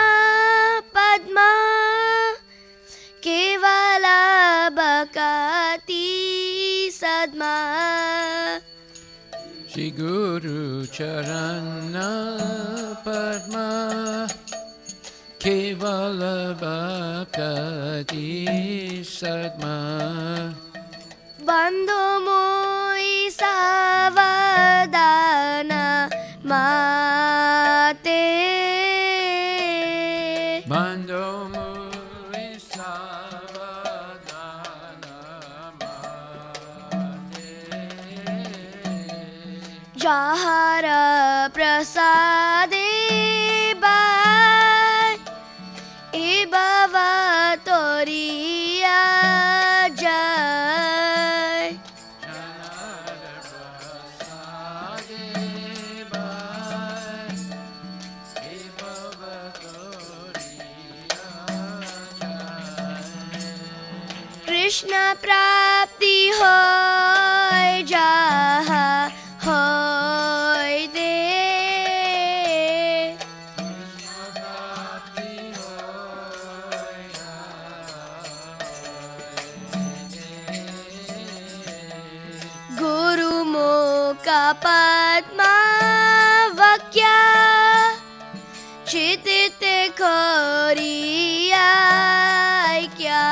Padma Kevala Bhakati Sadma Shri Guru Charana Padma Kevala Bhakati Sadma Bandho Moi Savadana Mate Bandho Muri Savadana Mate Jahara Prasade Bai Ibava Toriya Jai Krishna Prapti Hoy Jaha Hoy De Guru Mukha Padma Vakya Chitite Koriya Kya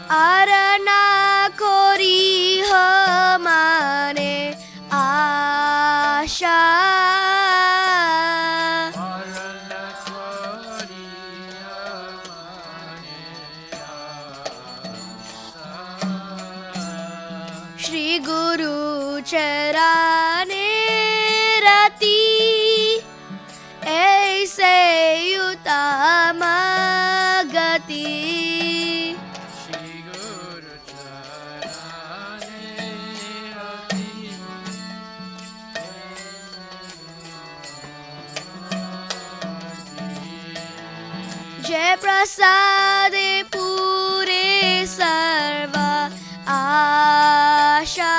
Arana Kori Hamane Asha Shri Guru Charane Rati Aise Utama Gati Jai Prasade Pure Sarva Asha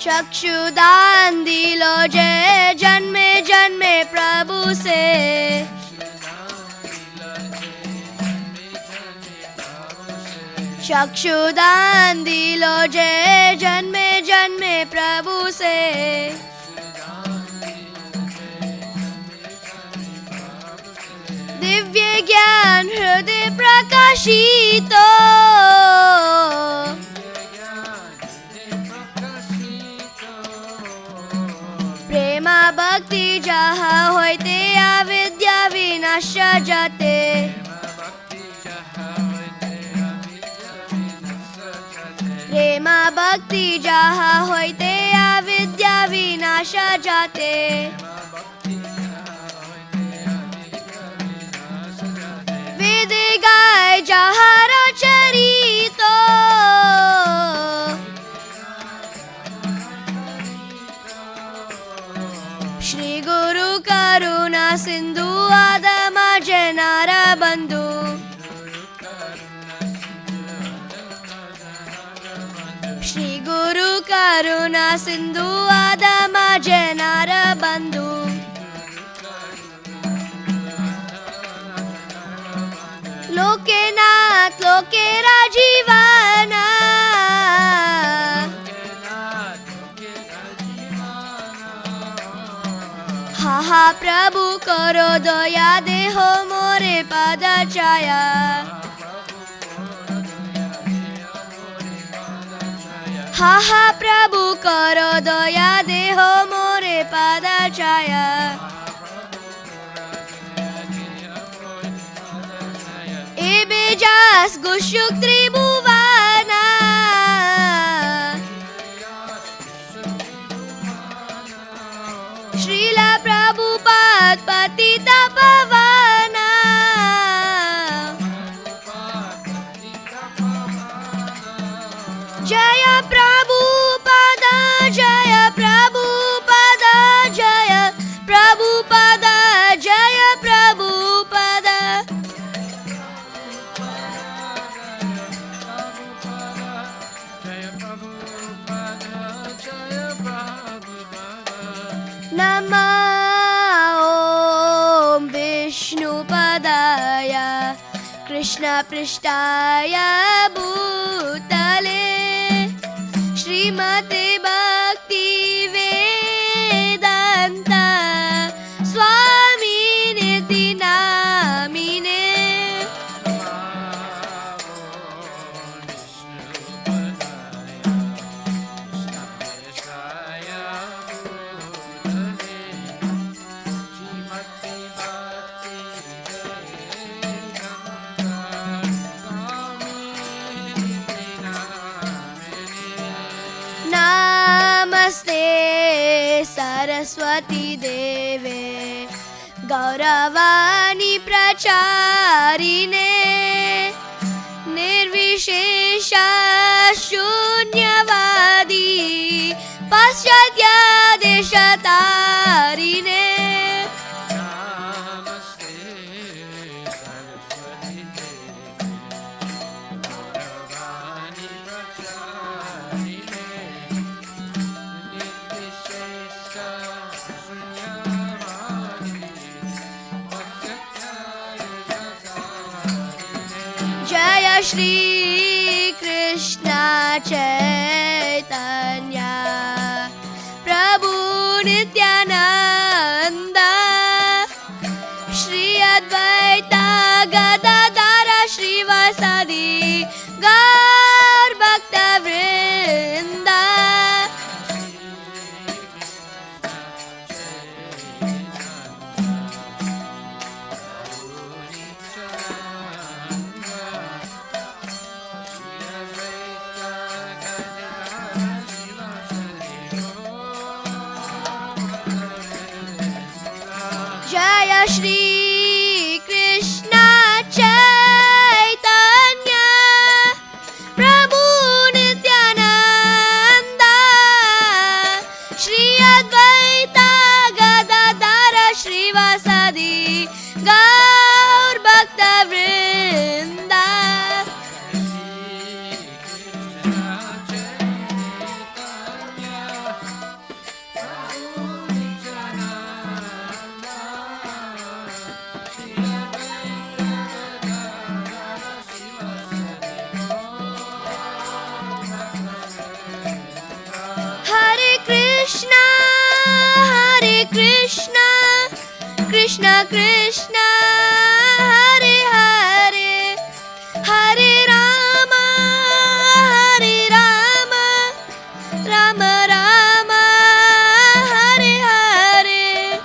चक्षुदान दिलो जय जन्मे जन्मे प्रभु से चक्षुदान दिलो जय जन्मे जन्मे प्रभु से दिव्य ज्ञान हृदय प्रकाशितो प्रेमा भक्ति जहाँ होते अविद्या विनाश जाते प्रेमा भक्ति जहाँ होते अविद्या विनाश जाते वेद गाय जहाँ रचरितो श्री गुरु करुणा सिंधु आदम जनारा बंधु श्री गुरु करुणा सिंधु आदम जनारा बंधु लोके नाथ लोके राजीवाना हा हा प्रभु करो दया देहो मोरे पद छाया हा हा प्रभु करो दया देहो मोरे पद छाया एबे जास गुशुक त्रिभुवना श्रीला प्रभुपाद पतित पावना Krishna Prishtaya Bhutale Srimate Bhakti Vedanta Swami Niti Namine Namaste Saraswati Deve Gauravani Pracharine Nirvishesha Shunyavadi Paschatya Deshatarine Jaya Shri Krishna Chaitanya Prabhu Nityananda Shri Advaita Gadadara Shrivasadi Gaur Bhakta Vrinda Jaya Shri Krishna Chaitanya Prabhu Nityananda Shri Advaita Gadadara Shrivasadi Gaur Bhakta Vrinda Hare Krishna, Krishna Krishna, Hare Hare, Hare Rama, Rama Rama, Hare Hare.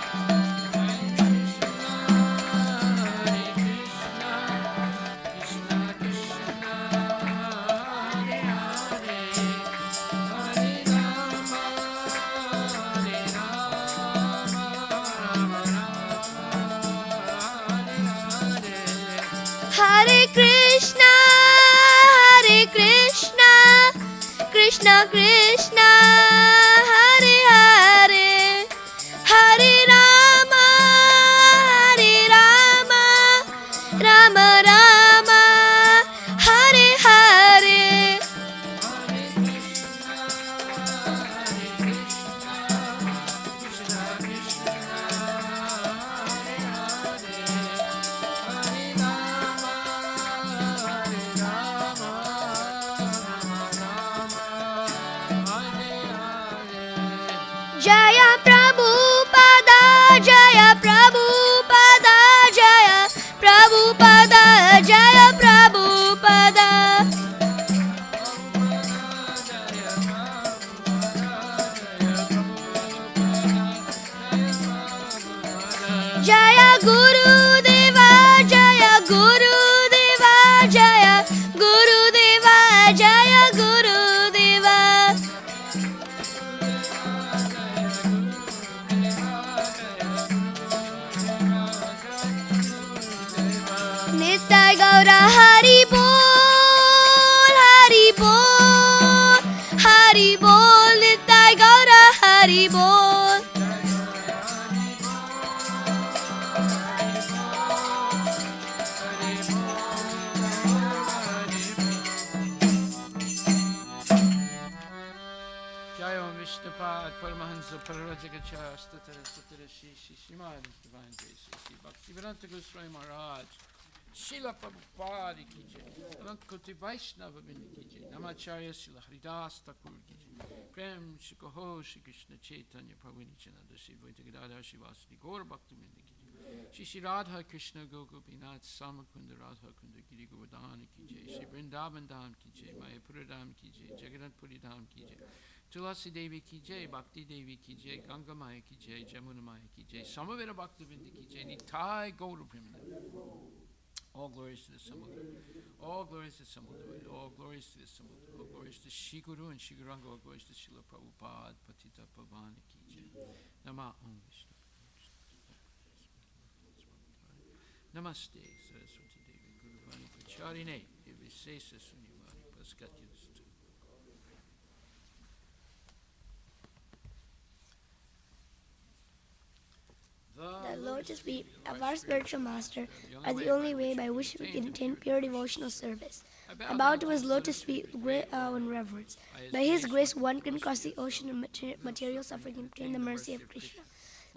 Hare Krishna, Krishna Krishna, Hare Hare, Hare Rama, Rama Rama, Hare Hare. Jaya Prabhupada, Jaya Prabhupada, Jaya Prabhupada, Jaya Prabhupada. Jaya Guru Deva, Jaya Guru Deva, Jaya Guru Deva, Jaya Guru Deva. Nittai Gaura Hari Bol, Hari Bol, Hari Bol, Nittai Gaura Hari Bol. Jaya Vishnupad Paramahansa Parajagacha Statara Statara Shishi Shimad Divine Grace Bhaktivedanta Goswami Maharaj Srila Prabhupada ki jai. Avankuti Vaishnava Vrinda ki jai. Namacharya Srila Haridas Thakur ki jai. Prem Shri Kaho Shri Krishna Chaitanya Prabhu Nityananda Shri Vaita Gadadhar Shivasati Gaur Bhakta Vrinda ki jai. Shri Shri Radha Krishna Gopinath Samakunda Radha Kunda Giri Govardhana ki jai. Shri Vrindavan Dham ki jai. Mayapura Dham ki jai. Jagannath Puri Dham ki jai. Tulasi Devi ki jai, Bhakti Devi ki jai, Ganga Maya ki jai, Jamuna Maya ki jai, Samaveta Bhakti Vinda ki jai, Nitai Gaura Premanand. All glories to the Samudra. All glories to the Samudra. All glories to the Samudra. All glories to Shiguru and Shiguranga. All glories to Srila Prabhupada, Patita Pavana ki jai. Nama Om Vishnu. Namaste Saraswati Devi Guruvani Pracharine Visesa Sunyavani Paskatyustu. The lotus feet of our spiritual master are the only way by which we can attain pure devotional service. I bow to his lotus feet with great awe and reverence. By his grace, one can cross the ocean of material suffering and obtain the mercy of Krishna.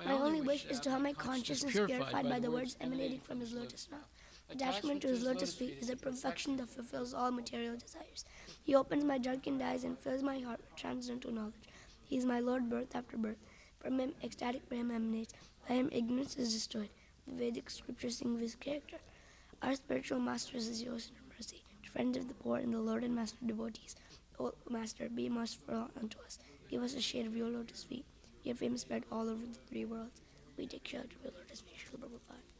My only wish is to have my consciousness purified by the words emanating from his lotus mouth. Attachment to his lotus feet is a perfection that fulfills all material desires. He opens my darkened eyes and fills my heart with transcendental knowledge. He is my Lord birth after birth. From him, ecstatic prema emanates. By him, ignorance is destroyed. The Vedic scriptures sing of his character. Our spiritual master is his ocean of mercy. To friends of the poor and the Lord and Master devotees, O Master, be merciful unto us. Give us a shade of your lotus feet. Your fame is spread all over the three worlds. We take shelter of your lotus feet, Srila Prabhupada.